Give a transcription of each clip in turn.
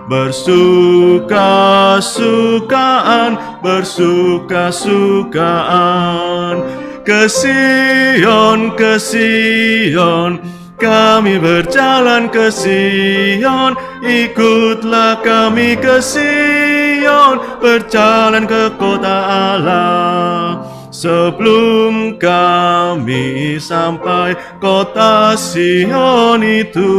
bersuka-sukaan, bersuka-sukaan. Ke Sion, kami berjalan ke Sion. Ikutlah kami ke Sion, berjalan ke kota Allah. Sebelum kami sampai kota Sion itu,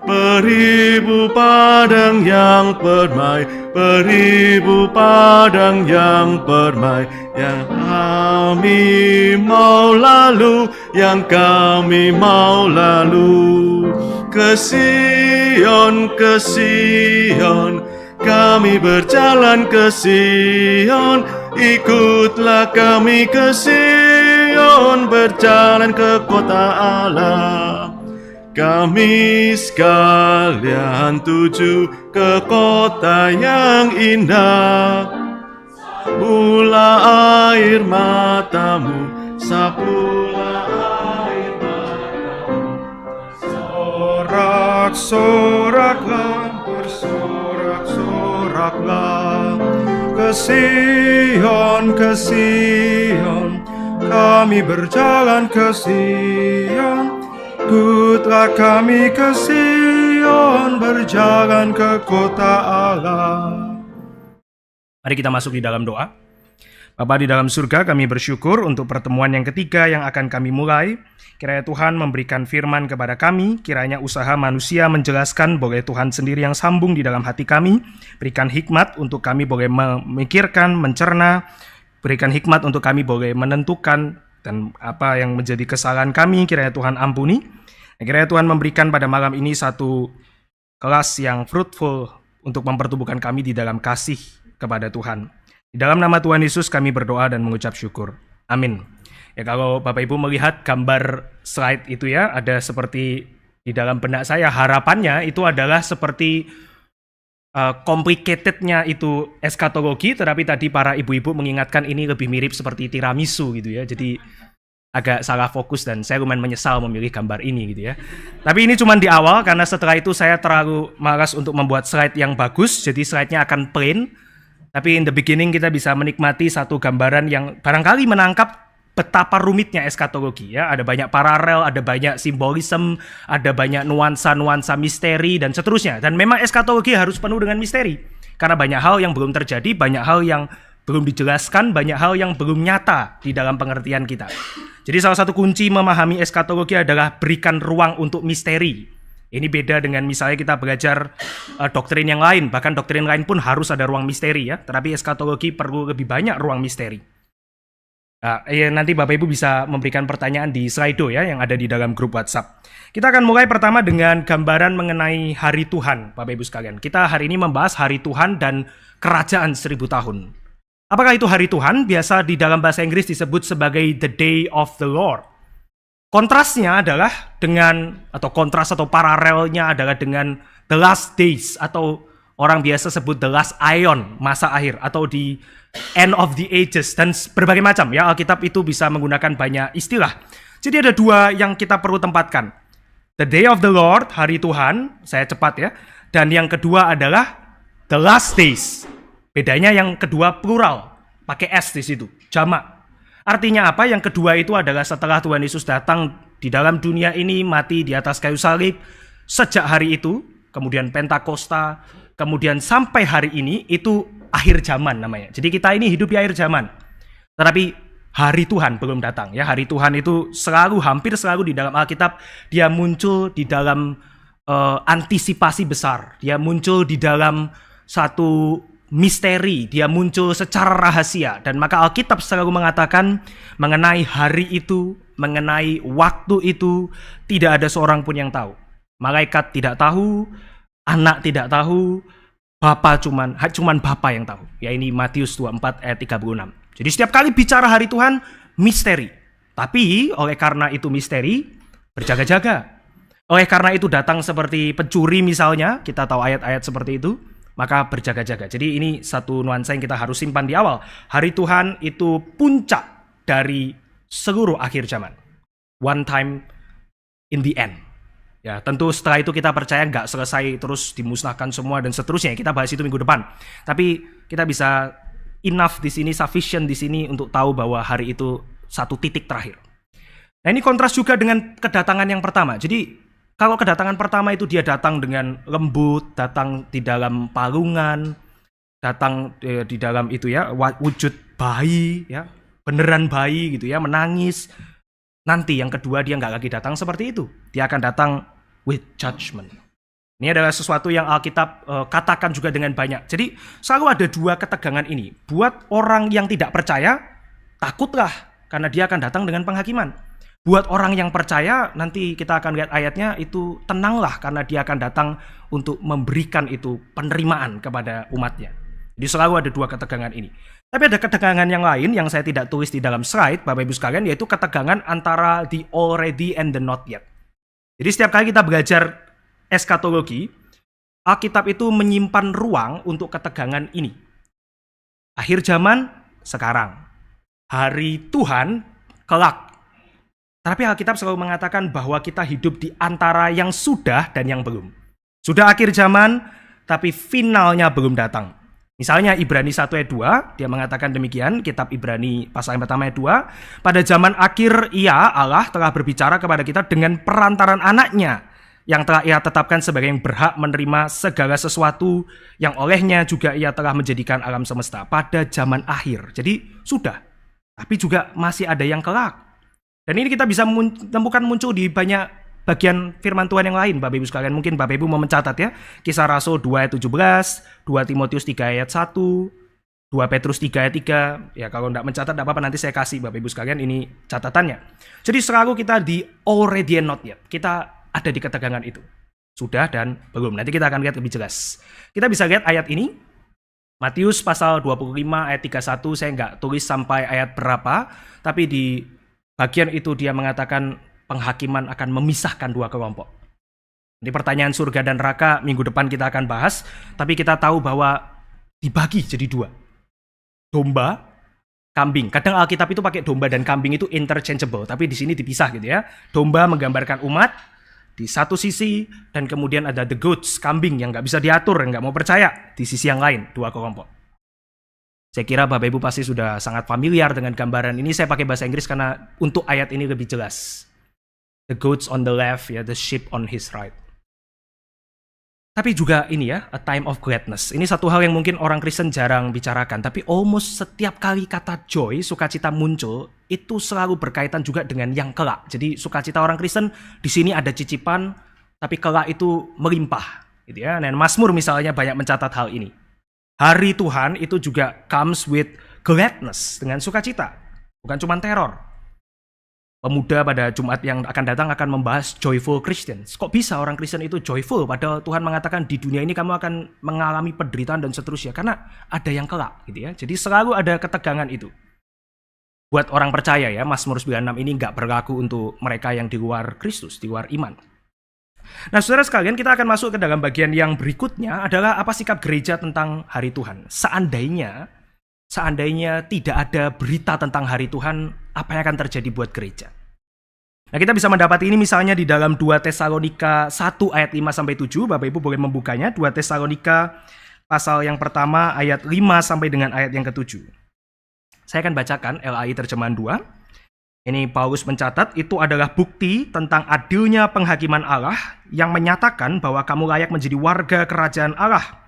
beribu padang yang permai, beribu padang yang permai, yang kami mau lalu, yang kami mau lalu. Ke Sion, kami berjalan ke Sion. Ikutlah kami ke Sion, berjalan ke kota Allah. Kami sekalian tuju ke kota yang indah. Sapulah air matamu, sapulah air matamu. Sorak-soraklah, bersorak-soraklah. Ke Sion, kami berjalan ke Sion. Ikutlah kami ke Sion, berjalan ke kota Allah. Mari kita masuk di dalam doa. Bapa di dalam surga, kami bersyukur untuk pertemuan yang ketiga yang akan kami mulai. Kiranya Tuhan memberikan firman kepada kami, kiranya usaha manusia menjelaskan, boleh Tuhan sendiri yang sambung di dalam hati kami. Berikan hikmat untuk kami boleh memikirkan, mencerna. Berikan hikmat untuk kami boleh menentukan, dan apa yang menjadi kesalahan kami, kiranya Tuhan ampuni. Kiranya Tuhan memberikan pada malam ini satu kelas yang fruitful untuk mempertumbuhkan kami di dalam kasih kepada Tuhan. Di dalam nama Tuhan Yesus kami berdoa dan mengucap syukur. Amin. Ya, kalau Bapak Ibu melihat gambar slide itu ya, ada seperti di dalam benak saya, harapannya itu adalah seperti complicatednya itu eskatologi, tetapi tadi para ibu-ibu mengingatkan ini lebih mirip seperti tiramisu gitu ya. Jadi agak salah fokus dan saya lumayan menyesal memilih gambar ini gitu ya. Tapi ini cuma di awal, karena setelah itu saya terlalu malas untuk membuat slide yang bagus, jadi slide-nya akan plain. Tapi in the beginning kita bisa menikmati satu gambaran yang barangkali menangkap betapa rumitnya eskatologi ya. Ada banyak paralel, ada banyak simbolisme, ada banyak nuansa-nuansa misteri dan seterusnya. Dan memang eskatologi harus penuh dengan misteri. Karena banyak hal yang belum terjadi, banyak hal yang belum dijelaskan, banyak hal yang belum nyata di dalam pengertian kita. Jadi salah satu kunci memahami eskatologi adalah berikan ruang untuk misteri. Ini beda dengan misalnya kita belajar doktrin yang lain, bahkan doktrin lain pun harus ada ruang misteri ya. Tetapi eskatologi perlu lebih banyak ruang misteri. Nah, nanti Bapak Ibu bisa memberikan pertanyaan di Slido ya yang ada di dalam grup WhatsApp. Kita akan mulai pertama dengan gambaran mengenai hari Tuhan, Bapak Ibu sekalian. Kita hari ini membahas hari Tuhan dan kerajaan 1000 tahun. Apakah itu hari Tuhan? Biasa di dalam bahasa Inggris disebut sebagai the day of the Lord. Kontrasnya adalah dengan, atau kontras atau paralelnya adalah dengan the last days, atau orang biasa sebut the last aeon, masa akhir, atau di end of the ages, dan berbagai macam ya. Alkitab itu bisa menggunakan banyak istilah. Jadi ada dua yang kita perlu tempatkan. The day of the Lord, hari Tuhan, saya cepat ya. Dan yang kedua adalah the last days. Bedanya yang kedua plural, pakai S di situ, jamak. Artinya apa? Yang kedua itu adalah setelah Tuhan Yesus datang di dalam dunia ini, mati di atas kayu salib. Sejak hari itu, kemudian Pentakosta, kemudian sampai hari ini, itu akhir zaman namanya. Jadi kita ini hidup di akhir zaman. Tetapi hari Tuhan belum datang. Ya, hari Tuhan itu selalu, hampir selalu di dalam Alkitab, dia muncul di dalam antisipasi besar. Dia muncul di dalam satu misteri, dia muncul secara rahasia. Dan maka Alkitab selalu mengatakan mengenai hari itu, mengenai waktu itu, tidak ada seorang pun yang tahu. Malaikat tidak tahu, anak tidak tahu, Bapa cuman Bapa yang tahu. Ya, ini Matius 24 ayat 36. Jadi setiap kali bicara hari Tuhan, misteri. Tapi oleh karena itu misteri, berjaga-jaga. Oleh karena itu datang seperti pencuri misalnya, kita tahu ayat-ayat seperti itu, maka berjaga-jaga. Jadi ini satu nuansa yang kita harus simpan di awal. Hari Tuhan itu puncak dari seluruh akhir zaman. One time in the end. Ya, tentu setelah itu kita percaya nggak selesai terus dimusnahkan semua dan seterusnya. Kita bahas itu minggu depan. Tapi kita bisa enough di sini, sufficient di sini untuk tahu bahwa hari itu satu titik terakhir. Nah, ini kontras juga dengan kedatangan yang pertama. Jadi kalau kedatangan pertama itu dia datang dengan lembut, datang di dalam palungan, datang di dalam itu ya wujud bayi, ya beneran bayi gitu ya, menangis. Nanti yang kedua dia nggak lagi datang seperti itu. Dia akan datang with judgment. Ini adalah sesuatu yang Alkitab katakan juga dengan banyak. Jadi selalu ada dua ketegangan ini. Buat orang yang tidak percaya, takutlah karena dia akan datang dengan penghakiman. Buat orang yang percaya, nanti kita akan lihat ayatnya, itu tenanglah karena dia akan datang untuk memberikan itu penerimaan kepada umatnya. Jadi selalu ada dua ketegangan ini. Tapi ada ketegangan yang lain yang saya tidak tulis di dalam slide, Bapak Ibu sekalian, yaitu ketegangan antara the already and the not yet. Jadi setiap kali kita belajar eskatologi, Alkitab itu menyimpan ruang untuk ketegangan ini. Akhir zaman, sekarang. Hari Tuhan, kelak. Tapi Alkitab selalu mengatakan bahwa kita hidup di antara yang sudah dan yang belum. Sudah akhir zaman, tapi finalnya belum datang. Misalnya Ibrani 1 ayat 2, dia mengatakan demikian, kitab Ibrani pasal yang pertama ayat 2, pada zaman akhir ia, Allah, telah berbicara kepada kita dengan perantaran anaknya, yang telah ia tetapkan sebagai yang berhak menerima segala sesuatu, yang olehnya juga ia telah menjadikan alam semesta pada zaman akhir. Jadi sudah, tapi juga masih ada yang kelak. Dan ini kita bisa menemukan muncul di banyak bagian firman Tuhan yang lain, Bapak Ibu sekalian. Mungkin Bapak Ibu mau mencatat ya. Kisah Rasul 2 ayat 17, 2 Timotius 3 ayat 1, 2 Petrus 3 ayat 3. Ya kalau tidak mencatat tidak apa-apa, nanti saya kasih Bapak Ibu sekalian ini catatannya. Jadi selalu kita di already and not yet. Kita ada di ketegangan itu. Sudah dan belum. Nanti kita akan lihat lebih jelas. Kita bisa lihat ayat ini. Matius pasal 25 ayat 31, saya nggak tulis sampai ayat berapa. Tapi di bagian itu dia mengatakan penghakiman akan memisahkan dua kelompok. Ini pertanyaan surga dan neraka minggu depan kita akan bahas, tapi kita tahu bahwa dibagi jadi dua. Domba, kambing. Kadang Alkitab itu pakai domba dan kambing itu interchangeable, tapi di sini dipisah gitu ya. Domba menggambarkan umat di satu sisi, dan kemudian ada the goats, kambing yang nggak bisa diatur, nggak mau percaya di sisi yang lain, dua kelompok. Saya kira Bapak Ibu pasti sudah sangat familiar dengan gambaran ini. Saya pakai bahasa Inggris karena untuk ayat ini lebih jelas. The goats on the left, ya, the sheep on his right. Tapi juga ini ya, a time of gladness. Ini satu hal yang mungkin orang Kristen jarang bicarakan, tapi almost setiap kali kata joy, sukacita muncul, itu selalu berkaitan juga dengan yang kelak. Jadi sukacita orang Kristen di sini ada cicipan, tapi kelak itu melimpah, gitu ya. Dan Mazmur misalnya banyak mencatat hal ini. Hari Tuhan itu juga comes with gladness, dengan sukacita, bukan cuma teror. Pemuda pada Jumat yang akan datang akan membahas joyful Christians. Kok bisa orang Kristen itu joyful? Padahal Tuhan mengatakan di dunia ini kamu akan mengalami penderitaan dan seterusnya. Karena ada yang kelak, gitu ya. Jadi selalu ada ketegangan itu. Buat orang percaya ya, Mazmur 96 ini nggak berlaku untuk mereka yang di luar Kristus, di luar iman. Nah, saudara sekalian, kita akan masuk ke dalam bagian yang berikutnya adalah apa sikap gereja tentang hari Tuhan. Seandainya tidak ada berita tentang hari Tuhan, apa yang akan terjadi buat gereja? Nah, kita bisa mendapat ini misalnya di dalam 2 Tesalonika 1 ayat 5-7. Bapak Ibu boleh membukanya. 2 Tesalonika pasal yang pertama ayat 5 sampai dengan ayat yang ke-7. Saya akan bacakan LAI terjemahan 2. Ini Paulus mencatat, itu adalah bukti tentang adilnya penghakiman Allah yang menyatakan bahwa kamu layak menjadi warga kerajaan Allah.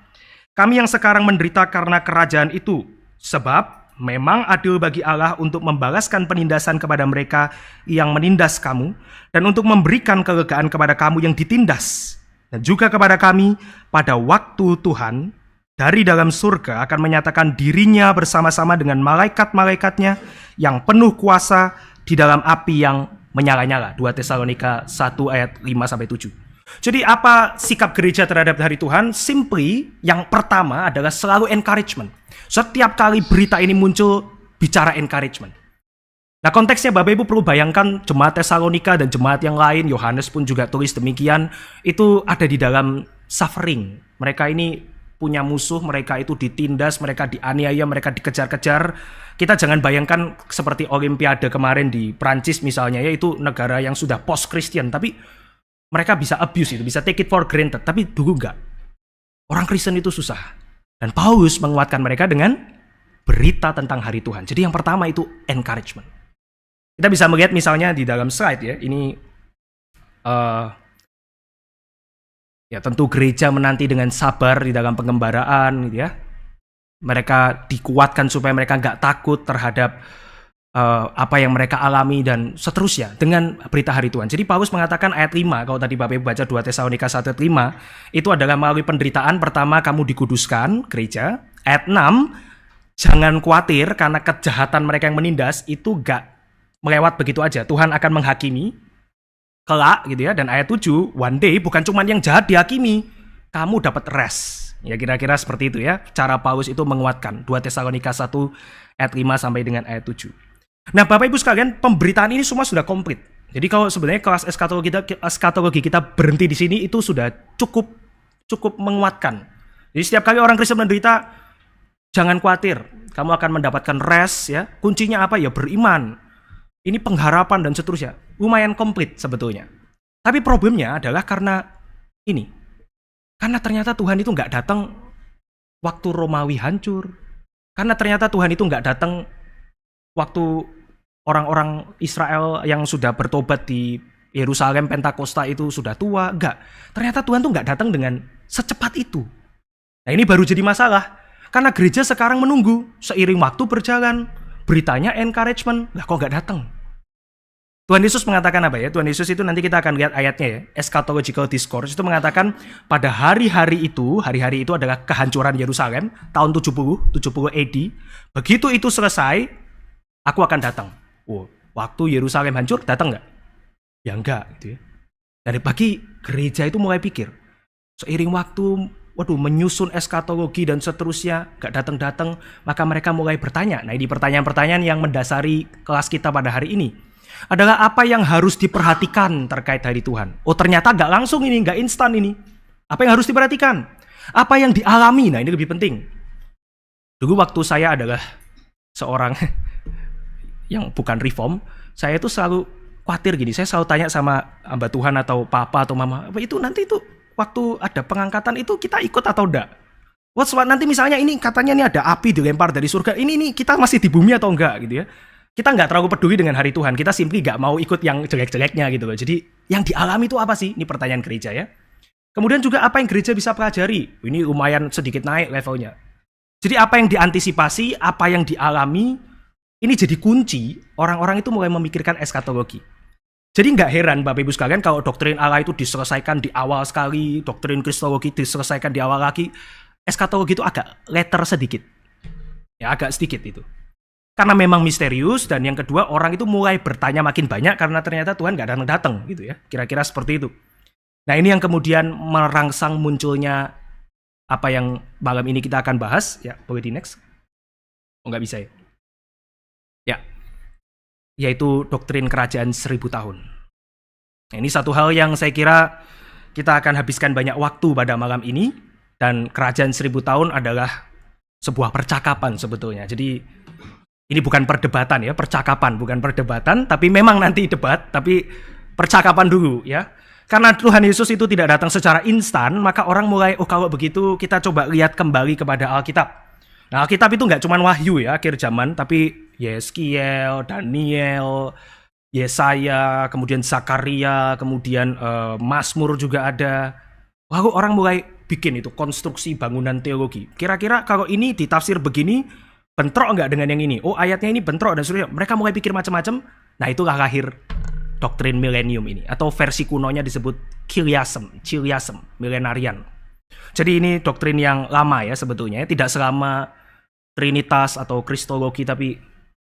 Kami yang sekarang menderita karena kerajaan itu. Sebab memang adil bagi Allah untuk membalaskan penindasan kepada mereka yang menindas kamu, dan untuk memberikan kelegaan kepada kamu yang ditindas, dan juga kepada kami pada waktu Tuhan dari dalam surga akan menyatakan dirinya bersama-sama dengan malaikat-malaikatnya yang penuh kuasa di dalam api yang menyala-nyala. 2 Tesalonika 1 ayat 5-7. Jadi apa sikap gereja terhadap hari Tuhan? Simply, yang pertama adalah selalu encouragement. Setiap kali berita ini muncul, bicara encouragement. Nah, konteksnya Bapak Ibu perlu bayangkan jemaat Tesalonika dan jemaat yang lain, Yohanes pun juga tulis demikian, itu ada di dalam suffering. Mereka ini punya musuh, mereka itu ditindas, mereka dianiaya, mereka dikejar-kejar. Kita jangan bayangkan seperti Olimpiade kemarin di Prancis misalnya, yaitu negara yang sudah post-Christian, tapi mereka bisa abuse itu, bisa take it for granted, tapi dulu enggak. Orang Kristen itu susah. Dan Paulus menguatkan mereka dengan berita tentang hari Tuhan. Jadi yang pertama itu encouragement. Kita bisa melihat misalnya di dalam slide ya, ini ya tentu gereja menanti dengan sabar di dalam pengembaraan gitu ya. Mereka dikuatkan supaya mereka nggak takut terhadap apa yang mereka alami dan seterusnya dengan berita hari Tuhan. Jadi Paulus mengatakan ayat 5, kalau tadi Bapak Ibu baca 2 Tesalonika 1 ayat 5, itu adalah melalui penderitaan pertama kamu dikuduskan, gereja. Ayat 6, jangan khawatir karena kejahatan mereka yang menindas itu gak melewat begitu aja. Tuhan akan menghakimi kelak gitu ya. Dan ayat 7, one day bukan cuma yang jahat dihakimi, kamu dapat rest. Ya kira-kira seperti itu ya. Cara Paulus itu menguatkan 2 Tesalonika 1 ayat 5 sampai dengan ayat 7. Nah Bapak Ibu sekalian, pemberitaan ini semua sudah komplit. Jadi kalau sebenarnya kelas eskatologi kita berhenti di sini itu sudah cukup menguatkan. Jadi setiap kali orang Kristen menderita, jangan khawatir, kamu akan mendapatkan rest ya. Kuncinya apa ya? Beriman. Ini pengharapan dan seterusnya. Lumayan komplit sebetulnya. Tapi problemnya adalah karena ini. Karena ternyata Tuhan itu nggak datang waktu Romawi hancur. Karena ternyata Tuhan itu nggak datang waktu orang-orang Israel yang sudah bertobat di Yerusalem Pentakosta itu sudah tua. Enggak. Ternyata Tuhan tuh nggak datang dengan secepat itu. Nah ini baru jadi masalah. Karena gereja sekarang menunggu. Seiring waktu berjalan, beritanya encouragement. Lah kok nggak datang? Tuhan Yesus mengatakan apa ya? Tuhan Yesus itu nanti kita akan lihat ayatnya ya. Eschatological Discourse itu mengatakan pada hari-hari itu adalah kehancuran Yerusalem tahun 70 AD. Begitu itu selesai, aku akan datang. Waktu Yerusalem hancur, datang nggak? Ya enggak gitu ya. Dari pagi gereja itu mulai pikir. Seiring waktu, menyusun eskatologi dan seterusnya, nggak datang-datang, maka mereka mulai bertanya. Nah ini pertanyaan-pertanyaan yang mendasari kelas kita pada hari ini. Adalah apa yang harus diperhatikan terkait hari Tuhan. Oh ternyata nggak langsung ini, nggak instan ini. Apa yang harus diperhatikan? Apa yang dialami? Nah ini lebih penting. Dulu waktu saya adalah seorang yang bukan reform, saya itu selalu khawatir gini. Saya selalu tanya sama hamba Tuhan atau papa atau mama, itu nanti itu waktu ada pengangkatan itu kita ikut atau enggak? Nanti misalnya ini katanya ini ada api dilempar dari surga, ini kita masih di bumi atau enggak gitu ya? Kita nggak terlalu peduli dengan hari Tuhan, kita simply nggak mau ikut yang jelek-jeleknya gitu loh. Jadi yang dialami itu apa sih? Ini pertanyaan gereja ya. Kemudian juga apa yang gereja bisa pelajari? Ini lumayan sedikit naik levelnya. Jadi apa yang diantisipasi, apa yang dialami, ini jadi kunci orang-orang itu mulai memikirkan eskatologi. Jadi nggak heran Bapak Ibu sekalian kalau doktrin Allah itu diselesaikan di awal sekali, doktrin Kristologi diselesaikan di awal lagi, eskatologi itu agak letter sedikit. Ya agak sedikit itu. Karena memang misterius, dan yang kedua orang itu mulai bertanya makin banyak karena ternyata Tuhan nggak datang-datang gitu ya. Kira-kira seperti itu. Nah ini yang kemudian merangsang munculnya apa yang malam ini kita akan bahas. Ya boleh di next. Oh nggak bisa ya. Ya, yaitu doktrin kerajaan 1000 tahun. Nah, ini satu hal yang saya kira kita akan habiskan banyak waktu pada malam ini. Dan kerajaan 1000 tahun adalah sebuah percakapan sebetulnya. Jadi ini bukan perdebatan ya, percakapan, bukan perdebatan, tapi memang nanti debat, tapi percakapan dulu ya. Karena Tuhan Yesus itu tidak datang secara instan, maka orang mulai, kalau begitu kita coba lihat kembali kepada Alkitab. Nah Alkitab itu nggak cuma wahyu ya, akhir zaman, tapi Yeskiel, Daniel, Yesaya, kemudian Zakaria, kemudian Mazmur juga ada. Lalu orang mulai bikin itu konstruksi bangunan teologi. Kira-kira kalau ini ditafsir begini, bentrok nggak dengan yang ini? Oh ayatnya ini bentrok dan seterusnya. Mereka mulai pikir macam-macam. Nah itulah lahir doktrin milenium ini. Atau versi kunonya disebut Chiliasm, millenarian. Jadi ini doktrin yang lama ya sebetulnya. Tidak selama Trinitas atau Kristologi, tapi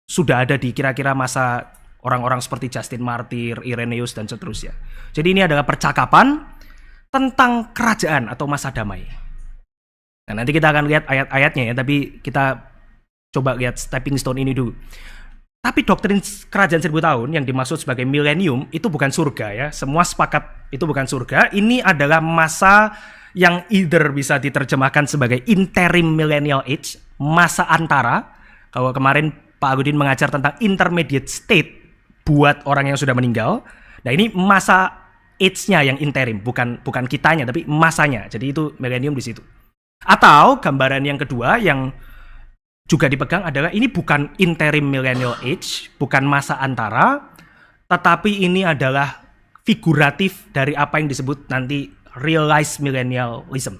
sudah ada di kira-kira masa orang-orang seperti Justin Martyr, Irenaeus dan seterusnya. Jadi ini adalah percakapan tentang kerajaan atau masa damai. Nah nanti kita akan lihat ayat-ayatnya ya. Tapi kita coba lihat stepping stone ini dulu. Tapi doktrin kerajaan 1000 tahun yang dimaksud sebagai milenium itu bukan surga ya. Semua sepakat itu bukan surga. Ini adalah masa yang either bisa diterjemahkan sebagai interim millennial age, masa antara. Kalau kemarin Pak Agudin mengajar tentang intermediate state buat orang yang sudah meninggal. Nah ini masa age-nya yang interim, bukan kitanya tapi masanya. Jadi itu milenium di situ. Atau gambaran yang kedua yang juga dipegang adalah ini bukan interim millennial age, bukan masa antara, tetapi ini adalah figuratif dari apa yang disebut nanti realized millennialism.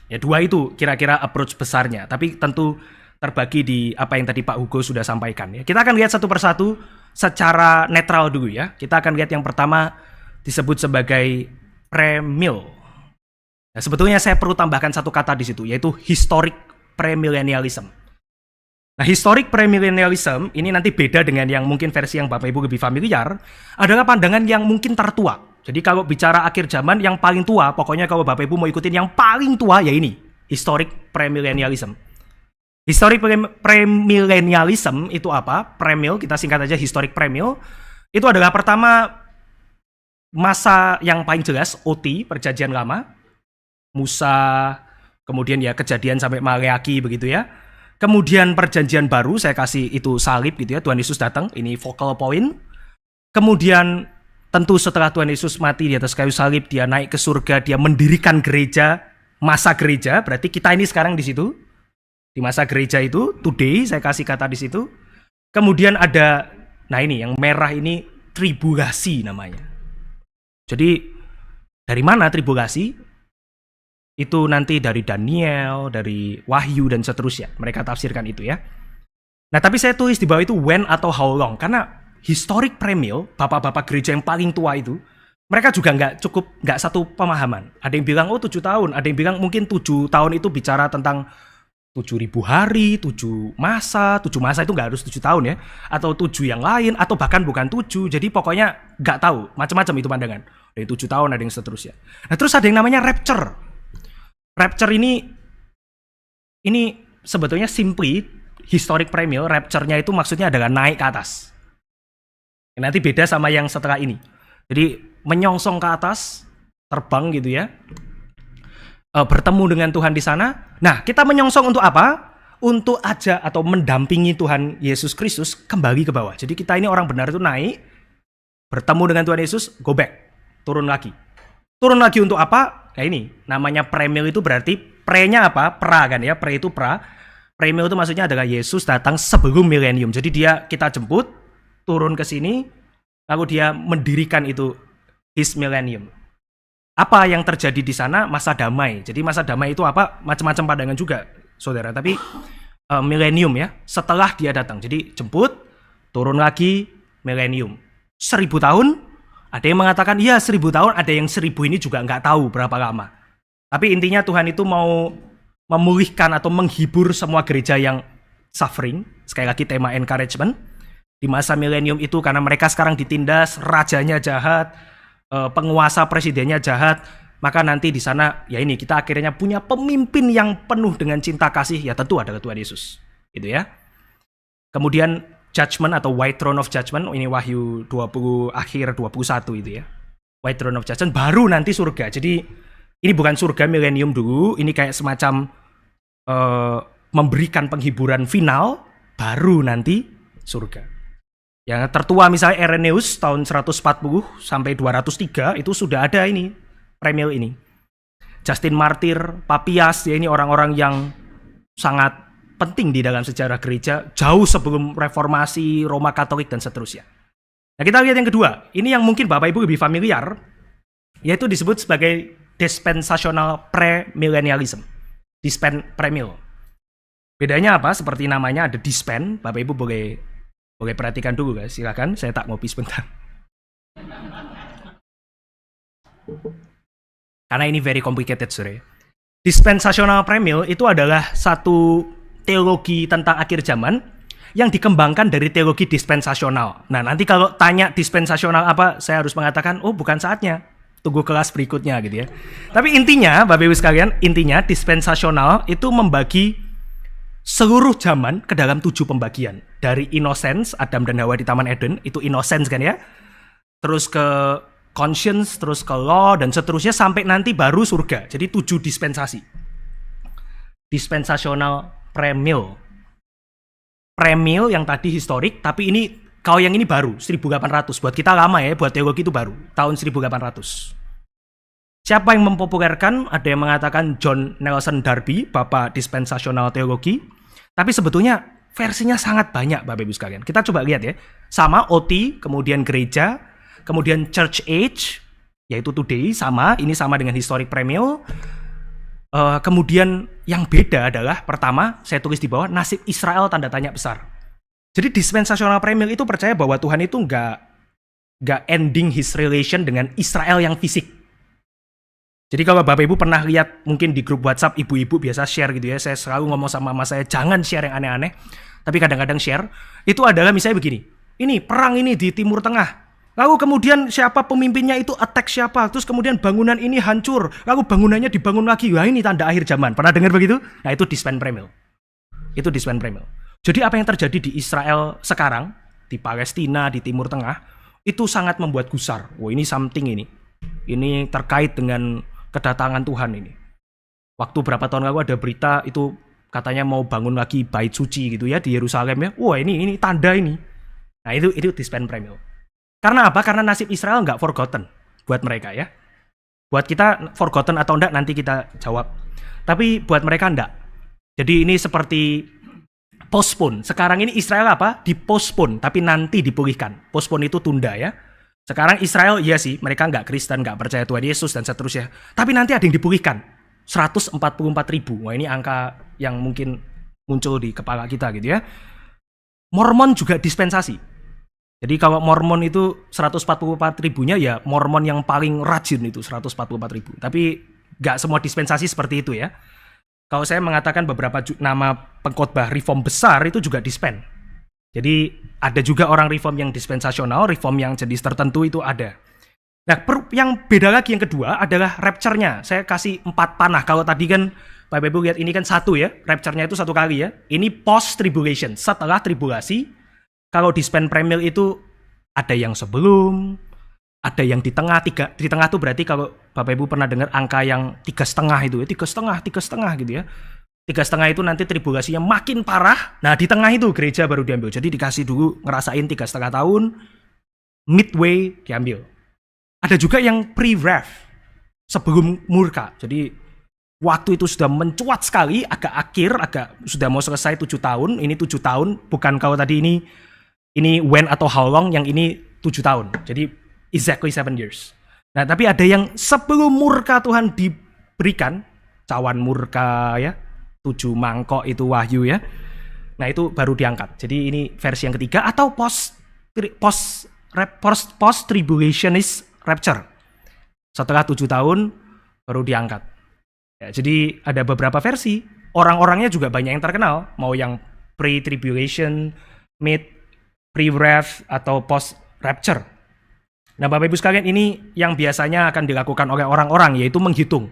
Ya, dua itu kira-kira approach besarnya, tapi tentu terbagi di apa yang tadi Pak Hugo sudah sampaikan. Ya. Kita akan lihat satu persatu secara netral dulu ya. Kita akan lihat yang pertama disebut sebagai premill. Nah, sebetulnya saya perlu tambahkan satu kata di situ, yaitu historic premillennialism. Nah, historic premillennialism ini nanti beda dengan yang mungkin versi yang Bapak Ibu lebih familiar, adalah pandangan yang mungkin tertua. Jadi kalau bicara akhir zaman yang paling tua, pokoknya kalau Bapak Ibu mau ikutin yang paling tua ya ini, historic premillennialism. Historic premillennialism itu apa? Premill, kita singkat aja historic premill. Itu adalah pertama masa yang paling jelas, OT, Perjanjian Lama. Musa, kemudian ya Kejadian sampai Maleaki begitu ya. Kemudian Perjanjian Baru, saya kasih itu salib gitu ya, Tuhan Yesus datang, ini focal point. Kemudian tentu setelah Tuhan Yesus mati di atas kayu salib, dia naik ke surga, dia mendirikan gereja, masa gereja, berarti kita ini sekarang di situ. Di masa gereja itu, today, saya kasih kata di situ. Kemudian ada, nah ini yang merah ini, tribulasi namanya. Jadi, dari mana tribulasi? Itu nanti dari Daniel, dari Wahyu, dan seterusnya. Mereka tafsirkan itu ya. Nah, tapi saya tulis di bawah itu when atau how long. Karena historic premill, bapak-bapak gereja yang paling tua itu, mereka juga nggak satu pemahaman. Ada yang bilang, 7 tahun. Ada yang bilang mungkin 7 tahun itu bicara tentang 7.000 hari, 7 masa itu nggak harus 7 tahun ya. Atau 7 yang lain, atau bahkan bukan 7. Jadi pokoknya nggak tahu, macam-macam itu pandangan. Dari 7 tahun ada yang seterusnya. Nah terus ada yang namanya rapture. Rapture ini sebetulnya simply historic premill, rapture-nya itu maksudnya adalah naik ke atas. Nanti beda sama yang setelah ini. Jadi menyongsong ke atas, terbang gitu ya. Bertemu dengan Tuhan di sana. Nah, kita menyongsong untuk apa? Untuk aja atau mendampingi Tuhan Yesus Kristus kembali ke bawah. Jadi kita ini orang benar itu naik, bertemu dengan Tuhan Yesus, go back, turun lagi. Turun lagi untuk apa? Kayak ini, namanya premill itu berarti pre-nya apa? Pra kan ya, pre itu pra. Premill itu maksudnya adalah Yesus datang sebelum milenium. Jadi kita jemput, turun ke sini, lalu dia mendirikan itu his millennium. Apa yang terjadi di sana? Masa damai. Jadi masa damai itu apa? Macam-macam pandangan juga, saudara. Tapi milenium ya, setelah dia datang. Jadi jemput, turun lagi, milenium. 1000 tahun, ada yang mengatakan iya 1000 tahun, ada yang 1000 ini juga nggak tahu berapa lama. Tapi intinya Tuhan itu mau memulihkan atau menghibur semua gereja yang suffering. Sekali lagi tema encouragement. Di masa milenium itu karena mereka sekarang ditindas, rajanya jahat, penguasa presidennya jahat, maka nanti di sana ya ini kita akhirnya punya pemimpin yang penuh dengan cinta kasih, ya tentu adalah Tuhan Yesus. Gitu ya. Kemudian judgment atau white throne of judgment, ini Wahyu 20 akhir 21 itu ya. White throne of judgment baru nanti surga. Jadi ini bukan surga milenium dulu, ini kayak semacam memberikan penghiburan final, baru nanti surga. Yang tertua misalnya Irenaeus tahun 140 sampai 203 itu sudah ada ini, premill ini. Justin Martyr, Papias, ya ini orang-orang yang sangat penting di dalam sejarah gereja, jauh sebelum reformasi, Roma Katolik, dan seterusnya. Nah kita lihat yang kedua, ini yang mungkin Bapak Ibu lebih familiar, yaitu disebut sebagai dispensational premillennialism. Dispen premill. Bedanya apa? Seperti namanya ada dispen, Bapak Ibu boleh perhatikan dulu guys, silakan, saya tak ngopi sebentar. Karena ini very complicated, sorry. Dispensational premill itu adalah satu teologi tentang akhir zaman yang dikembangkan dari teologi dispensasional. Nah, nanti kalau tanya dispensasional apa, saya harus mengatakan, oh bukan saatnya, tunggu kelas berikutnya gitu ya. Tapi intinya, Bapak Ibu sekalian, intinya dispensasional itu membagi seluruh zaman ke dalam 7 pembagian. Dari innocence, Adam dan Hawa di Taman Eden, itu innocence kan ya. Terus ke conscience, terus ke law, dan seterusnya sampai nanti baru surga. Jadi 7 dispensasi. Dispensational premill. Premill yang tadi historik, tapi ini Kalau yang ini baru, 1800. Buat kita lama ya, buat teologi itu baru, tahun 1800. Siapa yang mempopulerkan? Ada yang mengatakan John Nelson Darby, bapak dispensasional teologi. Tapi sebetulnya versinya sangat banyak, Bapak Ibu sekalian. Kita coba lihat ya. Sama OT, kemudian gereja, kemudian church age, yaitu today, sama. Ini sama dengan historic premill. Kemudian yang beda adalah, pertama, saya tulis di bawah, nasib Israel tanda tanya besar. Jadi dispensational premill itu percaya bahwa Tuhan itu nggak ending his relation dengan Israel yang fisik. Jadi kalau Bapak Ibu pernah lihat mungkin di grup WhatsApp ibu-ibu biasa share gitu ya, saya selalu ngomong sama mama saya, jangan share yang aneh-aneh, tapi kadang-kadang share, itu adalah misalnya begini, ini perang ini di Timur Tengah, lalu kemudian siapa pemimpinnya itu attack siapa, terus kemudian bangunan ini hancur, lalu bangunannya dibangun lagi, wah ini tanda akhir zaman, pernah dengar begitu? Nah itu dispen premill. Itu dispen premill. Jadi apa yang terjadi di Israel sekarang, di Palestina, di Timur Tengah, itu sangat membuat gusar. Wah ini something ini. Ini terkait dengan kedatangan Tuhan ini. Waktu berapa tahun lalu ada berita itu katanya mau bangun lagi bait suci gitu ya di Yerusalem ya. Wah ini tanda ini. Nah itu dispen premill. Karena apa? Karena nasib Israel nggak forgotten buat mereka ya. Buat kita forgotten atau enggak nanti kita jawab. Tapi buat mereka enggak. Jadi ini seperti postpone. Sekarang ini Israel apa? Dipostpone, tapi nanti dipulihkan. Postpone itu tunda ya. Sekarang Israel, iya sih, mereka nggak Kristen, nggak percaya Tuhan Yesus, dan seterusnya. Tapi nanti ada yang dipulihkan. 144.000. Wah ini angka yang mungkin muncul di kepala kita gitu ya. Mormon juga dispensasi. Jadi kalau Mormon itu 144.000-nya ya Mormon yang paling rajin itu 144.000. Tapi nggak semua dispensasi seperti itu ya. Kalau saya mengatakan beberapa nama pengkhotbah reform besar itu juga dispen. Jadi ada juga orang reform yang dispensasional, reform yang jenis tertentu itu ada. Nah, yang beda lagi yang kedua adalah rapture-nya. Saya kasih 4 panah. Kalau tadi kan Bapak Ibu lihat ini kan 1 ya, rapture-nya itu 1 kali ya. Ini post tribulation, setelah tribulasi. Kalau dispen premill itu ada yang sebelum, ada yang di tengah. Di tengah tuh berarti kalau Bapak Ibu pernah dengar angka yang 3,5 itu ya, 3,5 gitu ya. 3,5 itu nanti tribulasinya makin parah. Nah di tengah itu gereja baru diambil. Jadi dikasih dulu ngerasain 3,5 tahun, midway diambil. Ada juga yang pre-wrath, sebelum murka. Jadi waktu itu sudah mencuat sekali, agak akhir, sudah mau selesai 7 tahun. Ini 7 tahun, bukan kalau tadi ini when atau how long, yang ini 7 tahun. Jadi exactly 7 years. Nah tapi ada yang sebelum murka Tuhan diberikan, cawan murka ya, 7 mangkok itu wahyu ya. Nah itu baru diangkat. Jadi ini versi yang ketiga atau post tribulationist rapture. Setelah 7 tahun baru diangkat. Ya, jadi ada beberapa versi. Orang-orangnya juga banyak yang terkenal. Mau yang pre-tribulation, mid, pre-wrath atau post-rapture. Nah Bapak Ibu sekalian, ini yang biasanya akan dilakukan oleh orang-orang, yaitu menghitung.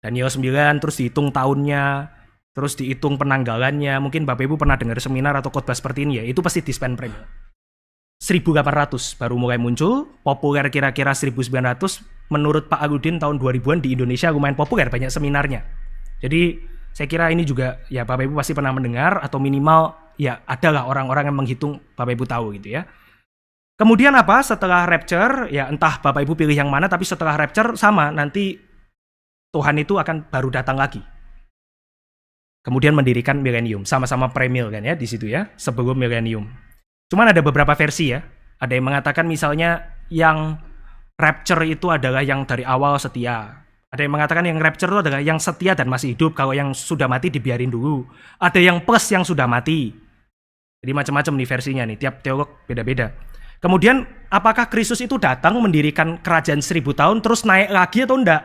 Daniel 9, terus dihitung tahunnya, terus dihitung penanggalannya. Mungkin Bapak Ibu pernah dengar seminar atau khotbah seperti ini ya, itu pasti dispen premill. 1800 baru mulai muncul, populer kira-kira 1900, menurut Pak Agudin tahun 2000-an di Indonesia lumayan populer, banyak seminarnya. Jadi saya kira ini juga ya Bapak Ibu pasti pernah mendengar, atau minimal ya adalah orang-orang yang menghitung, Bapak Ibu tahu gitu ya. Kemudian apa? Setelah rapture, ya entah Bapak Ibu pilih yang mana, tapi setelah rapture sama, nanti Tuhan itu akan baru datang lagi. Kemudian mendirikan milenium, sama-sama premill kan ya di situ ya, sebelum milenium. Cuman ada beberapa versi ya. Ada yang mengatakan misalnya yang rapture itu adalah yang dari awal setia. Ada yang mengatakan yang rapture itu adalah yang setia dan masih hidup, kalau yang sudah mati dibiarin dulu. Ada yang plus yang sudah mati. Jadi macam-macam nih versinya nih, tiap teolog beda-beda. Kemudian apakah Kristus itu datang mendirikan kerajaan 1000 tahun terus naik lagi atau enggak?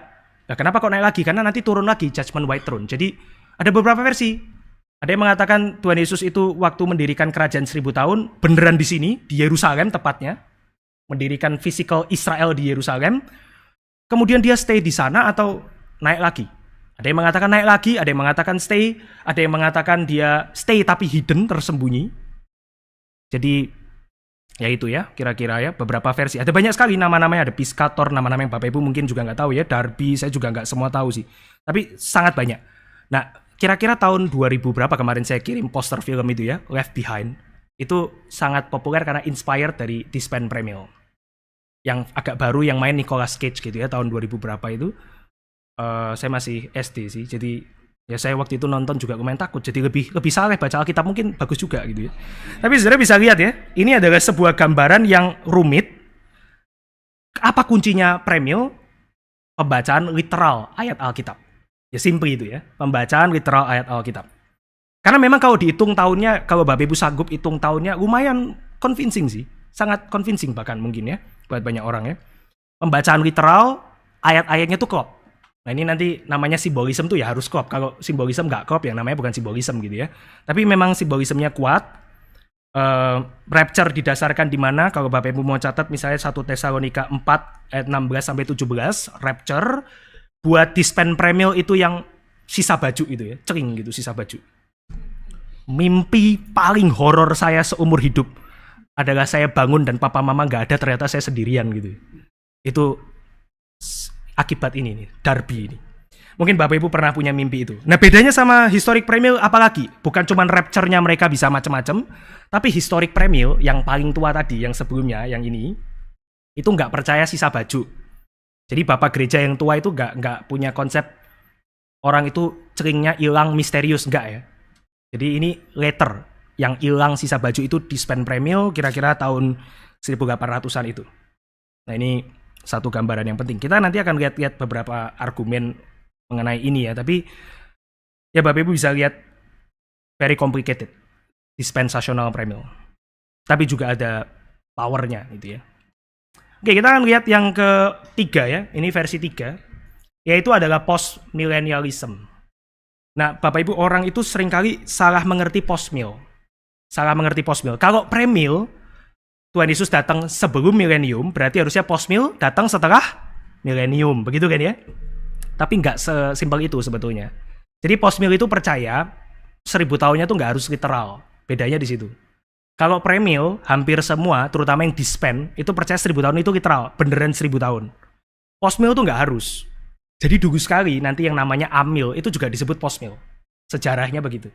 Nah, kenapa kok naik lagi? Karena nanti turun lagi, Judgment White Throne. Jadi ada beberapa versi. Ada yang mengatakan Tuhan Yesus itu waktu mendirikan kerajaan 1000 tahun, beneran di sini, di Yerusalem tepatnya. Mendirikan physical Israel di Yerusalem. Kemudian dia stay di sana atau naik lagi. Ada yang mengatakan naik lagi, ada yang mengatakan stay, ada yang mengatakan dia stay tapi hidden, tersembunyi. Jadi ya itu ya, kira-kira ya, beberapa versi. Ada banyak sekali nama-namanya, ada Piscator, nama-nama yang Bapak Ibu mungkin juga nggak tahu ya, Darby, saya juga nggak semua tahu sih. Tapi sangat banyak. Nah, kira-kira tahun 2000 berapa kemarin saya kirim poster film itu ya, Left Behind. Itu sangat populer karena inspired dari Dispen Premio. Yang agak baru yang main Nicolas Cage gitu ya, tahun 2000 berapa itu. Saya masih SD sih, jadi ya saya waktu itu nonton juga lumayan takut, jadi lebih saleh baca Alkitab mungkin bagus juga gitu ya. Tapi saudara bisa lihat ya, ini adalah sebuah gambaran yang rumit. Apa kuncinya Premio? Pembacaan literal ayat Alkitab. Ya simple itu ya, pembacaan literal ayat Alkitab. Karena memang kalau dihitung tahunnya, kalau Bapak Ibu sanggup hitung tahunnya, lumayan convincing sih. Sangat convincing bahkan mungkin ya, buat banyak orang ya. Pembacaan literal, ayat-ayatnya tuh klop. Nah ini nanti namanya simbolisme tuh ya harus klop. Kalau simbolisme nggak klop, yang namanya bukan simbolisme gitu ya. Tapi memang simbolismenya kuat. Rapture didasarkan di mana? Kalau Bapak Ibu mau catat misalnya 1 Tesalonika 4 ayat 16 sampai 17, rapture buat Dispen Premio itu yang sisa baju itu ya, cering gitu sisa baju. Mimpi paling horor saya seumur hidup adalah saya bangun dan papa mama nggak ada, ternyata saya sendirian gitu. Itu akibat ini nih, Darby ini. Mungkin Bapak Ibu pernah punya mimpi itu. Nah bedanya sama Historic Premio apalagi? Bukan cuma rapture-nya mereka bisa macam-macam, tapi Historic Premio yang paling tua tadi, yang sebelumnya, yang ini, itu nggak percaya sisa baju. Jadi bapak gereja yang tua itu nggak punya konsep orang itu ceringnya hilang misterius, nggak ya. Jadi ini later, yang hilang sisa baju itu Dispen Premio kira-kira tahun 1800-an itu. Nah ini satu gambaran yang penting. Kita nanti akan lihat beberapa argumen mengenai ini ya, tapi ya Bapak Ibu bisa lihat very complicated dispensational premio, tapi juga ada powernya gitu ya. Oke, kita akan lihat yang ketiga ya, ini versi 3, yaitu adalah post millennialism. Nah Bapak Ibu, orang itu seringkali salah mengerti post mil. Kalau premil, Tuhan Yesus datang sebelum milenium, berarti harusnya post mil datang setelah milenium, begitu kan ya? Tapi nggak sesimpel itu sebetulnya. Jadi post-mill itu percaya 1000 tahunnya tuh nggak harus literal. Bedanya di situ. Kalau premil, hampir semua, terutama yang dispen, itu percaya 1000 tahun itu literal. Beneran 1000 tahun. Post-mill tuh nggak harus. Jadi dulu sekali nanti yang namanya amil itu juga disebut post-mill. Sejarahnya begitu.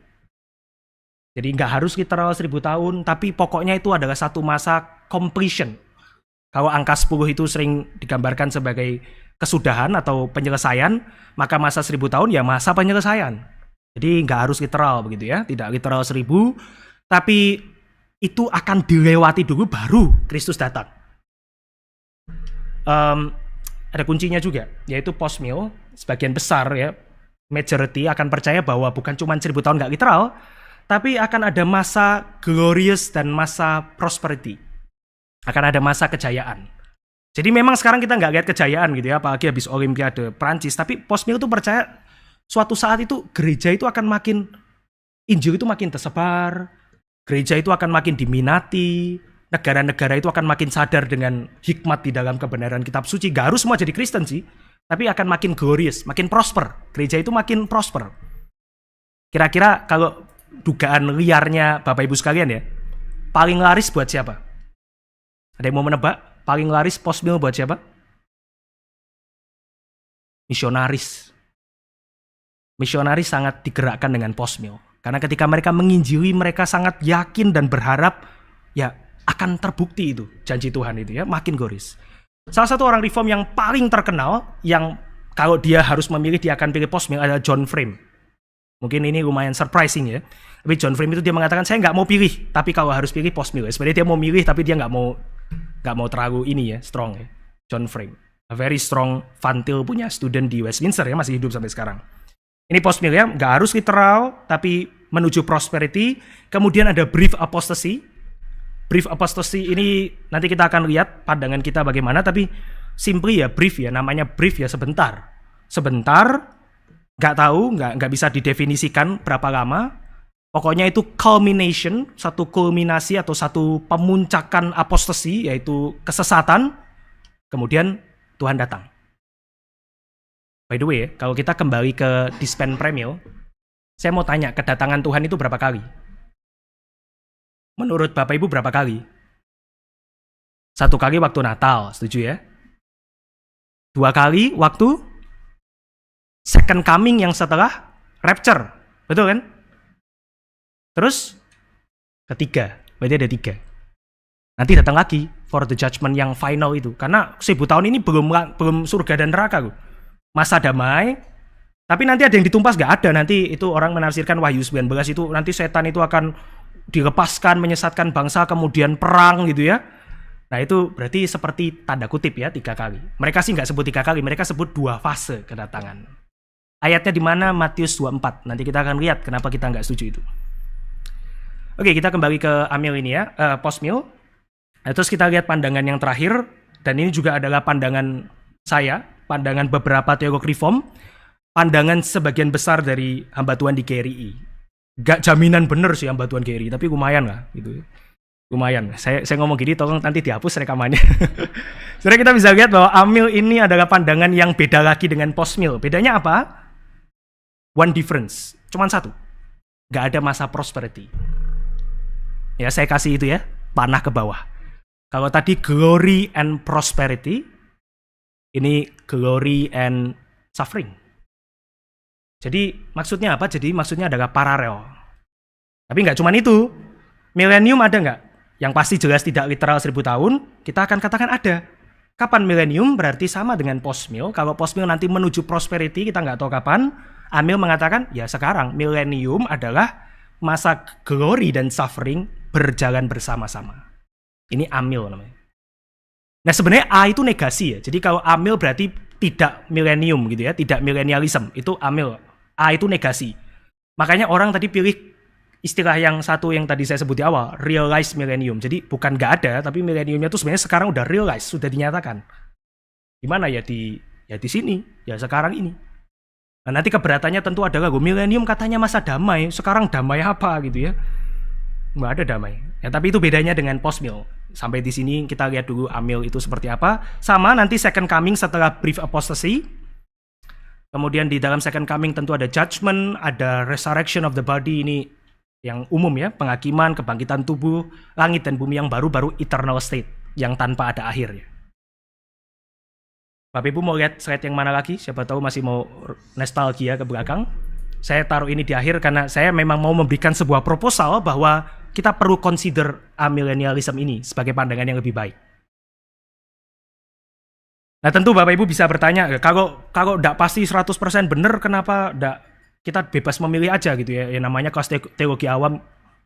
Jadi nggak harus literal 1000 tahun, tapi pokoknya itu adalah satu masa completion. Kalau angka 10 itu sering digambarkan sebagai kesudahan atau penyelesaian, maka masa 1000 tahun ya masa penyelesaian. Jadi nggak harus literal begitu ya, tidak literal 1000, tapi itu akan dilewati dulu baru Kristus datang. Ada kuncinya juga, yaitu post-mill, sebagian besar ya, majority akan percaya bahwa bukan cuma 1000 tahun nggak literal, tapi akan ada masa glorious dan masa prosperity. Akan ada masa kejayaan. Jadi memang sekarang kita nggak lihat kejayaan gitu ya, apalagi habis Olimpiade Prancis. Tapi post-mill itu percaya suatu saat itu gereja itu akan makin, Injil itu makin tersebar, gereja itu akan makin diminati, negara-negara itu akan makin sadar dengan hikmat di dalam kebenaran kitab suci. Gak harus semua jadi Kristen sih, tapi akan makin glorious, makin prosper. Gereja itu makin prosper. Kira-kira kalau dugaan liarnya Bapak Ibu sekalian ya, paling laris buat siapa? Ada yang mau menebak? Paling laris post-mill buat siapa? Misionaris. Misionaris sangat digerakkan dengan post-mill. Karena ketika mereka menginjili, mereka sangat yakin dan berharap ya akan terbukti itu janji Tuhan itu ya, makin glorious. Salah satu orang reform yang paling terkenal, yang kalau dia harus memilih dia akan pilih post-mill adalah John Frame. Mungkin ini lumayan surprising ya. Tapi John Frame itu dia mengatakan saya nggak mau pilih, tapi kalau harus pilih post-mill. Sebenarnya dia mau milih tapi dia nggak mau terlalu ini ya, strong ya. John Frame, a very strong Vantil punya student di Westminster ya, masih hidup sampai sekarang. Ini post-mill ya, nggak harus literal, tapi menuju prosperity. Kemudian ada brief apostasy. Brief apostasy ini nanti kita akan lihat pandangan kita bagaimana, tapi simply ya brief ya, namanya brief ya sebentar. Sebentar, nggak tahu, nggak bisa didefinisikan berapa lama. Pokoknya itu culmination, satu kulminasi atau satu pemuncakan apostasi, yaitu kesesatan. Kemudian Tuhan datang. By the way, kalau kita kembali ke Dispen Premio, saya mau tanya, kedatangan Tuhan itu berapa kali? Menurut Bapak Ibu berapa kali? 1 kali waktu Natal, setuju ya? 2 kali waktu second coming yang setelah rapture, betul kan? Terus ketiga, Berarti ada 3. Nanti datang lagi for the judgment yang final itu. Karena 1000 tahun ini belum surga dan neraka. Masa damai, tapi nanti ada yang ditumpas, nggak ada. Nanti itu orang menafsirkan Wahyu 19 itu nanti setan itu akan dilepaskan, menyesatkan bangsa, kemudian perang gitu ya. Nah itu berarti seperti tanda kutip ya 3 kali. Mereka sih nggak sebut 3 kali, mereka sebut 2 fase kedatangan. Ayatnya di mana? Matius 24. Nanti kita akan lihat kenapa kita nggak setuju itu. Oke, kita kembali ke Amil ini ya, post-meal. Nah, terus kita lihat pandangan yang terakhir, dan ini juga adalah pandangan saya, pandangan beberapa teolog reform, pandangan sebagian besar dari hamba Tuhan di KRI. Gak jaminan bener sih hamba Tuhan KRI, tapi lumayan lah gitu. Lumayan. Saya ngomong gini, tolong nanti dihapus rekamannya. Jadi kita bisa lihat bahwa Amil ini adalah pandangan yang beda lagi dengan post-meal. Bedanya apa? One difference, cuman 1. Gak ada masa prosperity. Ya saya kasih itu ya, panah ke bawah. Kalau tadi glory and prosperity, ini glory and suffering. Jadi maksudnya apa? Jadi maksudnya adalah paralel. Tapi nggak cuma itu. Milenium ada nggak? Yang pasti jelas tidak literal 1000 tahun, kita akan katakan ada. Kapan milenium? Berarti sama dengan post-meal. Kalau post-meal nanti menuju prosperity, kita nggak tahu kapan. Amil mengatakan, ya sekarang. Milenium adalah masa glory dan suffering berjalan bersama-sama. Ini Amil namanya. Nah sebenarnya A itu negasi ya. Jadi kalau Amil berarti tidak milenium gitu ya, tidak milenialism. Itu Amil. A itu negasi. Makanya orang tadi pilih istilah yang satu yang tadi saya sebut di awal, realize millennium. Jadi bukan nggak ada, tapi millenniumnya itu sebenarnya sekarang udah realize, sudah dinyatakan. Di mana ya di sini, ya sekarang ini. Nah nanti keberatannya tentu adalah millennium katanya masa damai, sekarang damai apa gitu ya? Nggak ada damai. Ya tapi itu bedanya dengan post-meal. Sampai di sini kita lihat dulu Amil itu seperti apa. Sama nanti second coming setelah brief apostasy. Kemudian di dalam second coming tentu ada judgment, ada resurrection of the body, ini yang umum ya, penghakiman, kebangkitan tubuh, langit dan bumi yang baru eternal state, yang tanpa ada akhir ya. Bapak Ibu mau lihat slide yang mana lagi? Siapa tahu masih mau nostalgia ke belakang. Saya taruh ini di akhir karena saya memang mau memberikan sebuah proposal bahwa kita perlu consider amillennialism ini sebagai pandangan yang lebih baik. Nah tentu Bapak Ibu bisa bertanya, kalau tidak pasti 100% benar, kenapa tidak kita bebas memilih aja gitu ya. Yang namanya kelas teologi awam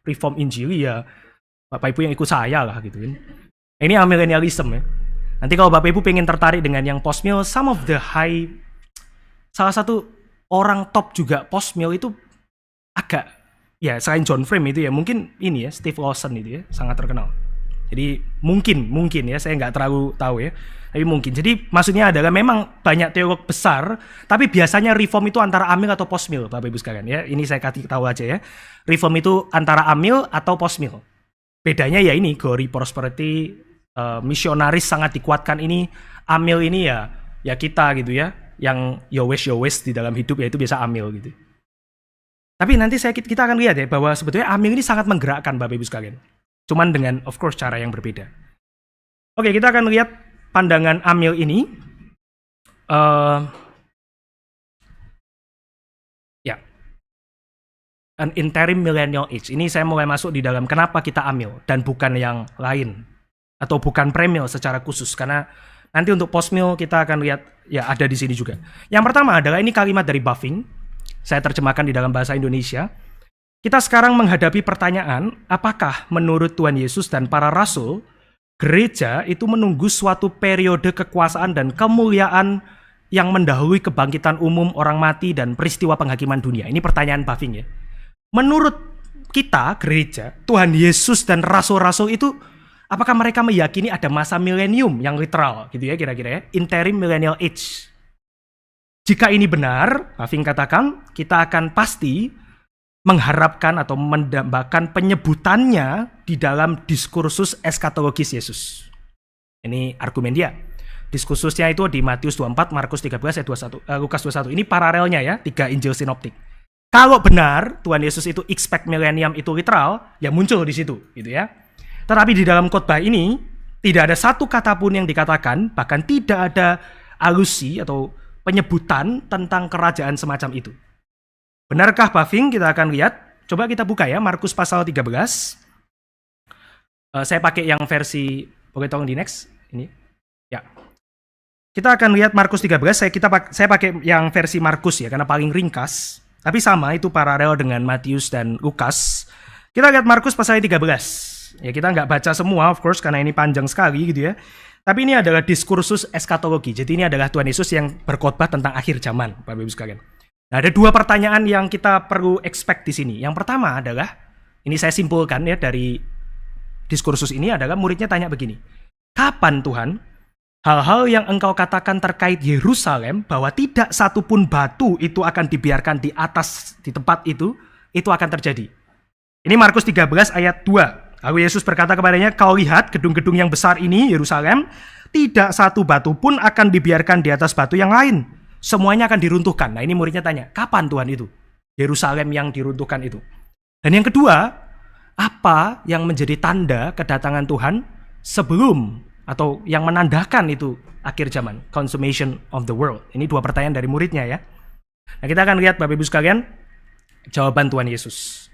reform injili ya Bapak Ibu yang ikut saya lah gitu kan. Ini amillennialism ya. Nanti kalau Bapak Ibu pengen tertarik dengan yang post-meal, some of the high, salah satu orang top juga post-meal itu agak, ya selain John Frame itu ya mungkin ini ya, Steve Lawson itu ya, sangat terkenal. Jadi mungkin ya, saya nggak terlalu tahu ya, tapi mungkin. Jadi maksudnya adalah memang banyak teolog besar, tapi biasanya reform itu antara amil atau post-meal, Bapak Ibu sekalian ya. Ini saya kasih tahu aja ya. Reform itu antara amil atau post-meal. Bedanya ya ini, glory, prosperity, misionaris sangat dikuatkan ini. Amil ini ya kita gitu ya, yang yowes di dalam hidup ya itu biasa amil gitu. Tapi nanti kita akan lihat ya bahwa sebetulnya amil ini sangat menggerakkan Bapak Ibu sekalian. Cuman dengan of course cara yang berbeda. Oke, kita akan lihat pandangan Amil ini. Ya. An interim millennial age. Ini saya mulai masuk di dalam kenapa kita Amil dan bukan yang lain. Atau bukan premil secara khusus. Karena nanti untuk post-meal kita akan lihat ya ada di sini juga. Yang pertama adalah ini kalimat dari Buffing. Saya terjemahkan di dalam bahasa Indonesia. Kita sekarang menghadapi pertanyaan, apakah menurut Tuhan Yesus dan para rasul, gereja itu menunggu suatu periode kekuasaan dan kemuliaan yang mendahului kebangkitan umum orang mati dan peristiwa penghakiman dunia? Ini pertanyaan Buffing ya. Menurut kita, gereja, Tuhan Yesus dan rasul-rasul itu, apakah mereka meyakini ada masa milenium yang literal gitu ya kira-kira ya, interim millennial age? Jika ini benar, Buffing katakan, kita akan pasti mengharapkan atau mendambakan penyebutannya di dalam diskursus eskatologis Yesus. Ini argumen dia. Diskursusnya itu di Matius 24, Markus 13, ayat 21, Lukas 21. Ini paralelnya ya, 3 Injil sinoptik. Kalau benar Tuhan Yesus itu expect millennium itu literal, ya muncul di situ gitu ya. Tetapi di dalam khotbah ini tidak ada satu kata pun yang dikatakan, bahkan tidak ada alusi atau penyebutan tentang kerajaan semacam itu. Benarkah Buffing? Kita akan lihat. Coba kita buka ya, Markus pasal 13. Saya pakai yang versi, boleh tolong di next ini. Ya. Kita akan lihat Markus 13. Saya pakai yang versi Markus ya karena paling ringkas. Tapi sama itu paralel dengan Matius dan Lukas. Kita lihat Markus pasal 13. Ya kita nggak baca semua of course karena ini panjang sekali gitu ya. Tapi ini adalah diskursus eskatologi. Jadi ini adalah Tuhan Yesus yang berkhotbah tentang akhir zaman, Bapak Ibu sekalian. Nah, ada dua pertanyaan yang kita perlu expect di sini. Yang pertama adalah, ini saya simpulkan ya dari diskursus ini adalah muridnya tanya begini. Kapan Tuhan hal-hal yang engkau katakan terkait Yerusalem bahwa tidak satupun batu itu akan dibiarkan di atas di tempat itu akan terjadi. Ini Markus 13 ayat 2. Lalu Yesus berkata kepadanya, kau lihat gedung-gedung yang besar ini, Yerusalem, tidak satu batu pun akan dibiarkan di atas batu yang lain. Semuanya akan diruntuhkan. Nah ini muridnya tanya, kapan Tuhan itu? Yerusalem yang diruntuhkan itu. Dan yang kedua, apa yang menjadi tanda kedatangan Tuhan sebelum atau yang menandakan itu akhir zaman, consummation of the world. Ini dua pertanyaan dari muridnya ya. Nah kita akan lihat Bapak Ibu sekalian, jawaban Tuhan Yesus.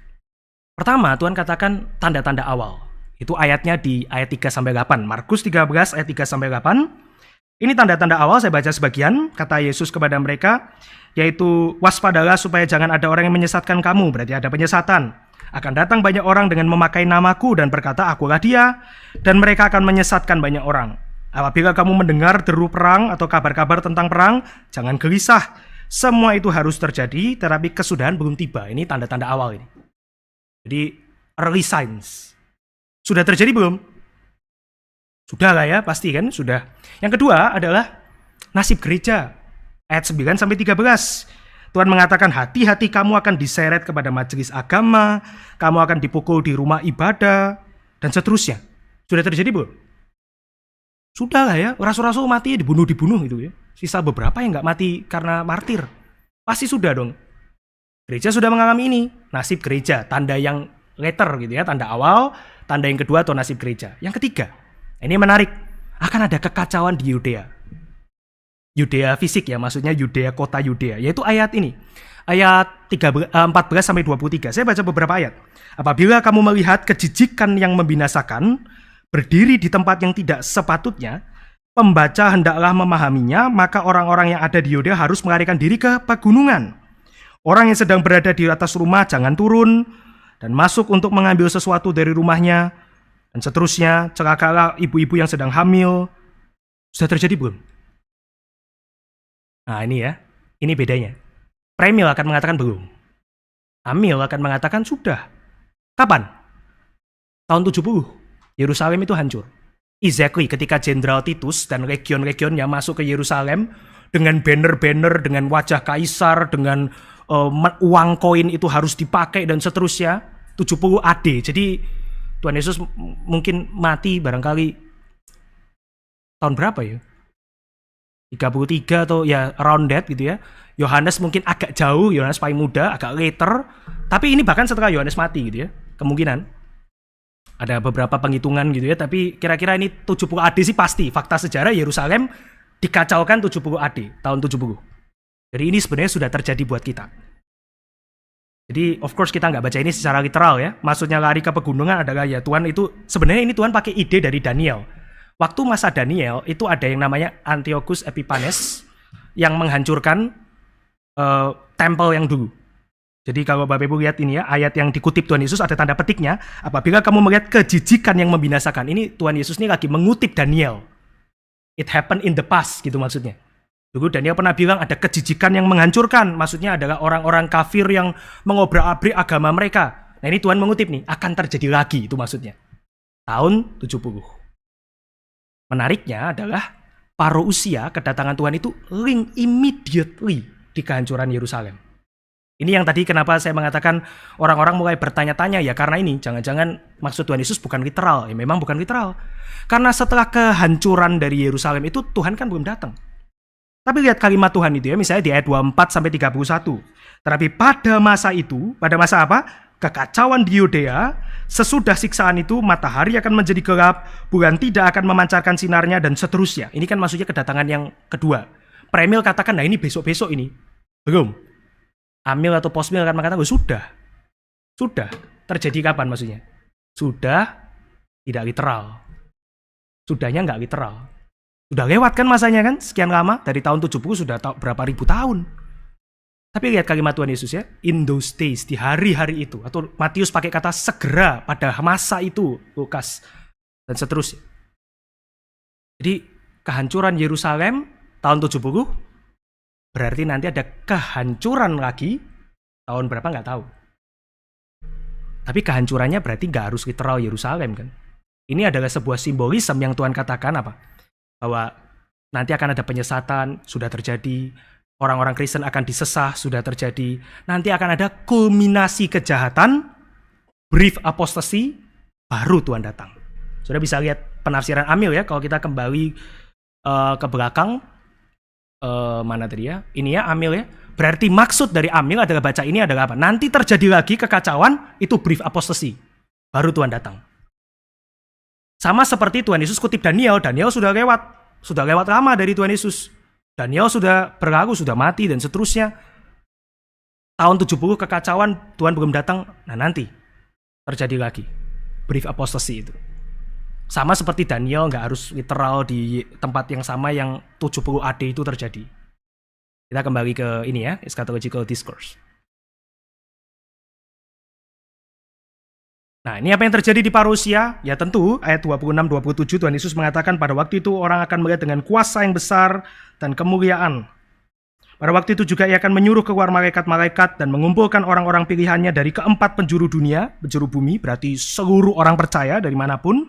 Pertama, Tuhan katakan tanda-tanda awal. Itu ayatnya di ayat 3-8. Markus 13 ayat 3-8. Ini tanda-tanda awal, saya baca sebagian. Kata Yesus kepada mereka, yaitu waspadalah supaya jangan ada orang yang menyesatkan kamu. Berarti ada penyesatan. Akan datang banyak orang dengan memakai namaku dan berkata, akulah dia. Dan mereka akan menyesatkan banyak orang. Apabila kamu mendengar deru perang atau kabar-kabar tentang perang, jangan gelisah. Semua itu harus terjadi, tetapi kesudahan belum tiba. Ini tanda-tanda awal ini. Jadi early signs. Sudah terjadi belum? Sudah lah ya, pasti kan? Sudah. Yang kedua adalah nasib gereja. Ayat 9-13. Tuhan mengatakan hati-hati kamu akan diseret kepada majelis agama, kamu akan dipukul di rumah ibadah, dan seterusnya. Sudah terjadi belum? Sudah lah ya, rasul-rasul mati dibunuh gitu ya. Sisa beberapa yang nggak mati karena martir. Pasti sudah dong. Gereja sudah mengalami ini, nasib gereja, tanda yang later gitu ya, tanda awal, tanda yang kedua atau nasib gereja. Yang ketiga, ini menarik, akan ada kekacauan di Yudea. Yudea fisik ya, maksudnya Yudea, kota Yudea, yaitu ayat ini. Ayat 14-23, saya baca beberapa ayat. Apabila kamu melihat kejijikan yang membinasakan, berdiri di tempat yang tidak sepatutnya, pembaca hendaklah memahaminya, maka orang-orang yang ada di Yudea harus melarikan diri ke pegunungan. Orang yang sedang berada di atas rumah jangan turun dan masuk untuk mengambil sesuatu dari rumahnya dan seterusnya. Celakalah ibu-ibu yang sedang hamil. Sudah terjadi belum? Nah ini ya, ini bedanya. Premil akan mengatakan belum. Amil akan mengatakan sudah. Kapan? Tahun 70. Yerusalem itu hancur. Exactly ketika Jenderal Titus dan legion-legionnya masuk ke Yerusalem dengan banner-banner, dengan wajah kaisar, dengan uang koin itu harus dipakai dan seterusnya. 70 AD. Jadi Tuhan Yesus mungkin mati barangkali tahun berapa ya? 33 atau ya around that gitu ya. Yohanes mungkin agak jauh, Yohanes paling muda, agak later. Tapi ini bahkan setelah Yohanes mati gitu ya. Kemungkinan. Ada beberapa penghitungan gitu ya, tapi kira-kira ini 70 AD sih pasti. Fakta sejarah Yerusalem dikacaukan 70 AD, tahun 70. Jadi ini sebenarnya sudah terjadi buat kita. Jadi of course kita nggak baca ini secara literal ya. Maksudnya lari ke pegunungan adalah ya Tuhan itu, sebenarnya ini Tuhan pakai ide dari Daniel. Waktu masa Daniel itu ada yang namanya Antiochus Epiphanes yang menghancurkan tempel yang dulu. Jadi kalau Bapak Ibu lihat ini ya, ayat yang dikutip Tuhan Yesus ada tanda petiknya. Apabila kamu melihat kejijikan yang membinasakan. Ini Tuhan Yesus ini lagi mengutip Daniel. It happened in the past gitu maksudnya. Dulu Daniel pernah bilang ada kejijikan yang menghancurkan. Maksudnya adalah orang-orang kafir yang mengobrak-abrik agama mereka. Nah ini Tuhan mengutip nih, akan terjadi lagi itu maksudnya. Tahun 70. Menariknya adalah parousia kedatangan Tuhan itu link immediately di kehancuran Yerusalem. Ini yang tadi kenapa saya mengatakan orang-orang mulai bertanya-tanya ya karena ini jangan-jangan maksud Tuhan Yesus bukan literal. Ya memang bukan literal. Karena setelah kehancuran dari Yerusalem itu Tuhan kan belum datang. Tapi lihat kalimat Tuhan itu ya, misalnya di ayat 24-31. Tetapi pada masa itu, pada masa apa? Kekacauan di Yudea, sesudah siksaan itu matahari akan menjadi gelap, bulan tidak akan memancarkan sinarnya dan seterusnya. Ini kan maksudnya kedatangan yang kedua. Premil katakan, nah ini besok-besok ini. Belum. Amil atau posmil akan mengatakan, oh, sudah. Terjadi kapan maksudnya? Sudah Tidak literal. Sudahnya nggak literal. Sudah lewat kan masanya kan, sekian lama, dari tahun 70 sudah berapa ribu tahun. Tapi lihat kalimat Tuhan Yesus ya, in those days, di hari-hari itu. Atau Matius pakai kata segera pada masa itu, Lukas, dan seterusnya. Jadi kehancuran Yerusalem tahun 70, berarti nanti ada kehancuran lagi, tahun berapa nggak tahu. Tapi kehancurannya berarti nggak harus literal Yerusalem kan. Ini adalah sebuah simbolisme yang Tuhan katakan apa? Bahwa nanti akan ada penyesatan, sudah terjadi. Orang-orang Kristen akan disesah, sudah terjadi. Nanti akan ada kulminasi kejahatan, brief apostasy, baru Tuhan datang. Sudah bisa lihat penafsiran Amil ya, kalau kita kembali ke belakang, mana tadi ya? Ini ya Amil ya. Berarti maksud dari Amil adalah baca ini adalah apa? Nanti terjadi lagi kekacauan, itu brief apostasy, baru Tuhan datang. Sama seperti Tuhan Yesus kutip Daniel sudah lewat lama dari Tuhan Yesus. Daniel sudah berlalu, sudah mati, dan seterusnya. Tahun 70 kekacauan, Tuhan belum datang. Nah nanti terjadi lagi brief apostasy itu. Sama seperti Daniel, nggak harus literal di tempat yang sama yang 70 AD itu terjadi. Kita kembali ke ini ya, eschatological discourse. Nah, ini apa yang terjadi di parousia? Ya tentu, ayat 26-27 Tuhan Yesus mengatakan pada waktu itu orang akan melihat dengan kuasa yang besar dan kemuliaan. Pada waktu itu juga ia akan menyuruh keluar malaikat-malaikat dan mengumpulkan orang-orang pilihannya dari keempat penjuru dunia, penjuru bumi, berarti seluruh orang percaya dari manapun,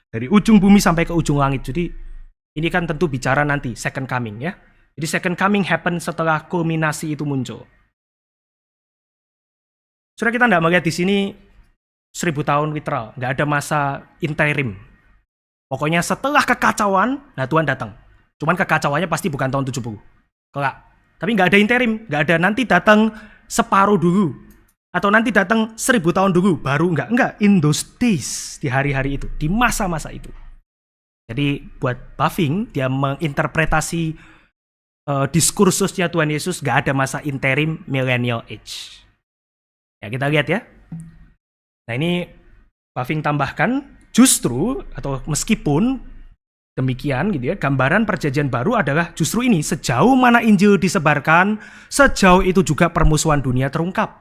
dari ujung bumi sampai ke ujung langit. Jadi ini kan tentu bicara nanti, second coming ya. Jadi second coming happen setelah kulminasi itu muncul. Sudah kita tidak melihat di sini 1000 tahun literal, nggak ada masa interim. Pokoknya setelah kekacauan, nah Tuhan datang. Cuman kekacauannya pasti bukan tahun 70. Kelak. Tapi nggak ada interim, nggak ada nanti datang separuh dulu. Atau nanti datang 1000 tahun dulu, baru enggak. In those days, di hari-hari itu, di masa-masa itu. Jadi buat Bavinck, dia menginterpretasi diskursusnya Tuhan Yesus, nggak ada masa interim millennial age. Ya kita lihat ya. Nah ini Bavinck tambahkan justru atau meskipun demikian gitu ya, gambaran perjanjian baru adalah justru ini, sejauh mana Injil disebarkan, sejauh itu juga permusuhan dunia terungkap.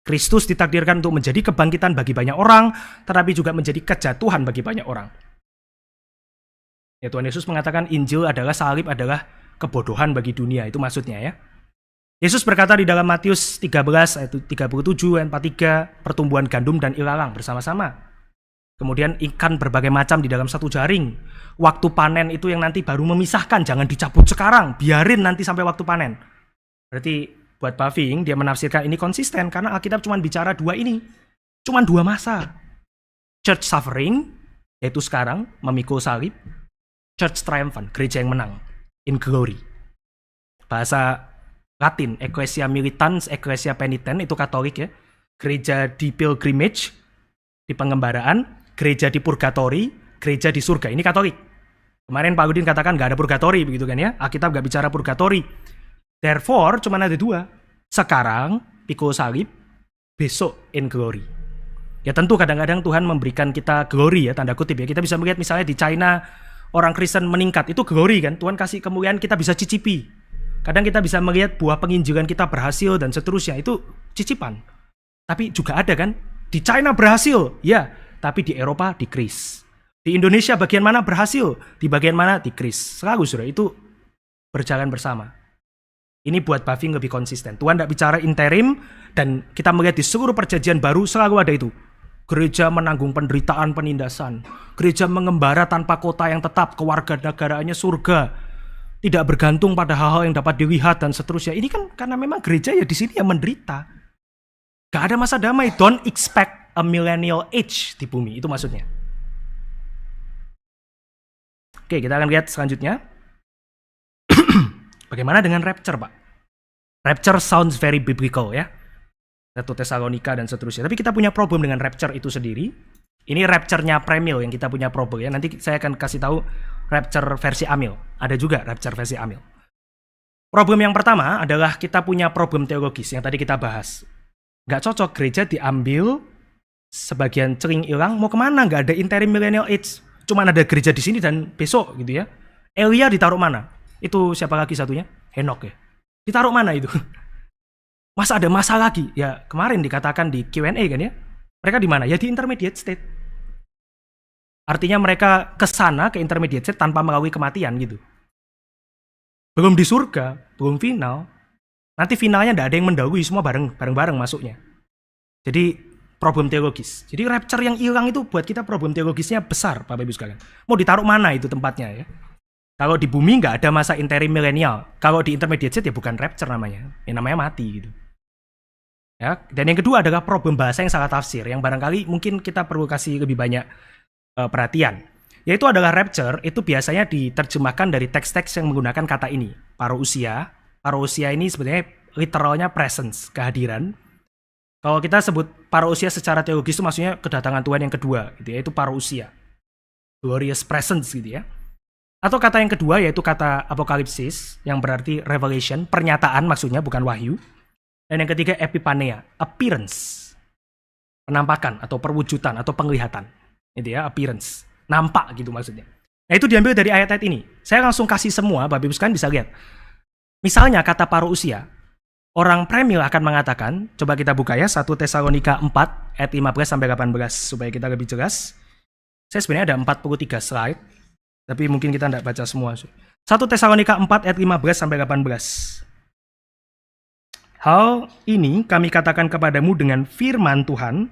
Kristus ditakdirkan untuk menjadi kebangkitan bagi banyak orang, tetapi juga menjadi kejatuhan bagi banyak orang. Ya Tuhan Yesus mengatakan Injil adalah salib adalah kebodohan bagi dunia, itu maksudnya ya. Yesus berkata di dalam Matius 13 ayat 37 dan 43, pertumbuhan gandum dan ilalang bersama-sama. Kemudian ikan berbagai macam di dalam satu jaring. Waktu panen itu yang nanti baru memisahkan, jangan dicabut sekarang, biarin nanti sampai waktu panen. Berarti buat Bavinck dia menafsirkan ini konsisten karena Alkitab cuma bicara dua ini. Cuma dua masa. Church suffering, yaitu sekarang memikul salib. Church triumphant, gereja yang menang in glory. Bahasa Latin, Ecclesia Militans, Ecclesia Penitent, itu Katolik ya. Gereja di pilgrimage, di pengembaraan, gereja di purgatori, gereja di surga. Ini Katolik. Kemarin Pak Udin katakan nggak ada purgatori, begitu kan ya. Alkitab nggak bicara purgatori. Therefore, cuma ada dua. Sekarang, pikul salib, besok in glory. Ya tentu kadang-kadang Tuhan memberikan kita glory ya, tanda kutip ya. Kita bisa melihat misalnya di China, orang Kristen meningkat, itu glory kan. Tuhan kasih kemuliaan, kita bisa cicipi. Kadang kita bisa melihat buah penginjilan kita berhasil dan seterusnya, itu cicipan. Tapi juga ada kan, di China berhasil, ya, tapi di Eropa decrease. Di Indonesia bagian mana berhasil, di bagian mana decrease. Selalu sudah itu berjalan bersama. Ini buat Bavinck lebih konsisten. Tuhan tidak bicara interim, dan kita melihat di seluruh perjanjian baru selalu ada itu. Gereja menanggung penderitaan penindasan. Gereja mengembara tanpa kota yang tetap, kewarganegaraannya surga. Tidak bergantung pada hal-hal yang dapat dilihat dan seterusnya. Ini kan karena memang gereja ya di sini yang menderita. Gak ada masa damai. Don't expect a millennial age di bumi. Itu maksudnya. Oke, kita akan lihat selanjutnya. Bagaimana dengan rapture, Pak? Rapture sounds very biblical ya. 1 Tesalonika dan seterusnya. Tapi kita punya problem dengan rapture itu sendiri. Ini rapture-nya Premil yang kita punya problem ya. Nanti saya akan kasih tahu rapture versi Amil. Ada juga rapture versi Amil. Problem yang pertama adalah kita punya problem teologis yang tadi kita bahas. Nggak cocok gereja diambil sebagian cering hilang, mau kemana? Nggak ada interim millennial age. Cuman ada gereja di sini dan besok gitu ya. Elia ditaruh mana? Itu siapa lagi satunya? Henok ya. Ditaruh mana itu? Masa ada masa lagi? Ya kemarin dikatakan di Q&A kan ya. Mereka di mana? Ya di intermediate state. Artinya mereka ke sana, ke intermediate state tanpa melalui kematian gitu. Belum di surga, belum final. Nanti finalnya nggak ada yang mendahului, semua bareng-bareng masuknya. Jadi problem teologis. Jadi rapture yang hilang itu buat kita problem teologisnya besar, Bapak Ibu sekalian. Mau ditaruh mana itu tempatnya ya? Kalau di bumi nggak ada masa interim milenial. Kalau di intermediate state ya bukan rapture namanya. Ya namanya mati gitu. Ya, dan yang kedua adalah problem bahasa yang salah tafsir. Yang barangkali mungkin kita perlu kasih lebih banyak perhatian. Yaitu adalah rapture itu biasanya diterjemahkan dari teks-teks yang menggunakan kata ini. Parousia. Parousia ini sebenarnya literalnya presence, kehadiran. Kalau kita sebut parousia secara teologis itu maksudnya kedatangan Tuhan yang kedua, gitu ya, itu parousia. Glorious presence gitu ya. Atau kata yang kedua yaitu kata apokalipsis yang berarti revelation, pernyataan maksudnya bukan wahyu. Dan yang ketiga epiphania, appearance. Penampakan atau perwujudan atau penglihatan. Gitu ya, appearance. Nampak gitu maksudnya. Nah itu diambil dari ayat-ayat ini. Saya langsung kasih semua, Bapak Ibu sekalian bisa lihat. Misalnya kata parousia, orang premil akan mengatakan, coba kita buka ya, 1 Tesalonika 4 ayat 15 sampai 18 supaya kita lebih jelas. Saya sebenarnya ada 43 slide, tapi mungkin kita tidak baca semua. 1 Tesalonika 4 ayat 15 sampai 18. Hal ini kami katakan kepadamu dengan firman Tuhan,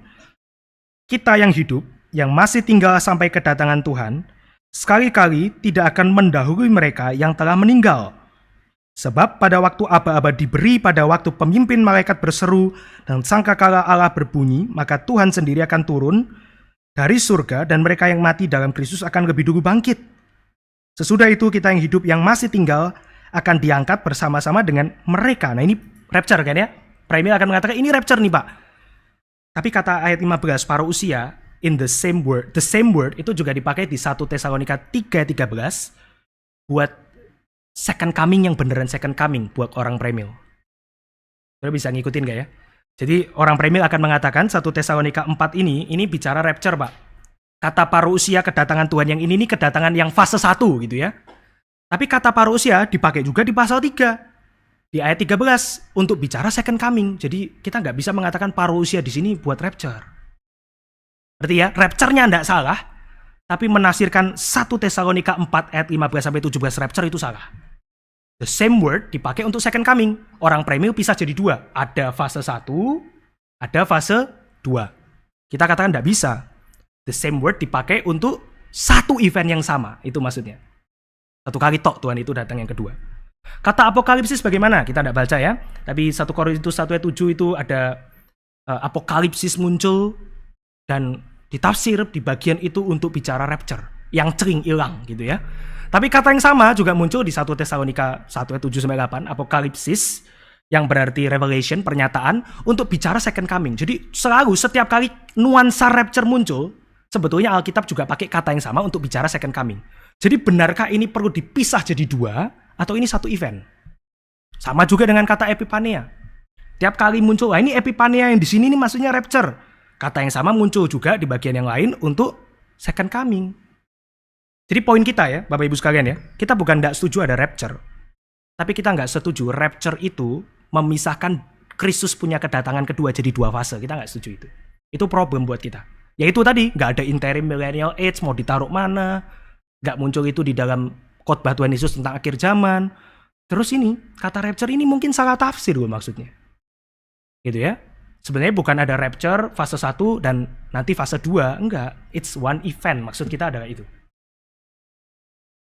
kita yang hidup, yang masih tinggal sampai kedatangan Tuhan, sekali-kali tidak akan mendahului mereka yang telah meninggal. Sebab pada waktu aba-aba diberi, pada waktu pemimpin malaikat berseru dan sangkakala Allah berbunyi, maka Tuhan sendiri akan turun dari surga dan mereka yang mati dalam Kristus akan lebih dulu bangkit. Sesudah itu kita yang hidup yang masih tinggal akan diangkat bersama-sama dengan mereka. Nah ini rapture kan ya? Premil akan mengatakan ini rapture nih Pak. Tapi kata ayat 15 parousia in the same word itu juga dipakai di 1 Tesalonika 3:13 buat second coming yang beneran second coming buat orang premil. Saudara bisa ngikutin gak ya? Jadi orang premil akan mengatakan 1 Tesalonika 4 ini bicara rapture Pak. Kata parousia kedatangan Tuhan yang ini kedatangan yang fase 1 gitu ya. Tapi kata parousia dipakai juga di pasal 3. Di ayat 13 untuk bicara second coming. Jadi kita nggak bisa mengatakan parousia di sini buat rapture. Berarti ya, rapture-nya enggak salah, tapi menafsirkan 1 Tesalonika 4 ayat 15 sampai 17 rapture itu salah. The same word dipakai untuk second coming. Orang premil pisah jadi dua. Ada fase 1, ada fase 2. Kita katakan enggak bisa. The same word dipakai untuk satu event yang sama. Itu maksudnya. Satu kali tok Tuhan itu datang yang kedua. Kata apokalipsis bagaimana? Kita enggak baca ya. Tapi 1 Korintus 1 ayat 7 itu ada apokalipsis muncul dan ditafsir di bagian itu untuk bicara rapture yang cering hilang gitu ya. Tapi kata yang sama juga muncul di 1 Tesalonika 1 ayat 7 sampai 8 apokalipsis yang berarti revelation, pernyataan untuk bicara second coming. Jadi selalu setiap kali nuansa rapture muncul, sebetulnya Alkitab juga pakai kata yang sama untuk bicara second coming. Jadi benarkah ini perlu dipisah jadi dua atau ini satu event? Sama juga dengan kata epiphania. Tiap kali muncul, ini epiphania yang di sini nih maksudnya rapture. Kata yang sama muncul juga di bagian yang lain untuk second coming. Jadi poin kita ya, Bapak Ibu sekalian ya, kita bukan nggak setuju ada rapture. Tapi kita nggak setuju rapture itu memisahkan Kristus punya kedatangan kedua jadi dua fase. Kita nggak setuju itu. Itu problem buat kita. Yaitu tadi, nggak ada interim millennial age, mau ditaruh mana. Nggak muncul itu di dalam khotbah Tuhan Yesus tentang akhir zaman. Terus ini, kata rapture ini mungkin salah tafsir loh maksudnya. Gitu ya. Sebenarnya bukan ada rapture fase 1 dan nanti fase 2. Enggak, it's one event. Maksud kita adalah itu.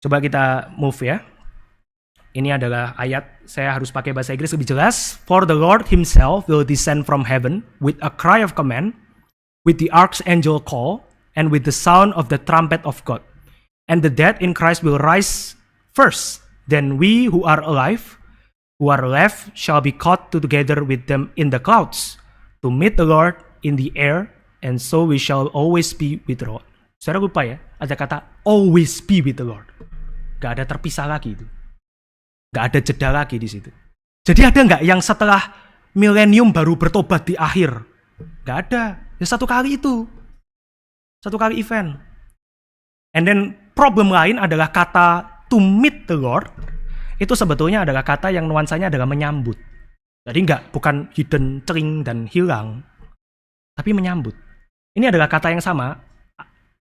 Coba kita move ya. Ini adalah ayat, saya harus pakai bahasa Inggris lebih jelas. For the Lord himself will descend from heaven with a cry of command, with the archangel call, and with the sound of the trumpet of God. And the dead in Christ will rise first. Then we who are alive, who are left, shall be caught together with them in the clouds, to meet the Lord in the air, and so we shall always be with the Lord. Saudara lupa ya, ada kata always be with the Lord. Gak ada terpisah lagi itu. Gak ada jeda lagi di situ. Jadi ada nggak yang setelah milenium baru bertobat di akhir? Gak ada. Ya satu kali itu. Satu kali event. And then problem lain adalah kata to meet the Lord. Itu sebetulnya adalah kata yang nuansanya adalah menyambut. Jadi bukan hidden, cering, dan hilang. Tapi menyambut. Ini adalah kata yang sama.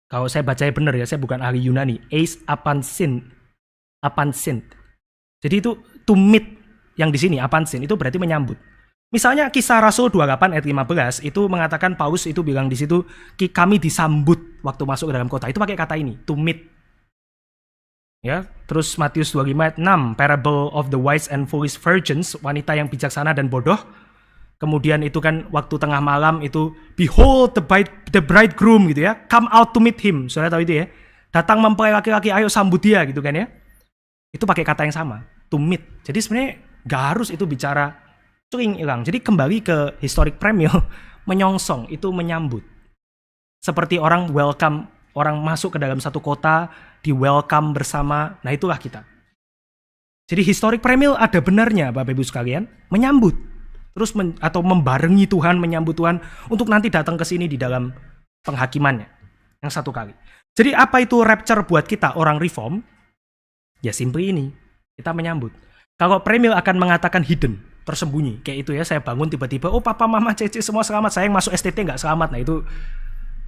Kalau saya bacanya benar ya, saya bukan ahli Yunani. Eis apansin. Jadi itu to meet yang di sini, apansin, itu berarti menyambut. Misalnya Kisah Rasul 28 ayat 15 itu mengatakan Paulus itu bilang di situ kami disambut waktu masuk ke dalam kota. Itu pakai kata ini, to meet. Ya, terus Matius 25 ayat 6, parable of the wise and foolish virgins, wanita yang bijaksana dan bodoh. Kemudian itu kan waktu tengah malam itu behold the bridegroom gitu ya, come out to meet him. Saudara tahu itu ya. Datang mempelai laki-laki, ayo sambut dia gitu kan ya. Itu pakai kata yang sama, to meet. Jadi sebenarnya gak harus itu bicara cering hilang. Jadi kembali ke historic premil, menyongsong itu menyambut. Seperti orang welcome, orang masuk ke dalam satu kota, di welcome bersama. Nah itulah kita. Jadi historic premil ada benarnya Bapak Ibu sekalian, menyambut. Terus atau membarengi Tuhan, menyambut Tuhan untuk nanti datang ke sini di dalam penghakimannya. Yang satu kali. Jadi apa itu rapture buat kita orang reform? Ya simply ini, kita menyambut. Kalau premil akan mengatakan hidden, tersembunyi, kayak itu ya, saya bangun tiba-tiba, oh papa, mama, cece semua selamat, saya yang masuk STT nggak selamat. Nah itu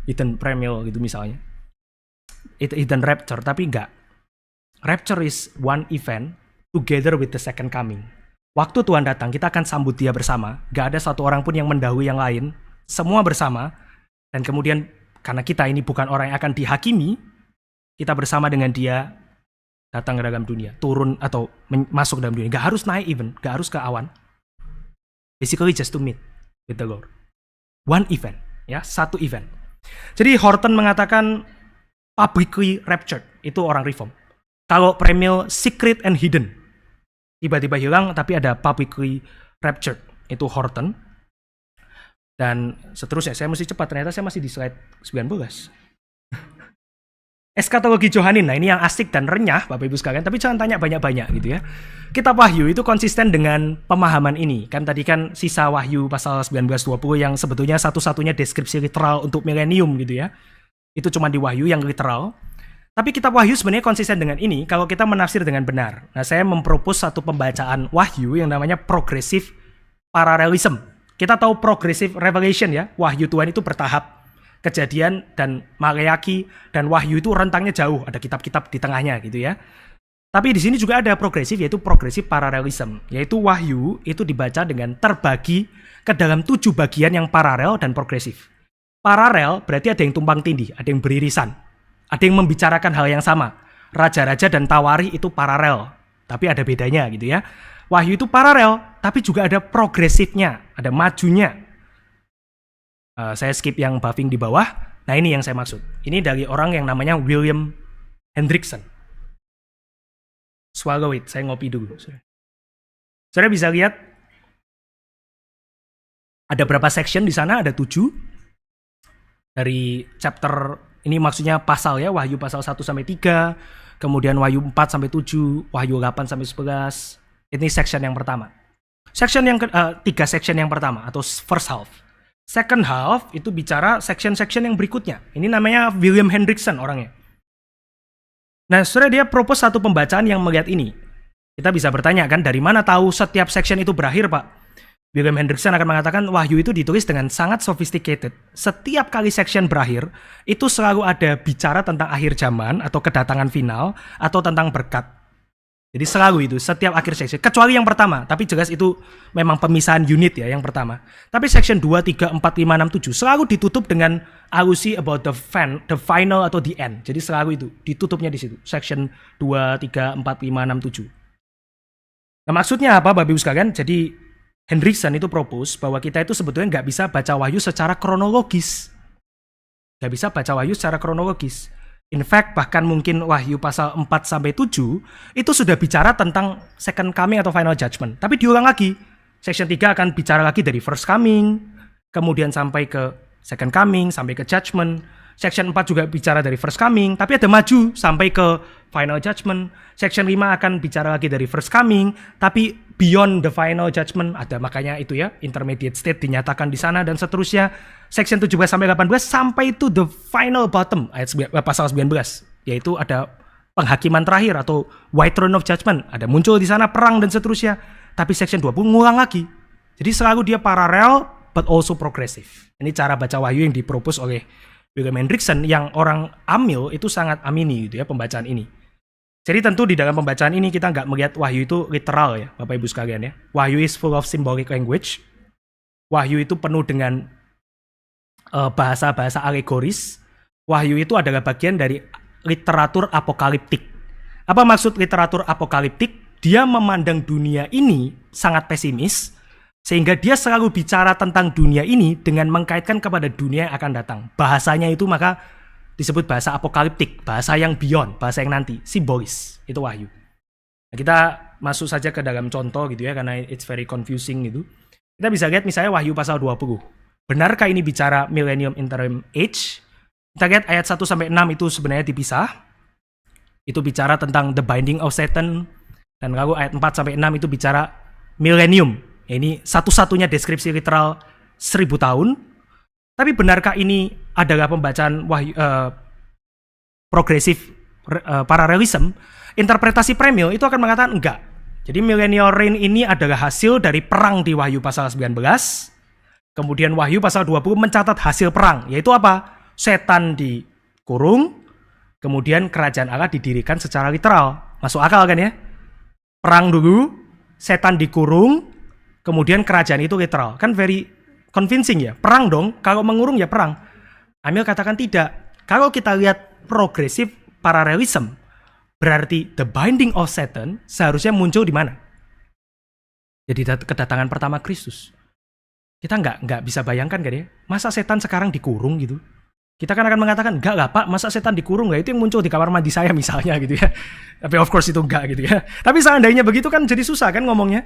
hidden premil gitu misalnya. Itu hidden rapture, tapi enggak. Rapture is one event together with the second coming. Waktu Tuhan datang, kita akan sambut dia bersama. Gak ada satu orang pun yang mendahului yang lain. Semua bersama. Dan kemudian karena kita ini bukan orang yang akan dihakimi, kita bersama dengan dia datang ke dalam dunia, turun atau masuk ke dalam dunia. Gak harus naik even, gak harus ke awan. Basically just to meet with the Lord. One event, ya, satu event. Jadi Horton mengatakan publicly raptured, itu orang reform. Kalau premil secret and hidden, tiba-tiba hilang tapi ada publicly raptured, itu Horton. Dan seterusnya, saya mesti cepat, ternyata saya masih di slide 19. Eskatologi Johanin, nah ini yang asik dan renyah Bapak Ibu sekalian, tapi jangan tanya banyak-banyak gitu ya. Kitab Wahyu itu konsisten dengan pemahaman ini. Kan tadi kan sisa Wahyu pasal 19-20 yang sebetulnya satu-satunya deskripsi literal untuk milenium gitu ya. Itu cuma di Wahyu yang literal. Tapi kitab Wahyu sebenarnya konsisten dengan ini kalau kita menafsir dengan benar. Nah saya mempropos satu pembacaan Wahyu yang namanya progressive parallelism. Kita tahu progressive revelation ya, Wahyu Tuhan itu bertahap. Kejadian dan Maleaki dan Wahyu itu rentangnya jauh, ada kitab-kitab di tengahnya gitu ya. Tapi di sini juga ada progresif, yaitu progresif paralelism, yaitu Wahyu itu dibaca dengan terbagi ke dalam 7 bagian yang paralel dan progresif. Paralel berarti ada yang tumpang tindih, ada yang beririsan, ada yang membicarakan hal yang sama. Raja-raja dan Tawari itu paralel, tapi ada bedanya gitu ya. Wahyu itu paralel, tapi juga ada progresifnya, ada majunya. Saya skip yang buffing di bawah. Nah ini yang saya maksud. Ini dari orang yang namanya William Hendrickson. Swallow it, saya ngopi dulu. Saudara bisa lihat ada berapa section di sana, ada 7. Dari chapter, ini maksudnya pasal ya, Wahyu pasal 1-3, kemudian Wahyu 4-7, Wahyu 8-11. Ini section yang pertama. Section yang 3 section yang pertama atau first half. Second half itu bicara section-section yang berikutnya. Ini namanya William Hendrickson orangnya. Nah, saudara dia propose satu pembacaan yang melihat ini. Kita bisa bertanya kan, dari mana tahu setiap section itu berakhir, Pak? William Hendrickson akan mengatakan Wahyu itu ditulis dengan sangat sophisticated. Setiap kali section berakhir, itu selalu ada bicara tentang akhir zaman atau kedatangan final atau tentang berkat. Jadi selalu itu, setiap akhir section. Kecuali yang pertama, tapi jelas itu memang pemisahan unit ya yang pertama. Tapi section 2, 3, 4, 5, 6, 7 selalu ditutup dengan alusi about the final atau the end. Jadi selalu itu, ditutupnya di situ. Section 2, 3, 4, 5, 6, 7. Nah maksudnya apa Bapak Ibu sekalian? Jadi Hendrickson itu propose bahwa kita itu sebetulnya nggak bisa baca Wahyu secara kronologis. Nggak bisa baca Wahyu secara kronologis. In fact, bahkan mungkin Wahyu pasal 4-7 itu sudah bicara tentang second coming atau final judgment. Tapi diulang lagi. Section 3 akan bicara lagi dari first coming, kemudian sampai ke second coming, sampai ke judgment. Section 4 juga bicara dari first coming, tapi ada maju sampai ke final judgment. Section 5 akan bicara lagi dari first coming, tapi beyond the final judgment ada, makanya itu ya, intermediate state dinyatakan di sana dan seterusnya. Section 17 sampai 18 sampai to the final bottom pasal 19, yaitu ada penghakiman terakhir atau white throne of judgment. Ada muncul di sana perang dan seterusnya. Tapi section 20 ngulang lagi. Jadi selalu dia paralel but also progressive. Ini cara baca Wahyu yang dipropos oleh William Hendrickson yang orang Amil itu sangat amini gitu ya pembacaan ini. Jadi tentu di dalam pembacaan ini kita nggak melihat Wahyu itu literal ya Bapak Ibu sekalian ya. Wahyu is full of symbolic language. Wahyu itu penuh dengan bahasa-bahasa alegoris. Wahyu itu adalah bagian dari literatur apokaliptik. Apa maksud literatur apokaliptik? Dia memandang dunia ini sangat pesimis, sehingga dia selalu bicara tentang dunia ini dengan mengkaitkan kepada dunia yang akan datang. Bahasanya itu maka disebut bahasa apokaliptik, bahasa yang beyond, bahasa yang nanti, simbolis. Itu Wahyu. Nah, kita masuk saja ke dalam contoh gitu ya, karena it's very confusing gitu. Kita bisa lihat misalnya Wahyu pasal 20. Benarkah ini bicara Millennium Interim Age? Kita lihat ayat 1-6 itu sebenarnya dipisah. Itu bicara tentang the binding of Satan. Dan lalu ayat 4-6 itu bicara millennium. Ini satu-satunya deskripsi literal 1000 tahun. Tapi benarkah ini adalah pembacaan progresif paralelism? Interpretasi Premil itu akan mengatakan enggak. Jadi millennial reign ini adalah hasil dari perang di Wahyu pasal 19. Kemudian Wahyu pasal 20 mencatat hasil perang. Yaitu apa? Setan dikurung, kemudian kerajaan Allah didirikan secara literal. Masuk akal kan ya? Perang dulu, setan dikurung, kemudian kerajaan itu literal. Kan very convincing ya. Perang dong, kalau mengurung ya perang. Amil katakan tidak. Kalau kita lihat progresif paralelism, berarti the binding of Satan seharusnya muncul di mana? Jadi kedatangan pertama Kristus. Kita nggak bisa bayangkan kan ya? Masa setan sekarang dikurung gitu? Kita kan akan mengatakan, enggak lah Pak, masa setan dikurung nggak? Itu yang muncul di kamar mandi saya misalnya gitu ya. Tapi of course itu enggak gitu ya. Tapi seandainya begitu kan jadi susah kan ngomongnya.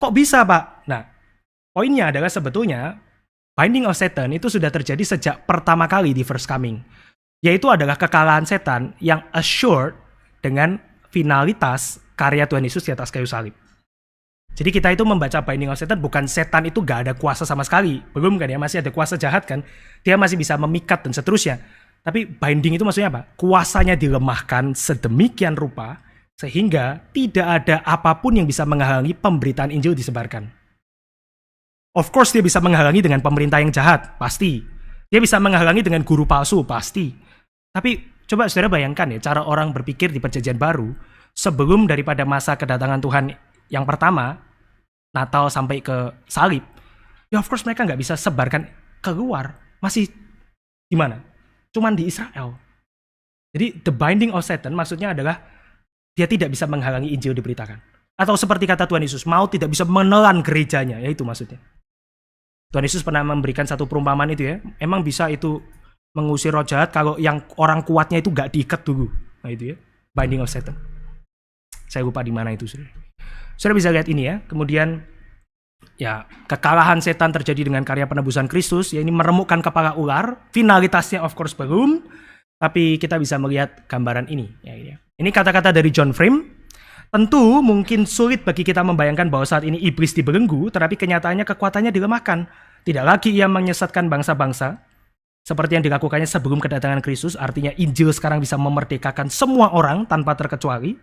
Kok bisa Pak? Nah, poinnya adalah sebetulnya binding of Satan itu sudah terjadi sejak pertama kali di first coming. Yaitu adalah kekalahan setan yang assured dengan finalitas karya Tuhan Yesus di atas kayu salib. Jadi kita itu membaca binding of Satan bukan setan itu gak ada kuasa sama sekali. Belum kan ya, masih ada kuasa jahat kan. Dia masih bisa memikat dan seterusnya. Tapi binding itu maksudnya apa? Kuasanya dilemahkan sedemikian rupa sehingga tidak ada apapun yang bisa menghalangi pemberitaan Injil disebarkan. Of course dia bisa menghalangi dengan pemerintah yang jahat, pasti. Dia bisa menghalangi dengan guru palsu, pasti. Tapi coba saudara bayangkan ya, cara orang berpikir di Perjanjian Baru sebelum daripada masa kedatangan Tuhan yang pertama, Natal sampai ke salib, ya of course mereka nggak bisa sebarkan keluar. Masih di mana? Cuman di Israel. Jadi the binding of Satan maksudnya adalah dia tidak bisa menghalangi Injil diberitakan. Atau seperti kata Tuhan Yesus, maut tidak bisa menelan gerejanya, ya itu maksudnya. Tuhan Yesus pernah memberikan satu perumpamaan itu ya, emang bisa itu mengusir roh jahat kalau yang orang kuatnya itu nggak diikat dulu. Nah itu ya, binding of Satan. Saya lupa di mana itu, saudara. Saudara bisa lihat ini ya. Kemudian ya kekalahan setan terjadi dengan karya penebusan Kristus. Ya ini meremukkan kepala ular. Finalitasnya of course belum. Tapi kita bisa melihat gambaran ini. Ya. Ini kata-kata dari John Frame. Tentu mungkin sulit bagi kita membayangkan bahwa saat ini iblis dibelenggu. Tetapi kenyataannya kekuatannya dilemahkan. Tidak lagi ia menyesatkan bangsa-bangsa. Seperti yang dilakukannya sebelum kedatangan Kristus. Artinya Injil sekarang bisa memerdekakan semua orang tanpa terkecuali.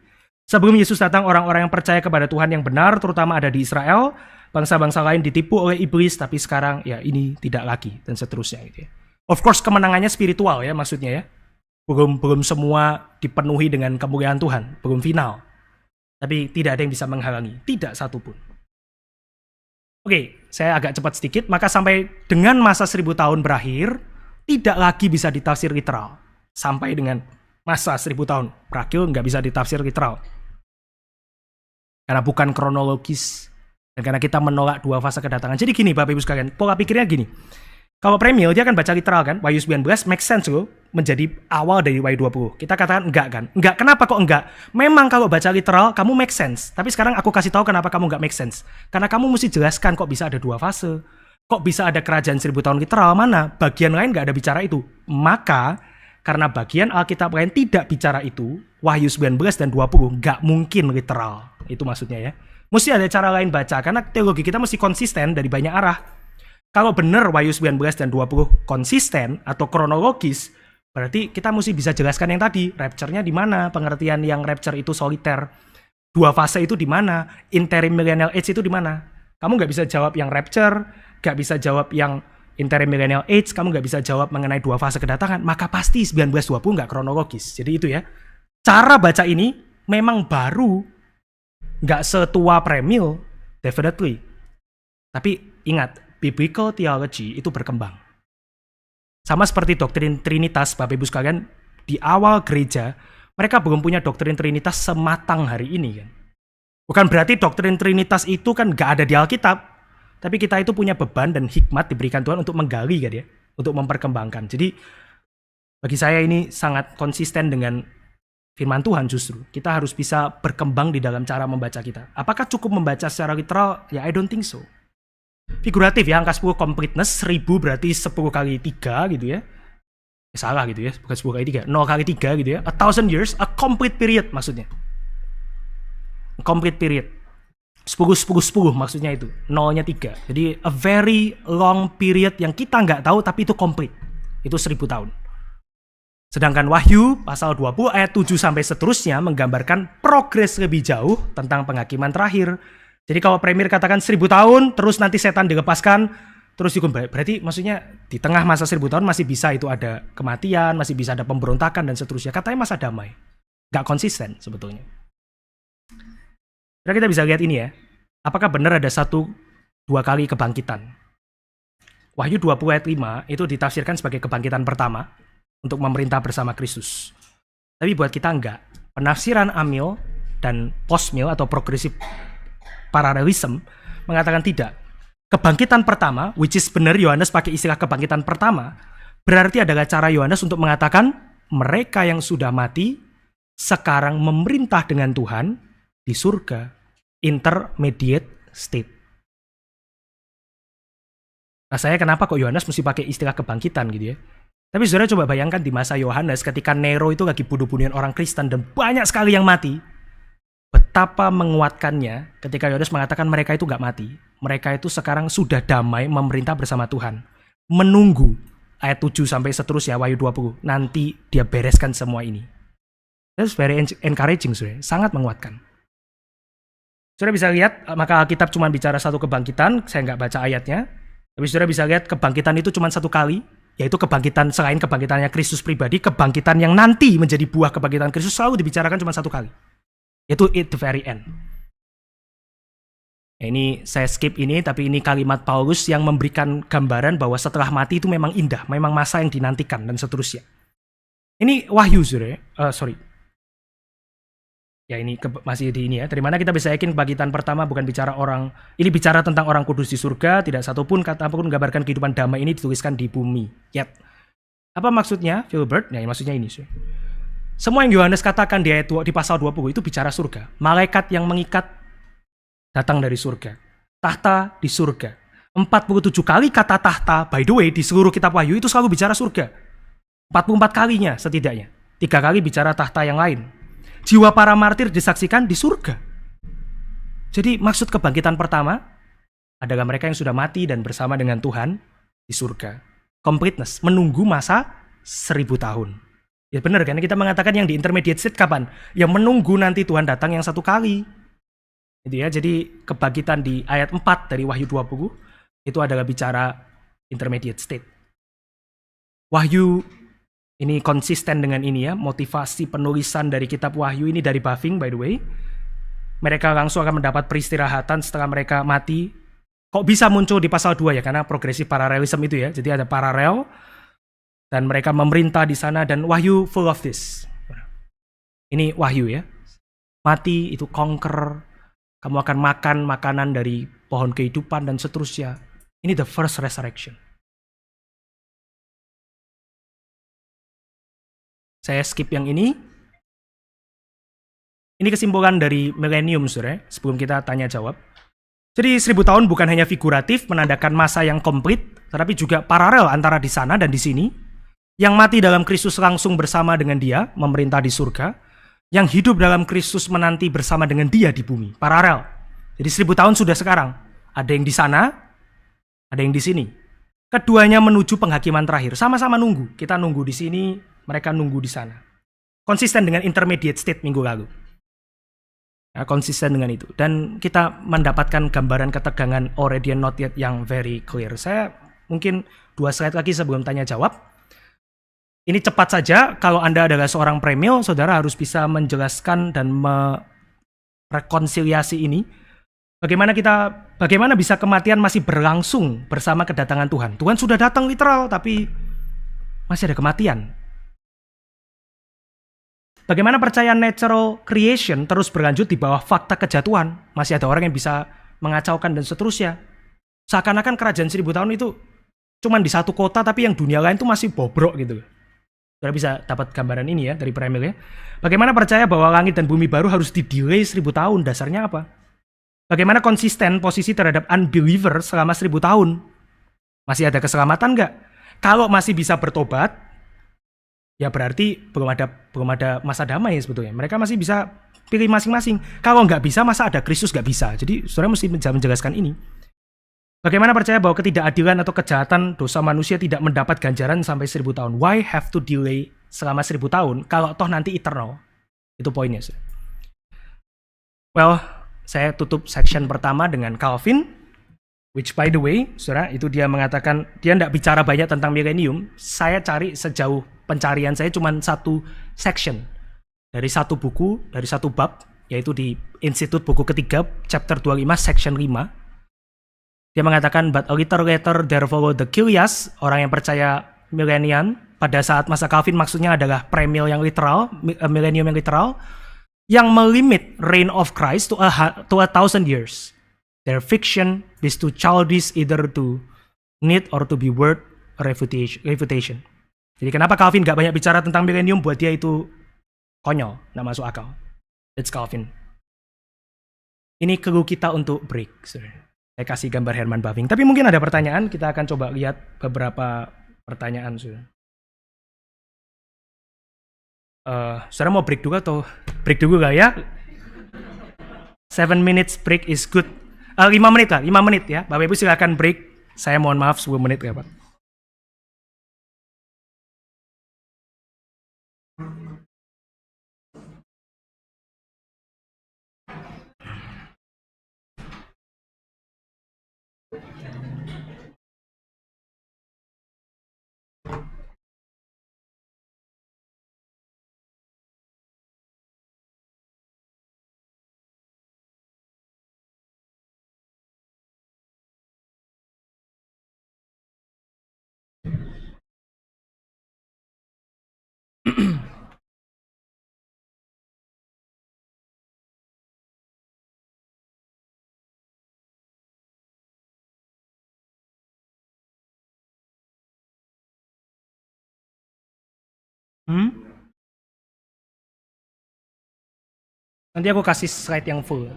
Sebelum Yesus datang, orang-orang yang percaya kepada Tuhan yang benar, terutama ada di Israel, bangsa-bangsa lain ditipu oleh iblis, tapi sekarang ya ini tidak lagi, dan seterusnya. Gitu ya. Of course kemenangannya spiritual ya maksudnya ya. Belum semua dipenuhi dengan kemuliaan Tuhan, belum final. Tapi tidak ada yang bisa menghalangi, tidak satupun. Oke, saya agak cepat sedikit, maka sampai dengan masa 1000 tahun berakhir, tidak lagi bisa ditafsir literal. Sampai dengan masa 1000 tahun berakhir nggak bisa ditafsir literal. Karena bukan kronologis. Dan karena kita menolak dua fase kedatangan. Jadi gini Bapak Ibu sekalian, pola pikirnya gini. Kalau Premil dia akan baca literal kan, Wahyu 19 make sense loh, menjadi awal dari Wahyu 20. Kita katakan enggak kan? Enggak, kenapa kok enggak? Memang kalau baca literal kamu make sense. Tapi sekarang aku kasih tahu kenapa kamu enggak make sense. Karena kamu mesti jelaskan kok bisa ada dua fase. Kok bisa ada kerajaan 1000 tahun literal? Mana? Bagian lain nggak ada bicara itu. Maka, karena bagian Alkitab lain tidak bicara itu, Wahyu 19 dan 20 nggak mungkin literal. Itu maksudnya ya. Mesti ada cara lain baca, karena teologi kita mesti konsisten dari banyak arah. Kalau benar Wahyu 19 dan 20 konsisten atau kronologis, berarti kita mesti bisa jelaskan yang tadi. Rapture-nya di mana? Pengertian yang rapture itu soliter. 2 fase itu di mana? Interim millennial age itu di mana? Kamu nggak bisa jawab yang rapture, nggak bisa jawab yang interim millennial age, kamu nggak bisa jawab mengenai 2 fase kedatangan, maka pasti 1920 nggak kronologis. Jadi itu ya. Cara baca ini memang baru, nggak setua premil, definitely. Tapi ingat, biblical theology itu berkembang. Sama seperti doktrin Trinitas, Bapak Ibu sekalian, di awal gereja, mereka belum punya doktrin Trinitas sematang hari ini kan. Bukan berarti doktrin Trinitas itu kan nggak ada di Alkitab, tapi kita itu punya beban dan hikmat diberikan Tuhan untuk menggali kan ya, untuk memperkembangkan. Jadi bagi saya ini sangat konsisten dengan firman Tuhan justru. Kita harus bisa berkembang di dalam cara membaca kita. Apakah cukup membaca secara literal? Ya, I don't think so. Figuratif ya, angka 10 completeness, 1000 berarti 10 kali 3 gitu ya. Salah gitu ya, bukan 10 kali 3, 0 kali 3 gitu ya. 1000 years, a complete period maksudnya. A complete period. 10, 10, 10 maksudnya itu. Nolnya 3. Jadi a very long period yang kita nggak tahu tapi itu complete. Itu 1000 tahun. Sedangkan Wahyu pasal 20 ayat 7 sampai seterusnya menggambarkan progres lebih jauh tentang penghakiman terakhir. Jadi kalau Premier katakan 1000 tahun, terus nanti setan dilepaskan, terus dihukum. Berarti maksudnya di tengah masa 1000 tahun masih bisa itu ada kematian, masih bisa ada pemberontakan dan seterusnya. Katanya masa damai. Nggak konsisten sebetulnya. Jadi kita bisa lihat ini ya. Apakah benar ada 1-2 kali kebangkitan? Wahyu 20 ayat 5 itu ditafsirkan sebagai kebangkitan pertama untuk memerintah bersama Kristus. Tapi buat kita enggak. Penafsiran amil dan postmil atau progressive parallelism mengatakan tidak. Kebangkitan pertama, which is benar Yohanes pakai istilah kebangkitan pertama, berarti adalah cara Yohanes untuk mengatakan mereka yang sudah mati sekarang memerintah dengan Tuhan di surga, intermediate state. Nah, saya kenapa kok Yohanes mesti pakai istilah kebangkitan gitu ya? Tapi saudara coba bayangkan di masa Yohanes ketika Nero itu lagi bunuh-bunuhin orang Kristen dan banyak sekali yang mati. Betapa menguatkannya ketika Yohanes mengatakan mereka itu gak mati. Mereka itu sekarang sudah damai memerintah bersama Tuhan. Menunggu ayat 7 sampai seterusnya Wahyu 20. Nanti dia bereskan semua ini. That's very encouraging, saudara. Sangat menguatkan. Saudara bisa lihat, maka Alkitab cuma bicara satu kebangkitan. Saya nggak baca ayatnya. Tapi saudara bisa lihat kebangkitan itu cuma satu kali. Yaitu kebangkitan selain kebangkitannya Kristus pribadi, kebangkitan yang nanti menjadi buah kebangkitan Kristus selalu dibicarakan cuma satu kali. Yaitu at the very end. Ini saya skip ini, tapi ini kalimat Paulus yang memberikan gambaran bahwa setelah mati itu memang indah, memang masa yang dinantikan dan seterusnya. Ini Wahyu, saudara. Sorry. Ya ini masih di ini ya. Dari mana kita bisa yakin kebangkitan pertama bukan bicara orang, ini bicara tentang orang kudus di surga, tidak satupun kata apapun menggambarkan kehidupan damai ini dituliskan di bumi. Yet. Apa maksudnya, Philbert? Ya maksudnya ini. Semua yang Yohanes katakan di pasal 20 itu bicara surga. Malaikat yang mengikat datang dari surga. Tahta di surga. 47 kali kata tahta, by the way, di seluruh kitab Wahyu itu selalu bicara surga. 44 kalinya setidaknya. 3 kali bicara tahta yang lain. Jiwa para martir disaksikan di surga. Jadi maksud kebangkitan pertama adalah mereka yang sudah mati dan bersama dengan Tuhan di surga. Completeness, menunggu masa 1000 tahun. Ya benar kan, kita mengatakan yang di intermediate state kapan? Yang menunggu nanti Tuhan datang yang satu kali. Gitu ya, jadi kebangkitan di ayat 4 dari Wahyu 20 itu adalah bicara intermediate state. Wahyu ini konsisten dengan ini ya, motivasi penulisan dari kitab Wahyu ini dari Bavinck by the way. Mereka langsung akan mendapat peristirahatan setelah mereka mati. Kok bisa muncul di pasal 2 ya? Karena progresif paralelism itu ya. Jadi ada paralel dan mereka memerintah di sana dan Wahyu full of this. Ini Wahyu ya. Mati itu conquer. Kamu akan makan makanan dari pohon kehidupan dan seterusnya. Ini the first resurrection. Saya skip yang ini. Ini kesimpulan dari milenium, saudara. Sebelum kita tanya jawab. Jadi 1000 tahun bukan hanya figuratif menandakan masa yang komplit, tetapi juga paralel antara di sana dan di sini. Yang mati dalam Kristus langsung bersama dengan Dia, memerintah di surga. Yang hidup dalam Kristus menanti bersama dengan Dia di bumi, paralel. Jadi 1000 tahun sudah sekarang. Ada yang di sana, ada yang di sini. Keduanya menuju penghakiman terakhir, sama-sama nunggu. Kita nunggu di sini, mereka nunggu di sana. Konsisten dengan intermediate state minggu lalu. Ya, konsisten dengan itu. Dan kita mendapatkan gambaran ketegangan already and not yet yang very clear. Saya mungkin 2 slide lagi sebelum tanya jawab. Ini cepat saja, kalau Anda adalah seorang premil, saudara harus bisa menjelaskan dan merekonsiliasi ini. Bagaimana bisa kematian masih berlangsung bersama kedatangan Tuhan? Tuhan sudah datang literal, tapi masih ada kematian. Bagaimana percaya natural creation terus berlanjut di bawah fakta kejatuhan? Masih ada orang yang bisa mengacaukan dan seterusnya. Seakan-akan kerajaan 1000 tahun itu cuma di satu kota, tapi yang dunia lain itu masih bobrok gitu. Saudara bisa dapat gambaran ini ya dari Premil ya. Bagaimana percaya bahwa langit dan bumi baru harus di-delay 1000 tahun? Dasarnya apa? Bagaimana konsisten posisi terhadap unbeliever selama 1000 tahun? Masih ada keselamatan nggak? Kalau masih bisa bertobat, ya berarti belum ada masa damai sebetulnya. Mereka masih bisa pilih masing-masing. Kalau nggak bisa, masa ada Kristus nggak bisa? Jadi saudara mesti menjelaskan ini. Bagaimana percaya bahwa ketidakadilan atau kejahatan dosa manusia tidak mendapat ganjaran sampai 1000 tahun? Why have to delay selama 1000 tahun kalau toh nanti eternal? Itu poinnya. Well, saya tutup section pertama dengan Calvin, which by the way, saudara, itu dia mengatakan, dia tidak bicara banyak tentang milenium. Saya cari sejauh pencarian saya cuma satu section. Dari satu buku, dari satu bab, yaitu di Institut buku ketiga, chapter 25, section 5. Dia mengatakan, but a little later there followed the Kilias, orang yang percaya milenium. Pada saat masa Calvin maksudnya adalah premil yang literal, milenium yang literal, yang melimit reign of Christ to 1,000 years. Their fiction is too childish either to need or to be worth refutation. Jadi kenapa Calvin gak banyak bicara tentang milenium? Buat dia itu konyol, gak masuk akal. It's Calvin. Ini clue kita untuk break. Saya kasih gambar Herman Bavinck. Tapi mungkin ada pertanyaan, kita akan coba lihat beberapa pertanyaan. Saudara mau break dulu atau break dulu gak ya? 7 minutes break is good. 5 menit lah, 5 menit ya. Bapak Ibu silakan break. Saya mohon maaf 10 menit ya Pak. Nanti aku kasih slide yang full.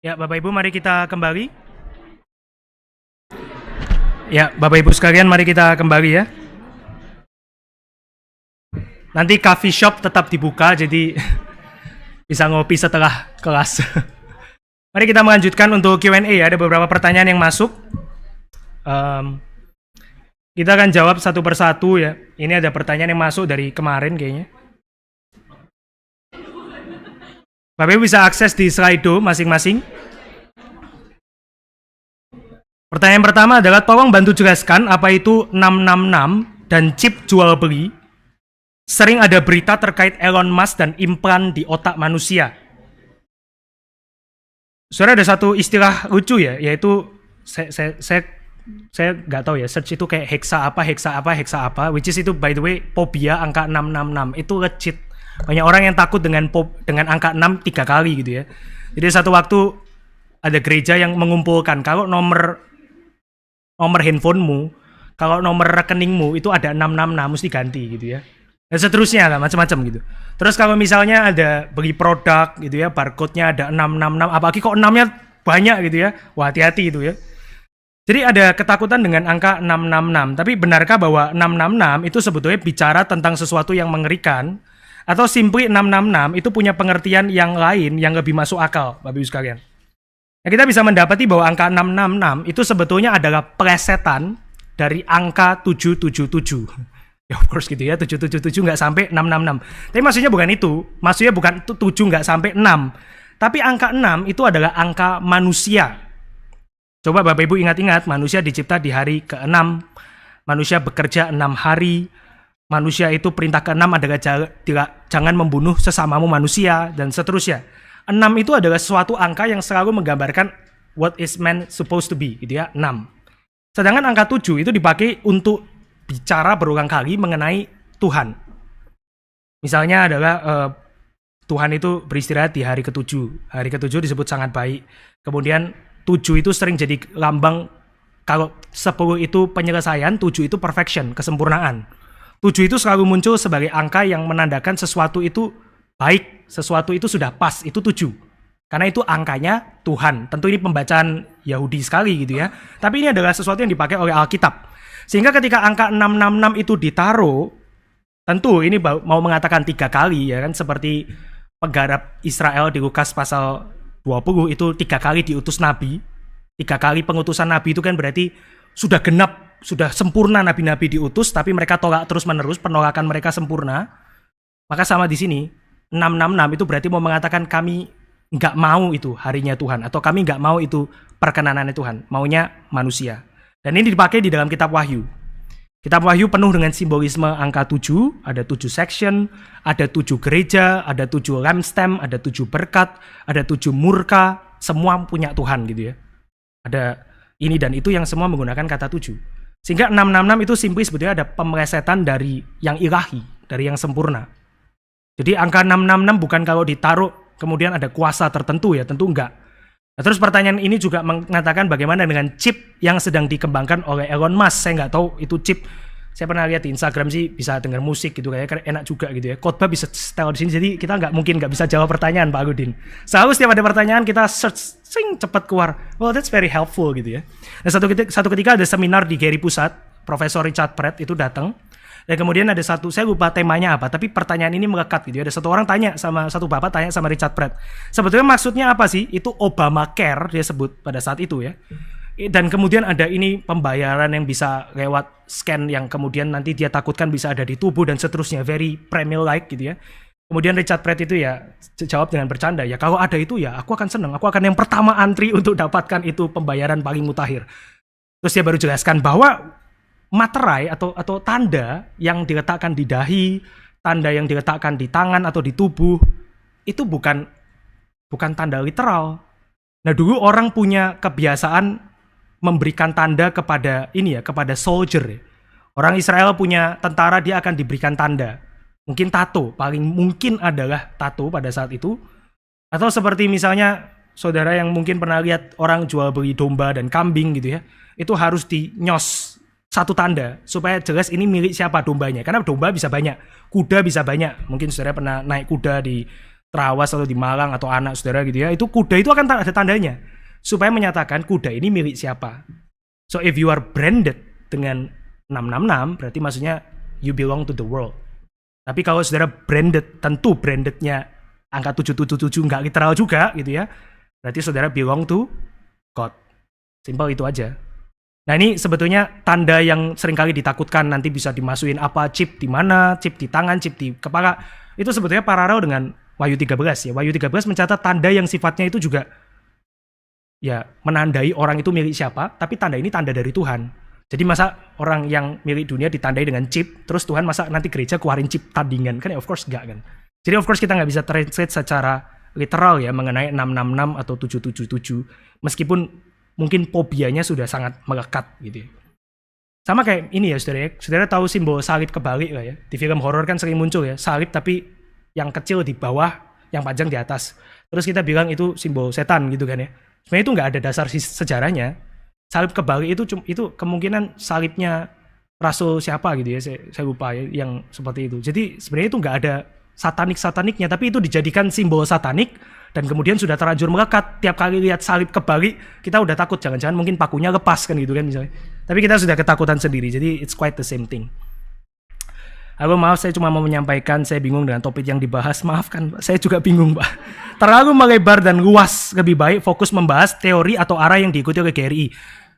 Ya, Bapak Ibu, mari kita kembali. Ya, Bapak Ibu sekalian, mari kita kembali ya. Nanti coffee shop tetap dibuka, jadi bisa ngopi setelah kelas. Mari kita melanjutkan untuk Q&A ya. Ada beberapa pertanyaan yang masuk. Kita akan jawab satu persatu ya. Ini ada pertanyaan yang masuk dari kemarin kayaknya. Bapak Ibu bisa akses di Slido masing-masing. Pertanyaan pertama adalah tolong bantu jelaskan apa itu 666 dan chip jual beli. Sering ada berita terkait Elon Musk dan implan di otak manusia. Soalnya ada satu istilah lucu ya, yaitu saya nggak tahu ya, search itu kayak hexa apa, which is itu by the way phobia angka 666 itu legit. Banyak orang yang takut dengan angka 6 3 kali gitu ya. Jadi satu waktu ada gereja yang mengumpulkan kalau nomor handphonemu, kalau nomor rekeningmu itu ada 666 mesti ganti gitu ya. Dan seterusnya lah macam-macam gitu. Terus kalau misalnya ada beli produk gitu ya, barcode-nya ada 666, apalagi kok 6-nya banyak gitu ya. Wah, hati-hati itu ya. Jadi ada ketakutan dengan angka 666. Tapi benarkah bahwa 666 itu sebetulnya bicara tentang sesuatu yang mengerikan? Atau simply 666 itu punya pengertian yang lain yang lebih masuk akal, Bapak Ibu sekalian? Nah, kita bisa mendapati bahwa angka 666 itu sebetulnya adalah plesetan dari angka 777. Ya of course gitu ya, 777 nggak sampai 666. Tapi maksudnya bukan itu. Maksudnya bukan 7 nggak sampai 6. Tapi angka 6 itu adalah angka manusia. Coba Bapak Ibu ingat-ingat, manusia dicipta di hari ke-6. Manusia bekerja 6 hari. Manusia itu perintah ke-6 adalah jangan membunuh sesamamu manusia, dan seterusnya. 6 itu adalah suatu angka yang selalu menggambarkan what is man supposed to be, gitu ya, 6. Sedangkan angka 7 itu dipakai untuk bicara berulang kali mengenai Tuhan. Misalnya adalah Tuhan itu beristirahat di hari ke-7. Hari ke-7 disebut sangat baik. Kemudian 7 itu sering jadi lambang, kalau 10 itu penyelesaian, 7 itu perfection, kesempurnaan. 7 itu selalu muncul sebagai angka yang menandakan sesuatu itu baik, sesuatu itu sudah pas, itu 7. Karena itu angkanya Tuhan. Tentu ini pembacaan Yahudi sekali gitu ya. Tapi ini adalah sesuatu yang dipakai oleh Alkitab. Sehingga ketika angka 666 itu ditaruh, tentu ini mau mengatakan 3 kali ya kan, seperti penggarap Israel di Lukas pasal 20 itu 3 kali diutus nabi. 3 kali pengutusan nabi itu kan berarti sudah genap, sudah sempurna nabi-nabi diutus, tapi mereka tolak terus-menerus, penolakan mereka sempurna. Maka sama di sini 666 itu berarti mau mengatakan kami nggak mau itu harinya Tuhan, atau kami nggak mau itu perkenanannya Tuhan, maunya manusia. Dan ini dipakai di dalam kitab Wahyu. Kitab Wahyu penuh dengan simbolisme angka 7, ada 7 section, ada 7 gereja, ada 7 lampstand, ada 7 berkat, ada 7 murka, semua punya Tuhan gitu ya. Ada ini dan itu yang semua menggunakan kata 7. Sehingga 666 itu simply sebetulnya ada pemelesetan dari yang ilahi, dari yang sempurna. Jadi angka 666 bukan kalau ditaruh kemudian ada kuasa tertentu ya, tentu enggak. Nah, terus pertanyaan ini juga mengatakan bagaimana dengan chip yang sedang dikembangkan oleh Elon Musk. Saya nggak tahu itu chip. Saya pernah lihat di Instagram sih bisa dengar musik gitu kayaknya enak juga gitu ya. Khotbah bisa setel di sini. Jadi kita nggak bisa jawab pertanyaan Pak Agudin. Selalu setiap ada pertanyaan kita search cepat keluar. Well, that's very helpful gitu ya. Nah, satu ketika ada seminar di Gary Pusat, Profesor Richard Pratt itu datang. Dan kemudian ada saya lupa temanya apa, tapi pertanyaan ini melekat gitu. Ada satu bapak tanya sama Richard Pratt. Sebetulnya maksudnya apa sih? Itu Obamacare dia sebut pada saat itu ya. Dan kemudian ada ini pembayaran yang bisa lewat scan yang kemudian nanti dia takutkan bisa ada di tubuh dan seterusnya. Very premium-like gitu ya. Kemudian Richard Pratt itu ya jawab dengan bercanda, ya kalau ada itu ya aku akan senang. Aku akan yang pertama antri untuk dapatkan itu pembayaran paling mutakhir. Terus dia baru jelaskan bahwa materai atau tanda yang diletakkan di dahi, tanda yang diletakkan di tangan atau di tubuh itu bukan tanda literal. Nah, dulu orang punya kebiasaan memberikan tanda kepada kepada soldier. Orang Israel punya tentara, dia akan diberikan tanda. Mungkin tato, paling mungkin adalah tato pada saat itu. Atau seperti misalnya saudara yang mungkin pernah lihat orang jual beli domba dan kambing gitu ya. Itu harus dinyos satu tanda supaya jelas ini milik siapa dombanya, karena domba bisa banyak, kuda bisa banyak. Mungkin saudara pernah naik kuda di Trawas atau di Malang atau anak saudara gitu ya, itu kuda itu akan ada tandanya supaya menyatakan kuda ini milik siapa. So if you are branded dengan 666 berarti maksudnya you belong to the world. Tapi kalau saudara branded, tentu brandednya angka 777 nggak literal juga gitu ya, berarti saudara belong to God. Simpel itu aja. Nah, ini sebetulnya tanda yang seringkali ditakutkan nanti bisa dimasukin apa, chip di mana, chip di tangan, chip di kepala. Itu sebetulnya paralel dengan Wahyu 13 ya. Wahyu 13 mencatat tanda yang sifatnya itu juga ya menandai orang itu milik siapa, tapi tanda ini tanda dari Tuhan. Jadi masa orang yang milik dunia ditandai dengan chip, terus Tuhan masa nanti gereja keluarin chip tandingan? Kan ya of course enggak kan. Jadi of course kita nggak bisa translate secara literal ya mengenai 666 atau 777. Meskipun mungkin fobianya sudah sangat melekat gitu ya. Sama kayak ini ya saudara. Saudara tahu simbol salib kebalik lah ya. Di film horor kan sering muncul ya. Salib tapi yang kecil di bawah, yang panjang di atas. Terus kita bilang itu simbol setan gitu kan ya. Sebenarnya itu nggak ada dasar sejarahnya. Salib kebalik itu kemungkinan salibnya rasul siapa gitu ya. Saya lupa ya yang seperti itu. Jadi sebenarnya itu nggak ada sataniknya, tapi itu dijadikan simbol satanik. Dan kemudian sudah terlanjur melekat. Tiap kali lihat salib kebalik, kita udah takut. Jangan-jangan mungkin pakunya lepas kan gitu kan misalnya. Tapi kita sudah ketakutan sendiri. Jadi it's quite the same thing. Halo, maaf saya cuma mau menyampaikan. Saya bingung dengan topik yang dibahas. Maafkan Pak, saya juga bingung Pak. Terlalu melebar dan luas. Lebih baik fokus membahas teori atau arah yang diikuti oleh GRI.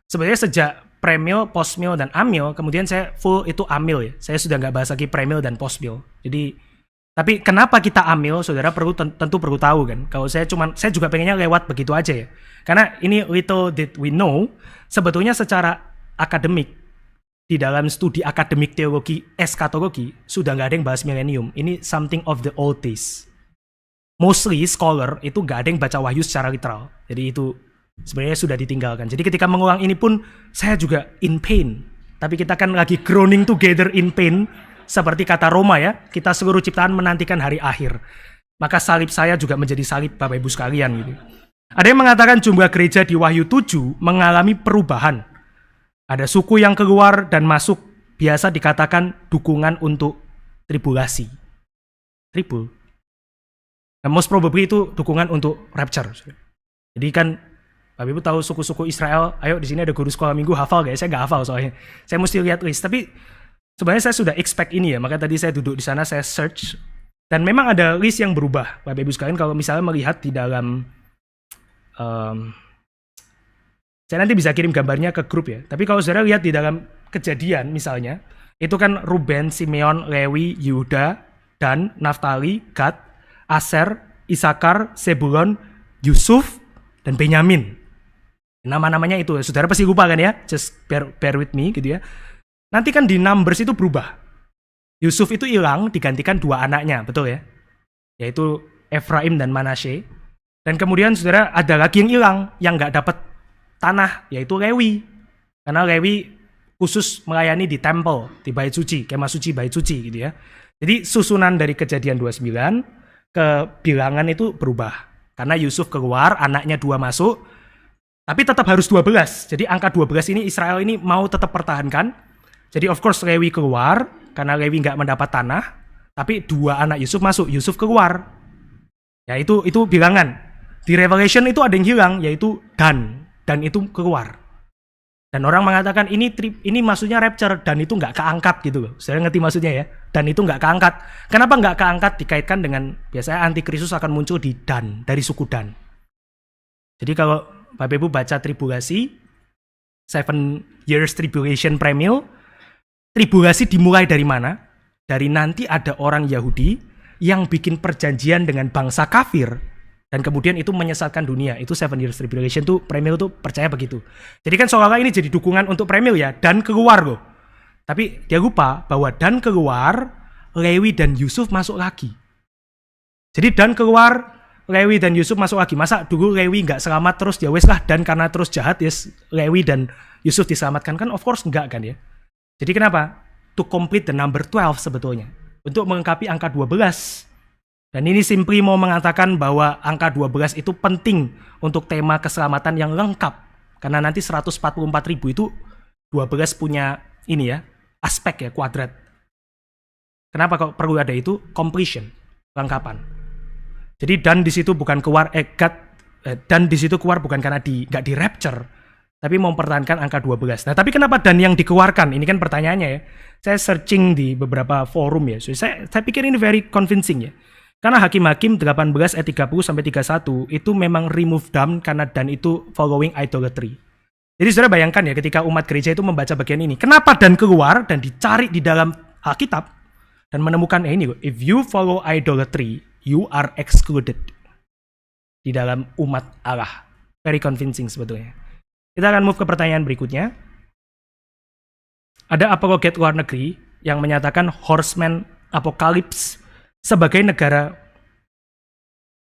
Sebenarnya sejak premil, postmil, dan amil, kemudian saya full itu amil ya. Saya sudah nggak bahas lagi premil dan postmil. Jadi tapi kenapa kita amil, saudara tentu perlu tahu kan. Kalau saya juga pengennya lewat begitu aja ya. Karena ini little did we know, sebetulnya secara akademik, di dalam studi akademik teologi, eskatologi, sudah nggak ada yang bahas milenium. Ini something of the old days. Mostly scholar itu nggak ada yang baca Wahyu secara literal. Jadi itu sebenarnya sudah ditinggalkan. Jadi ketika mengulang ini pun, saya juga in pain. Tapi kita kan lagi groaning together in pain. Seperti kata Roma ya, kita seluruh ciptaan menantikan hari akhir. Maka salib saya juga menjadi salib Bapak Ibu sekalian gitu. Ada yang mengatakan jumlah gereja di Wahyu 7 mengalami perubahan. Ada suku yang keluar dan masuk, biasa dikatakan dukungan untuk tribulasi. Tribul. Nah, most probably itu dukungan untuk rapture. Jadi kan Bapak Ibu tahu suku-suku Israel, ayo di sini ada guru sekolah minggu hafal gak ya? Saya nggak hafal soalnya. Saya mesti lihat list, tapi sebenarnya saya sudah expect ini ya, makanya tadi saya duduk di sana, saya search, Dan memang ada list yang berubah, Bapak Ibu sekalian, kalau misalnya melihat di dalam, saya nanti bisa kirim gambarnya ke grup ya. Tapi kalau saudara lihat di dalam Kejadian misalnya, itu kan Ruben, Simeon, Lewi, Yehuda, Dan, Naftali, Gad, Aser, Isakar, Sebulon, Yusuf, dan Benyamin. Nama-namanya itu, saudara pasti lupa kan ya? Just bear with me gitu ya. Nanti kan di Numbers itu berubah. Yusuf itu hilang, digantikan 2 anaknya, betul ya? Yaitu Efraim dan Manasye. Dan kemudian saudara ada lagi yang hilang, yang nggak dapat tanah, yaitu Lewi. Karena Lewi khusus melayani di temple, di bait suci, kemah suci, bait suci gitu ya. Jadi susunan dari Kejadian 29 ke bilangan itu berubah. Karena Yusuf keluar, anaknya 2 masuk, tapi tetap harus 12. Jadi angka 12 ini Israel ini mau tetap pertahankan. Jadi of course Lewi keluar, karena Lewi nggak mendapat tanah, tapi 2 anak Yusuf masuk, Yusuf keluar. Ya itu bilangan. Di Revelation itu ada yang hilang, yaitu Dan itu keluar. Dan orang mengatakan ini maksudnya rapture, Dan itu nggak keangkat gitu loh. Saya ngerti maksudnya ya. Dan itu nggak keangkat. Kenapa nggak keangkat? Dikaitkan dengan biasanya antikristus akan muncul di Dan, dari suku Dan. Jadi kalau Bapak Ibu baca tribulasi, 7 years tribulation premill, tribulasi dimulai dari mana? Dari nanti ada orang Yahudi yang bikin perjanjian dengan bangsa kafir, dan kemudian itu menyesatkan dunia. Itu 7 years tribulation tuh, premill tuh percaya begitu. Jadi kan seolah-olah ini jadi dukungan untuk premill ya, Dan keluar loh. Tapi dia lupa bahwa Dan keluar, Lewi dan Yusuf masuk lagi. Jadi Dan keluar, Lewi dan Yusuf masuk lagi. Masa dulu Lewi nggak selamat terus ya wes lah, Dan karena terus jahat ya Lewi dan Yusuf diselamatkan? Kan of course enggak kan ya. Jadi kenapa? To complete the number 12 sebetulnya. Untuk melengkapi angka 12. Dan ini simply mau mengatakan bahwa angka 12 itu penting untuk tema keselamatan yang lengkap. Karena nanti 144.000 itu 12 punya ini ya, aspek ya, kuadrat. Kenapa kok perlu ada itu? Completion, kelengkapan. Jadi Dan di situ bukan keluar, Dan di situ keluar bukan karena nggak di rapture, tapi mempertahankan angka 12. Nah, tapi kenapa Dan yang dikeluarkan? Ini kan pertanyaannya ya. Saya searching di beberapa forum ya. So, saya pikir ini very convincing ya. Karena Hakim-Hakim 18 ayat 30 sampai 31 itu memang remove Dan karena Dan itu following idolatry. Jadi saudara bayangkan ya, ketika umat gereja itu membaca bagian ini, kenapa Dan keluar dan dicari di dalam Alkitab dan menemukan ini, if you follow idolatry, you are excluded di dalam umat Allah. Very convincing sebetulnya. Kita akan move ke pertanyaan berikutnya. Ada apologet luar negeri yang menyatakan Horseman Apocalypse sebagai negara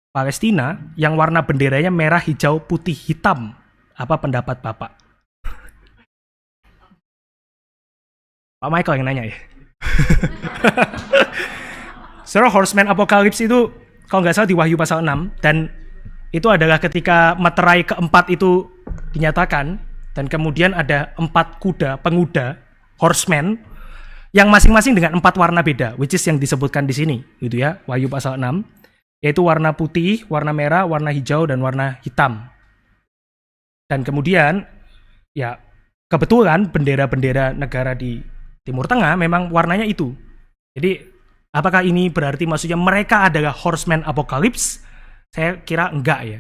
Palestina yang warna benderanya merah, hijau, putih, hitam. Apa pendapat Bapak? Pak Michael yang nanya ya. Saudara, Horseman Apocalypse itu kalau nggak salah di Wahyu pasal 6, dan itu adalah ketika meterai keempat itu dinyatakan, dan kemudian ada 4 kuda, penguda, horseman, yang masing-masing dengan 4 warna beda, which is yang disebutkan di sini, gitu ya, Wahyu pasal 6, yaitu warna putih, warna merah, warna hijau, dan warna hitam. Dan kemudian, ya kebetulan bendera-bendera negara di Timur Tengah memang warnanya itu. Jadi, apakah ini berarti maksudnya mereka adalah Horseman Apocalypse? Saya kira enggak ya.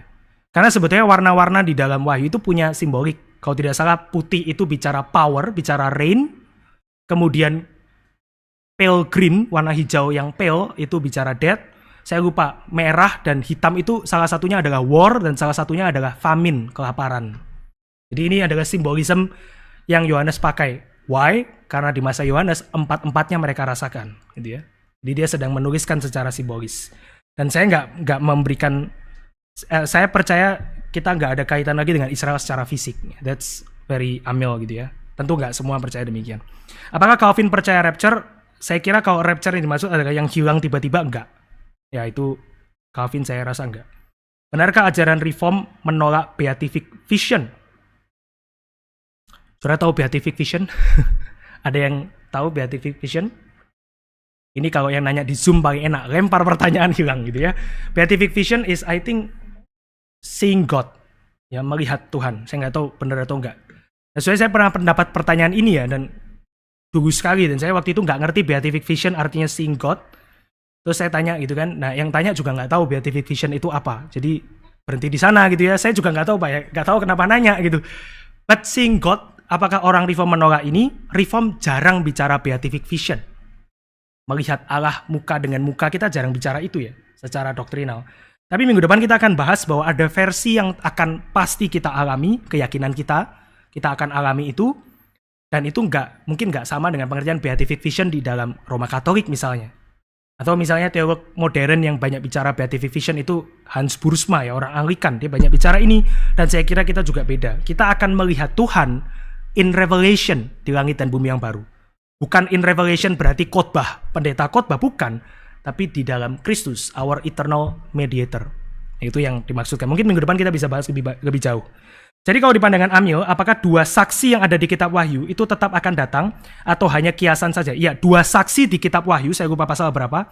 Karena sebetulnya warna-warna di dalam Wahyu itu punya simbolik. Kalau tidak salah, putih itu bicara power, bicara reign. Kemudian pale green, warna hijau yang pale, itu bicara death. Saya lupa, merah dan hitam itu salah satunya adalah war, dan salah satunya adalah famine, kelaparan. Jadi ini adalah simbolisme yang Yohanes pakai. Why? Karena di masa Yohanes, 4-4-nya mereka rasakan. Gitu ya. Jadi dia sedang menuliskan secara simbolis. Dan saya nggak memberikan, saya percaya kita nggak ada kaitan lagi dengan Israel secara fisik. That's very amil gitu ya. Tentu nggak semua percaya demikian. Apakah Calvin percaya rapture? Saya kira kalau rapture yang dimaksud adalah yang hilang tiba-tiba, enggak. Ya itu Calvin saya rasa enggak. Benarkah ajaran Reform menolak beatific vision? Saudara tahu beatific vision? Ada yang tahu beatific vision? Ini kalau yang nanya di Zoom paling enak, lempar pertanyaan hilang gitu ya. Beatific vision is I think seeing God, ya melihat Tuhan. Saya nggak tahu benar atau enggak. Nah, soalnya saya pernah mendapat pertanyaan ini ya, dan dulu sekali, dan saya waktu itu nggak ngerti beatific vision artinya seeing God. Terus saya tanya gitu kan, nah yang tanya juga nggak tahu beatific vision itu apa. Jadi berhenti di sana gitu ya. Saya juga nggak tahu Pak ya, nggak tahu kenapa nanya gitu. But seeing God, apakah orang Reform menolak ini? Reform jarang bicara beatific vision. Melihat Allah muka dengan muka, kita jarang bicara itu ya, secara doktrinal. Tapi minggu depan kita akan bahas bahwa ada versi yang akan pasti kita alami, keyakinan kita akan alami itu. Dan itu mungkin nggak sama dengan pengertian beatific vision di dalam Roma Katolik misalnya. Atau misalnya teolog modern yang banyak bicara beatific vision itu Hans Boersma ya, orang Anglikan, dia banyak bicara ini. Dan saya kira kita juga beda. Kita akan melihat Tuhan in revelation di langit dan bumi yang baru. Bukan in revelation berarti khotbah, pendeta khotbah, bukan. Tapi di dalam Kristus, our eternal mediator. Itu yang dimaksudkan. Mungkin minggu depan kita bisa bahas lebih jauh. Jadi kalau di pandangan Amiel, apakah dua saksi yang ada di kitab Wahyu itu tetap akan datang atau hanya kiasan saja? Ya, dua saksi di kitab Wahyu, saya lupa pasal berapa,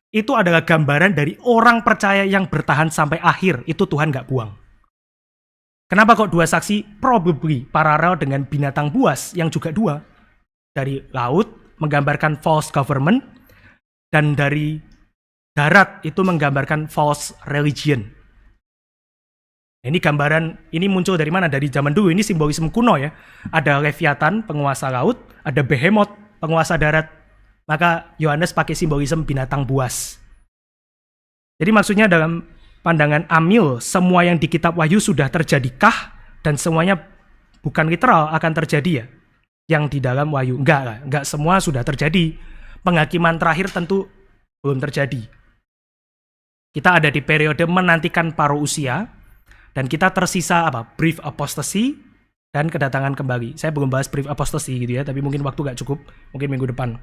itu adalah gambaran dari orang percaya yang bertahan sampai akhir. Itu Tuhan nggak buang. Kenapa kok dua saksi? Probably paralel dengan binatang buas yang juga dua. Dari laut menggambarkan false government, dan dari darat itu menggambarkan false religion. Ini gambaran, ini muncul dari mana? Dari zaman dulu, ini simbolisme kuno ya. Ada Leviathan, penguasa laut, ada Behemoth, penguasa darat. Maka Yohanes pakai simbolisme binatang buas. Jadi maksudnya dalam pandangan Amiel, semua yang di kitab Wahyu sudah terjadikah? Dan semuanya bukan literal akan terjadi ya? Yang di dalam Wahyu. Enggak semua sudah terjadi. Penghakiman terakhir tentu belum terjadi. Kita ada di periode menantikan parousia. Dan kita tersisa brief apostasy dan kedatangan kembali. Saya belum bahas brief apostasy gitu ya, tapi mungkin waktu gak cukup, mungkin minggu depan.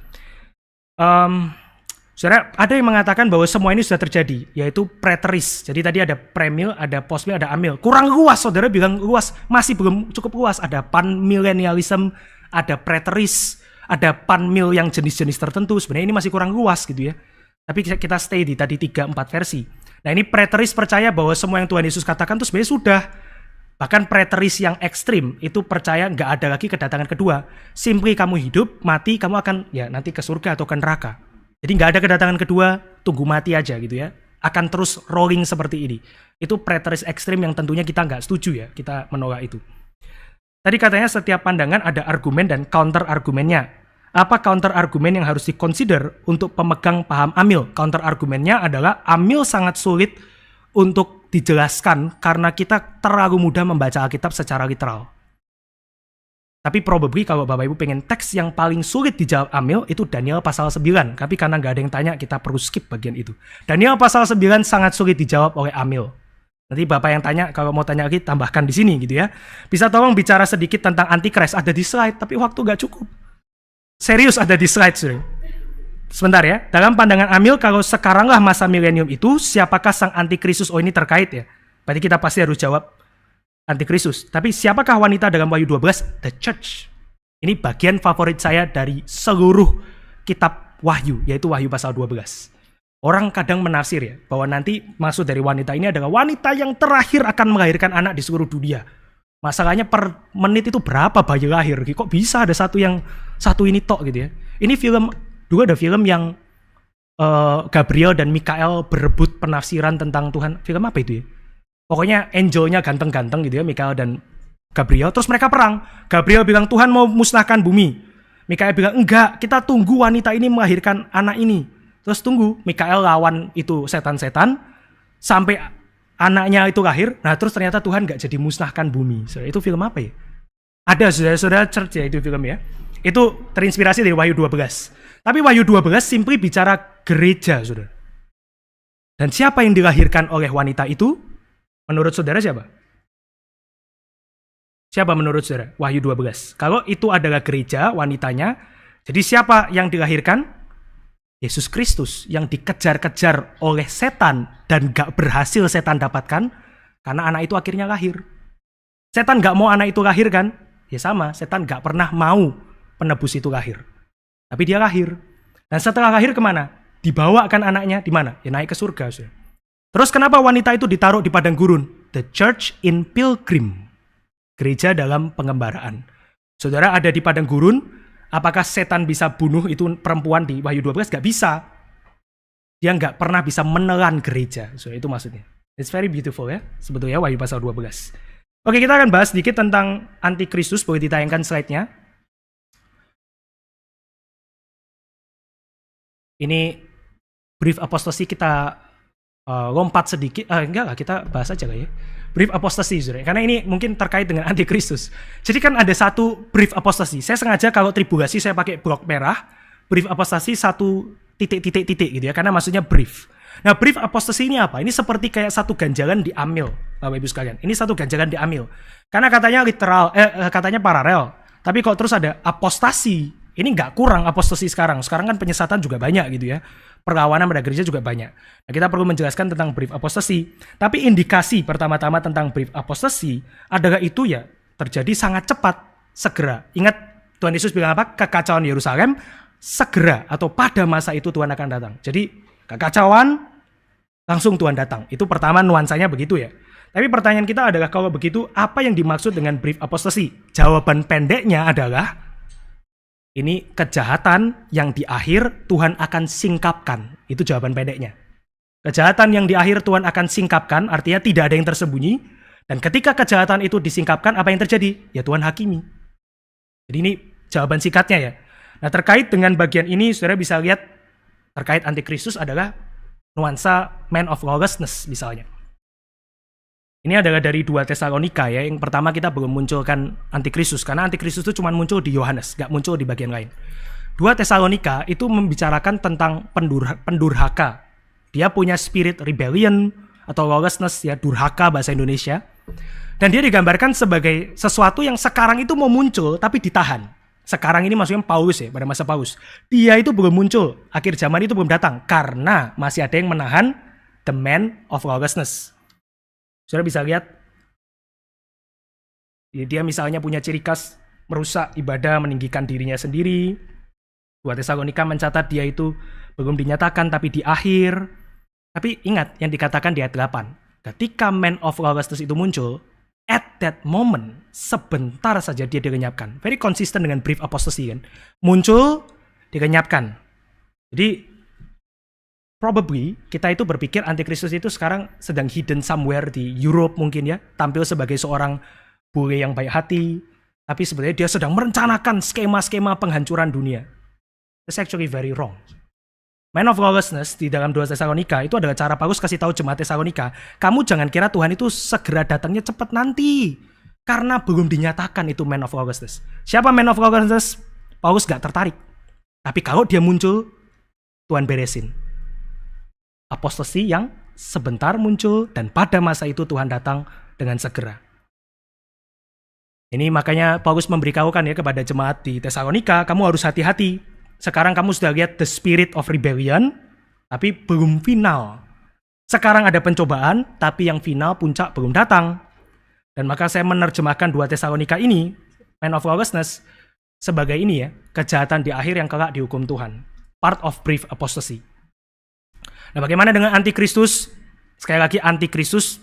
Saudara, ada yang mengatakan bahwa semua ini sudah terjadi, yaitu preteris. Jadi tadi ada premil, ada postmil, ada amil. Kurang luas, saudara bilang luas, masih belum cukup luas. Ada panmillennialism, ada preteris, ada panmil yang jenis-jenis tertentu. Sebenarnya ini masih kurang luas gitu ya. Tapi kita stay di tadi 3-4 versi. Nah ini preteris percaya bahwa semua yang Tuhan Yesus katakan itu sebenarnya sudah. Bahkan preteris yang ekstrim itu percaya nggak ada lagi kedatangan kedua. Simply kamu hidup, mati, kamu akan ya nanti ke surga atau ke neraka. Jadi nggak ada kedatangan kedua, tunggu mati aja gitu ya. Akan terus rolling seperti ini. Itu preteris ekstrim yang tentunya kita nggak setuju ya, kita menolak itu. Tadi katanya setiap pandangan ada argumen dan counter argumennya. Apa counter argumen yang harus dikonsider untuk pemegang paham Amiel? Counter argumennya adalah Amiel sangat sulit untuk dijelaskan karena kita terlalu mudah membaca Alkitab secara literal. Tapi probably kalau Bapak Ibu pengen teks yang paling sulit dijawab Amiel itu Daniel pasal 9. Tapi karena nggak ada yang tanya, kita perlu skip bagian itu. Daniel pasal 9 sangat sulit dijawab oleh Amiel. Nanti Bapak yang tanya, kalau mau tanya lagi tambahkan di sini gitu ya. Bisa tolong bicara sedikit tentang Antichrist, ada di slide, tapi waktu nggak cukup. Serius ada di slide, saudara. Sebentar ya. Dalam pandangan Amiel, kalau sekaranglah masa milenium itu, siapakah sang antikristus? Oh ini terkait ya. Berarti kita pasti harus jawab antikristus. Tapi siapakah wanita dalam Wahyu 12? The Church. Ini bagian favorit saya dari seluruh kitab Wahyu, yaitu Wahyu pasal 12. Orang kadang menafsir ya, bahwa nanti maksud dari wanita ini adalah wanita yang terakhir akan melahirkan anak di seluruh dunia. Masalahnya per menit itu berapa bayi lahir? Kok bisa ada satu ini tok gitu ya? Ini film, dulu ada film yang Gabriel dan Mikael berebut penafsiran tentang Tuhan. Film apa itu ya? Pokoknya angelnya ganteng-ganteng gitu ya, Mikael dan Gabriel. Terus mereka perang. Gabriel bilang Tuhan mau musnahkan bumi. Mikael bilang enggak, kita tunggu wanita ini melahirkan anak ini. Terus tunggu, Mikael lawan itu setan-setan sampai anaknya itu lahir. Nah terus ternyata Tuhan gak jadi musnahkan bumi. Saudara, itu film apa ya? Ada saudara-saudara church ya itu film ya. Itu terinspirasi dari Wahyu 12. Tapi Wahyu 12 simply bicara gereja, saudara. Dan siapa yang dilahirkan oleh wanita itu? Menurut saudara siapa? Siapa menurut saudara? Wahyu 12. Kalau itu adalah gereja, wanitanya. Jadi siapa yang dilahirkan? Yesus Kristus yang dikejar-kejar oleh setan dan gak berhasil setan dapatkan karena anak itu akhirnya lahir. Setan gak mau anak itu lahir kan? Ya sama, setan gak pernah mau penebus itu lahir. Tapi dia lahir. Dan setelah lahir kemana? Dibawa kan anaknya, di mana? Ya naik ke surga. Saudara. Terus kenapa wanita itu ditaruh di padang gurun? The church in pilgrim. Gereja dalam pengembaraan. Saudara ada di padang gurun, apakah setan bisa bunuh itu perempuan di Wahyu 12? Gak bisa. Dia nggak pernah bisa menelan gereja. So, itu maksudnya. It's very beautiful ya, sebetulnya Wahyu pasal 12. Oke, kita akan bahas sedikit tentang antikristus. Boleh ditayangkan slide-nya. Ini brief apostasy kita lompat sedikit. Enggak lah, kita bahas aja lah ya. Brief apostasy, karena ini mungkin terkait dengan antikristus. Jadi kan ada satu brief apostasy. Saya sengaja kalau tribulasi saya pakai blok merah. Brief apostasy satu titik gitu ya, karena maksudnya brief. Nah, brief apostasy ini apa? Ini seperti kayak satu ganjalan di Amil, Bapak Ibu sekalian. Ini satu ganjalan di Amil. Karena katanya literal, katanya paralel. Tapi kok terus ada apostasi. Ini nggak kurang apostasi sekarang. Sekarang kan penyesatan juga banyak gitu ya. Perlawanan pada gereja juga banyak. Nah, kita perlu menjelaskan tentang brief apostasi. Tapi indikasi pertama-tama tentang brief apostasi adalah itu ya terjadi sangat cepat, segera. Ingat Tuhan Yesus bilang apa? Kekacauan Yerusalem segera atau pada masa itu Tuhan akan datang. Jadi kekacauan langsung Tuhan datang. Itu pertama nuansanya begitu ya. Tapi pertanyaan kita adalah kalau begitu apa yang dimaksud dengan brief apostasi? Jawaban pendeknya adalah ini kejahatan yang di akhir Tuhan akan singkapkan. Itu jawaban pendeknya. Kejahatan yang di akhir Tuhan akan singkapkan, artinya tidak ada yang tersembunyi. Dan ketika kejahatan itu disingkapkan, apa yang terjadi? Ya Tuhan hakimi. Jadi ini jawaban singkatnya ya. Nah, terkait dengan bagian ini, saudara bisa lihat terkait antikristus adalah nuansa man of lawlessness misalnya. Ini adalah dari 2 Tesalonika ya. Yang pertama kita belum munculkan antikristus karena antikristus itu cuma muncul di Yohanes, nggak muncul di bagian lain. 2 Tesalonika itu membicarakan tentang pendurhaka. Dia punya spirit rebellion atau lawlessness ya, durhaka bahasa Indonesia. Dan dia digambarkan sebagai sesuatu yang sekarang itu mau muncul tapi ditahan. Sekarang ini maksudnya Paulus ya, pada masa Paulus. Dia itu belum muncul, akhir zaman itu belum datang karena masih ada yang menahan the man of lawlessness. Saudara bisa lihat, dia misalnya punya ciri khas merusak ibadah, meninggikan dirinya sendiri. 2 Tesalonika mencatat dia itu belum dinyatakan tapi di akhir. Tapi ingat yang dikatakan di ayat 8. Ketika man of lawlessness itu muncul, at that moment, sebentar saja dia dilenyapkan. Very konsisten dengan brief apostasy kan. Muncul, dilenyapkan. Jadi probably kita itu berpikir antikristus itu sekarang sedang hidden somewhere di Europe mungkin ya, tampil sebagai seorang bule yang baik hati, tapi sebenarnya dia sedang merencanakan skema-skema penghancuran dunia. That's actually very wrong. Man of lawlessness di dalam 2 Tesalonika itu adalah cara Paulus kasih tahu jemaat Tesalonika, kamu jangan kira Tuhan itu segera datangnya cepat nanti, karena belum dinyatakan itu man of lawlessness. Siapa man of lawlessness? Paulus gak tertarik. Tapi kalau dia muncul, Tuhan beresin. Apostasi yang sebentar muncul dan pada masa itu Tuhan datang dengan segera. Ini makanya Paulus memberitahukan ya kepada jemaat di Tesalonika, kamu harus hati-hati. Sekarang kamu sudah lihat the spirit of rebellion, tapi belum final. Sekarang ada pencobaan, tapi yang final puncak belum datang. Dan maka saya menerjemahkan 2 Tesalonika ini, man of lawlessness, sebagai ini ya, kejahatan di akhir yang kelak dihukum Tuhan. Part of brief apostasy. Nah, bagaimana dengan antikristus? Sekali lagi antikristus,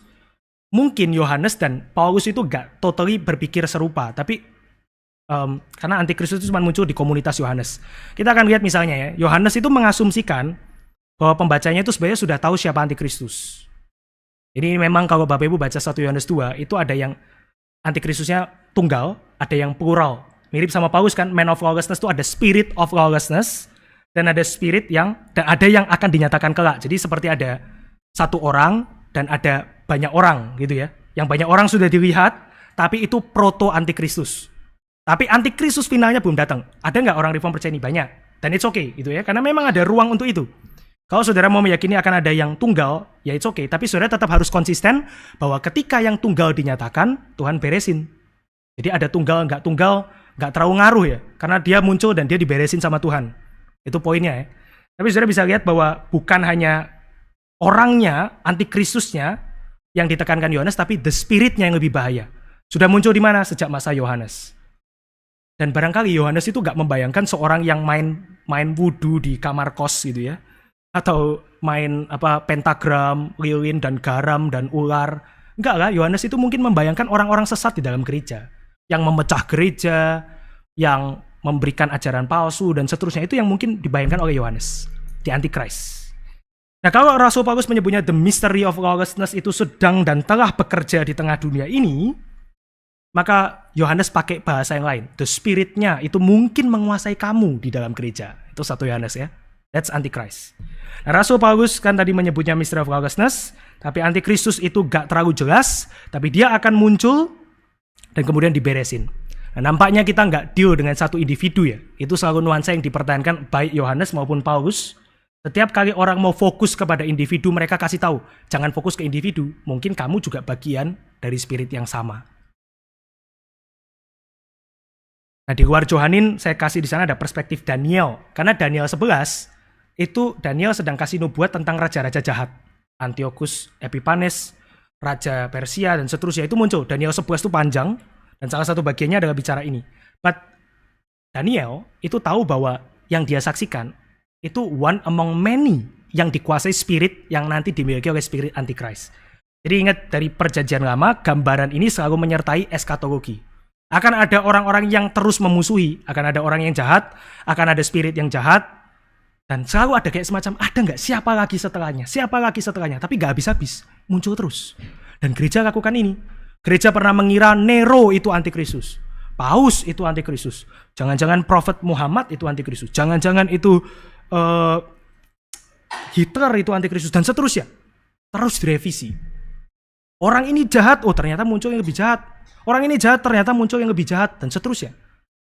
mungkin Yohanes dan Paulus itu gak totally berpikir serupa, tapi karena antikristus itu cuma muncul di komunitas Yohanes. Kita akan lihat misalnya ya, Yohanes itu mengasumsikan bahwa pembacanya itu sebenarnya sudah tahu siapa antikristus. Ini memang kalau Bapak Ibu baca 1 Yohanes 2, itu ada yang antikristusnya tunggal, ada yang plural. Mirip sama Paulus kan, man of lawlessness itu ada spirit of lawlessness, dan ada spirit dan ada yang akan dinyatakan kelak. Jadi seperti ada satu orang dan ada banyak orang gitu ya. Yang banyak orang sudah dilihat, tapi itu proto antikristus. Tapi antikristus finalnya belum datang. Ada nggak orang reform percaya ini? Banyak. Dan it's okay gitu ya, karena memang ada ruang untuk itu. Kalau saudara mau meyakini akan ada yang tunggal, ya it's okay. Tapi saudara tetap harus konsisten bahwa ketika yang tunggal dinyatakan, Tuhan beresin. Jadi ada tunggal, nggak terlalu ngaruh ya. Karena dia muncul dan dia diberesin sama Tuhan. Itu poinnya ya. Tapi saudara bisa lihat bahwa bukan hanya orangnya, antikristusnya yang ditekankan Yohanes, tapi the spiritnya yang lebih bahaya. Sudah muncul di mana? Sejak masa Yohanes. Dan barangkali Yohanes itu gak membayangkan seorang yang main wudu di kamar kos gitu ya. Atau main pentagram, lilin dan garam dan ular. Enggak lah, Yohanes itu mungkin membayangkan orang-orang sesat di dalam gereja. Yang memecah gereja, yang memberikan ajaran palsu dan seterusnya, itu yang mungkin dibayangkan oleh Yohanes di Antichrist. Nah, kalau Rasul Paulus menyebutnya the mystery of lawlessness itu sedang dan telah bekerja di tengah dunia ini, maka Yohanes pakai bahasa yang lain. The spirit-nya itu mungkin menguasai kamu di dalam gereja. Itu 1 Yohanes ya. That's Antichrist. Nah, Rasul Paulus kan tadi menyebutnya mystery of lawlessness, tapi Antikristus itu gak terlalu jelas, tapi dia akan muncul dan kemudian diberesin. Nah, nampaknya kita nggak deal dengan satu individu ya. Itu selalu nuansa yang dipertahankan baik Yohanes maupun Paulus. Setiap kali orang mau fokus kepada individu, mereka kasih tahu, jangan fokus ke individu, mungkin kamu juga bagian dari spirit yang sama. Nah, di luar Johanin, saya kasih di sana ada perspektif Daniel. Karena Daniel 11, itu Daniel sedang kasih nubuat tentang raja-raja jahat. Antiochus Epiphanes, Raja Persia, dan seterusnya. Itu muncul. Daniel 11 itu panjang, dan salah satu bagiannya adalah bicara ini. But Daniel itu tahu bahwa yang dia saksikan, itu one among many yang dikuasai spirit yang nanti dimiliki oleh spirit Antichrist. Jadi ingat, dari perjanjian lama, gambaran ini selalu menyertai eskatologi. Akan ada orang-orang yang terus memusuhi, akan ada orang yang jahat, akan ada spirit yang jahat, dan selalu ada kayak semacam, ada nggak siapa lagi setelahnya, tapi nggak habis-habis, muncul terus. Dan gereja lakukan ini. Gereja pernah mengira Nero itu Antikristus, Paus itu Antikristus, jangan-jangan Prophet Muhammad itu Antikristus, jangan-jangan itu Hitler itu Antikristus, dan seterusnya. Terus direvisi. Orang ini jahat, oh ternyata muncul yang lebih jahat. Orang ini jahat, ternyata muncul yang lebih jahat, dan seterusnya.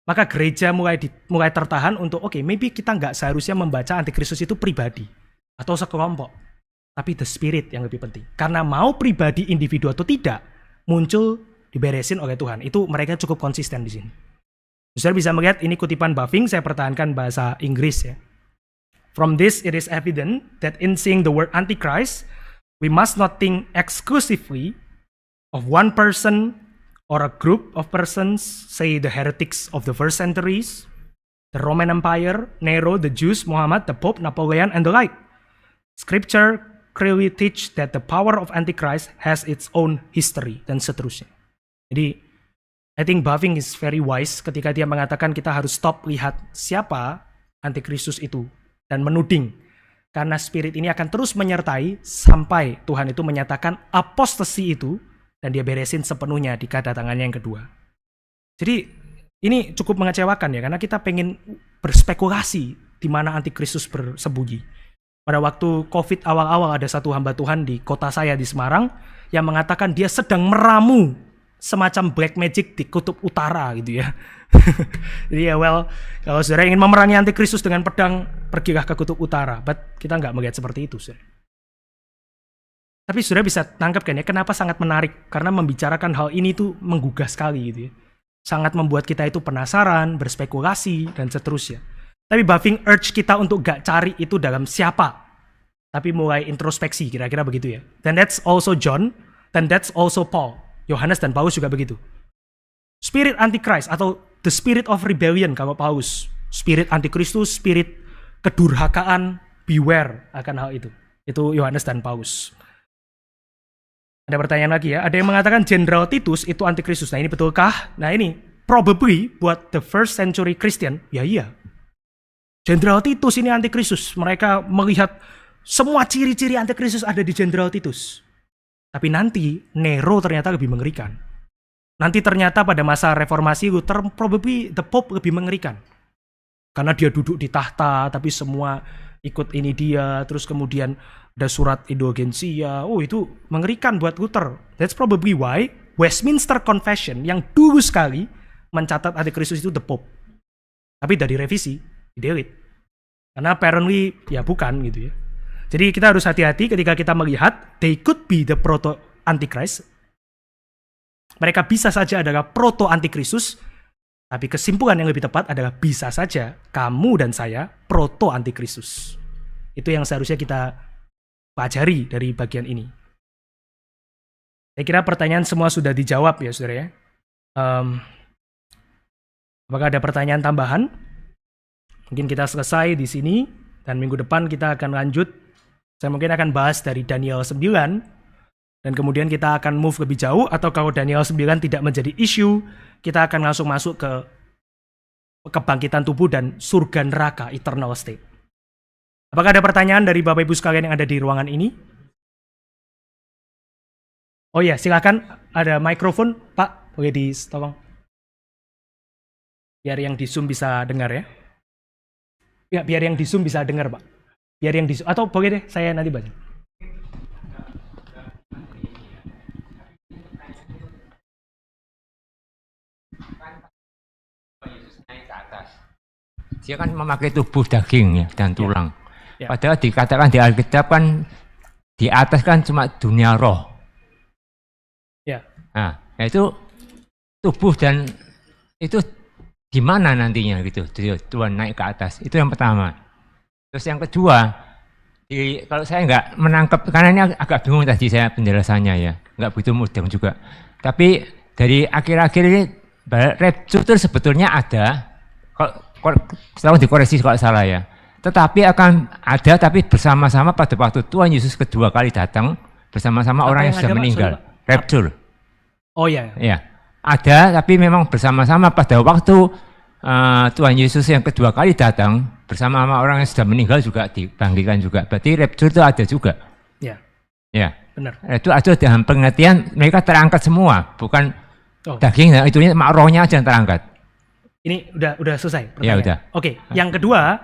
Maka gereja mulai tertahan untuk, oke, maybe kita nggak seharusnya membaca Antikristus itu pribadi atau sekelompok, tapi the spirit yang lebih penting. Karena mau pribadi, individu atau tidak, muncul diberesin oleh Tuhan. Itu mereka cukup konsisten di sini. Saudara bisa melihat ini kutipan Buffing, saya pertahankan bahasa Inggris ya. From this it is evident that in seeing the word Antichrist, we must not think exclusively of one person or a group of persons, say the heretics of the first centuries, the Roman Empire, Nero, the Jews, Muhammad, the Pope, Napoleon, and the like. Scripture clearly teach that the power of Antichrist has its own history, dan seterusnya. Jadi, I think Buffing is very wise ketika dia mengatakan kita harus stop lihat siapa Antikristus itu dan menuding. Karena spirit ini akan terus menyertai sampai Tuhan itu menyatakan apostasi itu dan dia beresin sepenuhnya di kedatangannya yang kedua. Jadi ini cukup mengecewakan ya, karena kita pengen berspekulasi di mana Antikristus bersembunyi. Pada waktu COVID awal-awal ada satu hamba Tuhan di kota saya di Semarang yang mengatakan dia sedang meramu semacam black magic di kutub utara gitu ya. Jadi ya kalau saudara ingin memerangi Antikristus dengan pedang, pergilah ke kutub utara. But kita nggak melihat seperti itu, saudara. Tapi saudara bisa tangkap kan ya, kenapa sangat menarik? Karena membicarakan hal ini tuh menggugah sekali gitu ya. Sangat membuat kita itu penasaran, berspekulasi, dan seterusnya. Tapi Buffing urge kita untuk gak cari itu dalam siapa, tapi mulai introspeksi, kira-kira begitu ya. Dan that's also John, dan that's also Paul. Yohanes dan Paulus juga begitu. Spirit Antichrist atau the spirit of rebellion kalau Paulus. Spirit Antikristus, spirit kedurhakaan, beware akan hal itu. Itu Yohanes dan Paulus. Ada pertanyaan lagi ya, ada yang mengatakan Jenderal Titus itu Antikristus. Nah ini betulkah? Nah ini probably buat the first century Christian, ya iya. Jenderal Titus ini Antikristus. Mereka melihat semua ciri-ciri Antikristus ada di Jenderal Titus. Tapi nanti Nero ternyata lebih mengerikan. Nanti ternyata pada masa reformasi Luther probably the Pope lebih mengerikan. Karena dia duduk di tahta, tapi semua ikut ini dia. Terus kemudian ada surat indulgensia. Oh itu mengerikan buat Luther. That's probably why Westminster Confession yang dulu sekali mencatat Antikristus itu the Pope. Tapi dari revisi, delete. Karena apparently ya bukan gitu ya. Jadi kita harus hati-hati ketika kita melihat they could be the proto-antichrist. Mereka bisa saja adalah proto-antikristus, tapi kesimpulan yang lebih tepat adalah bisa saja kamu dan saya proto-antikristus. Itu yang seharusnya kita pelajari dari bagian ini. Saya kira pertanyaan semua sudah dijawab ya saudara ya. Apakah ada pertanyaan tambahan? Mungkin kita selesai di sini dan minggu depan kita akan lanjut. Saya mungkin akan bahas dari Daniel 9 dan kemudian kita akan move lebih jauh, atau kalau Daniel 9 tidak menjadi isu, kita akan langsung masuk ke kebangkitan tubuh dan surga neraka, eternal state. Apakah ada pertanyaan dari Bapak Ibu sekalian yang ada di ruangan ini? Oh ya, silakan. Ada mikrofon, Pak. Boleh tolong. Biar yang di Zoom bisa dengar ya. Ya, biar yang di Zoom bisa dengar, Pak. Biar yang di Zoom. Atau boleh deh, saya nanti baca. Dia kan memakai tubuh daging ya dan tulang. Ya. Padahal dikatakan di Alkitab kan di atas kan cuma dunia roh. Ya. Nah, itu tubuh dan itu gimana nantinya gitu Tuhan naik ke atas. Itu yang pertama. Terus yang kedua, kalau saya nggak menangkap, karena ini agak bingung tadi saya penjelasannya ya, nggak begitu mudah juga. Tapi dari akhir-akhir ini rapture sebetulnya ada, kalau dikoreksi kalau salah ya. Tetapi akan ada, tapi bersama-sama pada waktu Tuhan Yesus kedua kali datang bersama-sama orang yang sudah meninggal. Rapture. Oh ya. Ya, ada, tapi memang bersama-sama pada waktu Tuhan Yesus yang kedua kali datang bersama-sama orang yang sudah meninggal juga dibangkitkan juga. Berarti rapture itu ada juga. Ya. Ya. Benar. Itu ada dalam pengertian mereka terangkat semua, bukan daging, itu rohnya aja yang terangkat. Ini udah selesai. Ya udah. Oke, yang kedua,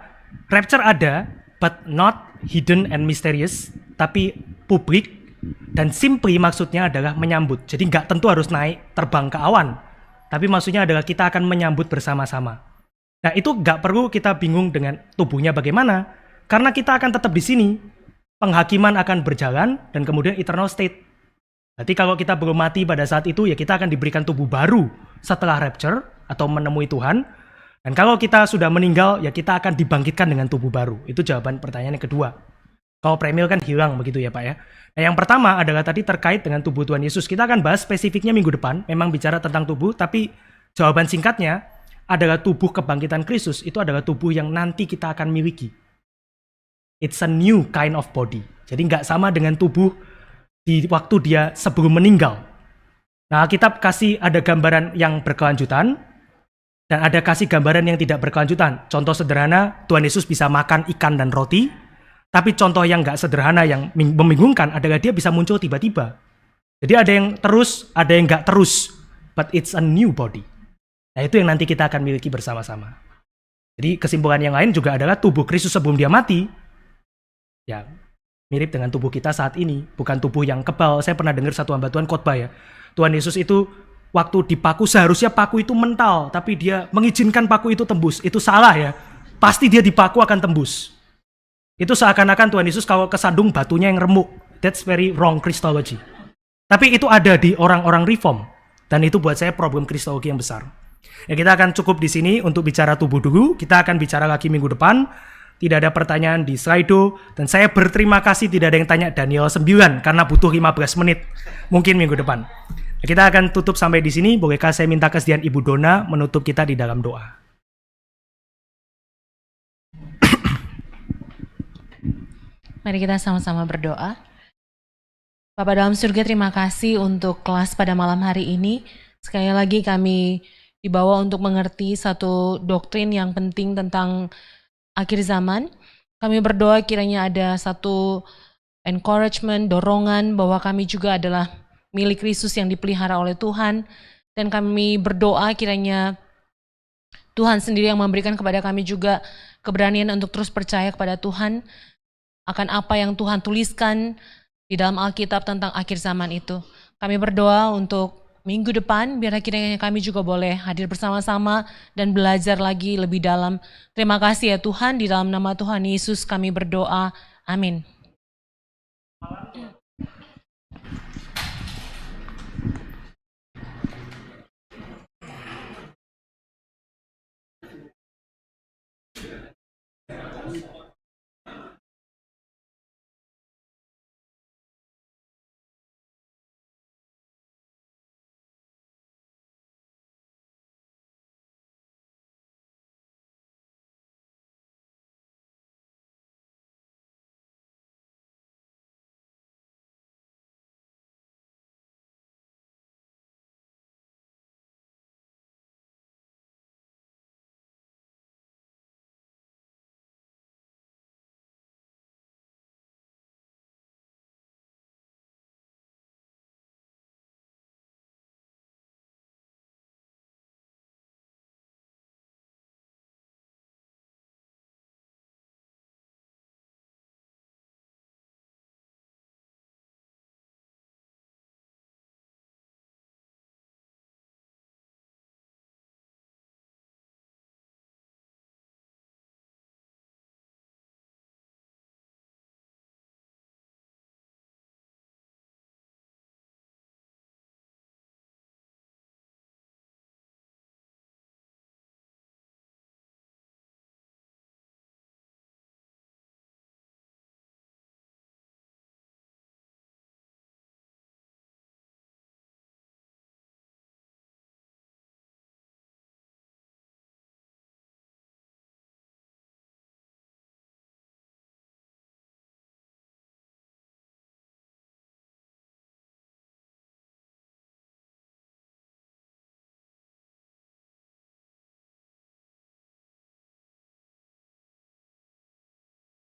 rapture ada, but not hidden and mysterious, tapi publik dan simply maksudnya adalah menyambut. Jadi nggak tentu harus naik terbang ke awan, tapi maksudnya adalah kita akan menyambut bersama-sama. Nah itu nggak perlu kita bingung dengan tubuhnya bagaimana, karena kita akan tetap di sini. Penghakiman akan berjalan dan kemudian eternal state. Berarti kalau kita belum mati pada saat itu, ya kita akan diberikan tubuh baru setelah rapture atau menemui Tuhan. Dan kalau kita sudah meninggal, ya kita akan dibangkitkan dengan tubuh baru. Itu jawaban pertanyaan yang kedua. Kalau premil kan hilang begitu ya Pak ya. Nah yang pertama adalah tadi terkait dengan tubuh Tuhan Yesus. Kita akan bahas spesifiknya minggu depan, memang bicara tentang tubuh, tapi jawaban singkatnya adalah tubuh kebangkitan Kristus. Itu adalah tubuh yang nanti kita akan miliki. It's a new kind of body. Jadi nggak sama dengan tubuh di waktu dia sebelum meninggal. Nah, Alkitab kasih ada gambaran yang berkelanjutan dan ada kasih gambaran yang tidak berkelanjutan. Contoh sederhana, Tuhan Yesus bisa makan ikan dan roti. Tapi contoh yang nggak sederhana yang membingungkan adalah dia bisa muncul tiba-tiba. Jadi ada yang terus, ada yang nggak terus. But it's a new body. Nah itu yang nanti kita akan miliki bersama-sama. Jadi kesimpulan yang lain juga adalah tubuh Kristus sebelum dia mati. Ya, mirip dengan tubuh kita saat ini, bukan tubuh yang kebal. Saya pernah dengar satu hamba Tuhan khotbah ya. Tuhan Yesus itu waktu dipaku, seharusnya paku itu mental, tapi dia mengizinkan paku itu tembus. Itu salah ya. Pasti dia dipaku akan tembus. Itu seakan-akan Tuhan Yesus kalau kesandung batunya yang remuk. That's very wrong Christology. Tapi itu ada di orang-orang reform. Dan itu buat saya problem Kristologi yang besar. Ya kita akan cukup di sini untuk bicara tubuh dulu. Kita akan bicara lagi minggu depan. Tidak ada pertanyaan di Slido, dan saya berterima kasih tidak ada yang tanya Daniel 9 karena butuh 15 menit. Mungkin minggu depan. Kita akan tutup sampai di sini. Bolehkah saya minta kesediaan Ibu Dona menutup kita di dalam doa? Mari kita sama-sama berdoa. Bapa dalam surga, terima kasih untuk kelas pada malam hari ini. Sekali lagi kami dibawa untuk mengerti satu doktrin yang penting tentang akhir zaman. Kami berdoa kiranya ada satu encouragement, dorongan bahwa kami juga adalah milik Kristus yang dipelihara oleh Tuhan. Dan kami berdoa kiranya Tuhan sendiri yang memberikan kepada kami juga keberanian untuk terus percaya kepada Tuhan akan apa yang Tuhan tuliskan di dalam Alkitab tentang akhir zaman itu. Kami berdoa untuk minggu depan, biar akhirnya kami juga boleh hadir bersama-sama dan belajar lagi lebih dalam. Terima kasih ya Tuhan, di dalam nama Tuhan Yesus kami berdoa. Amin.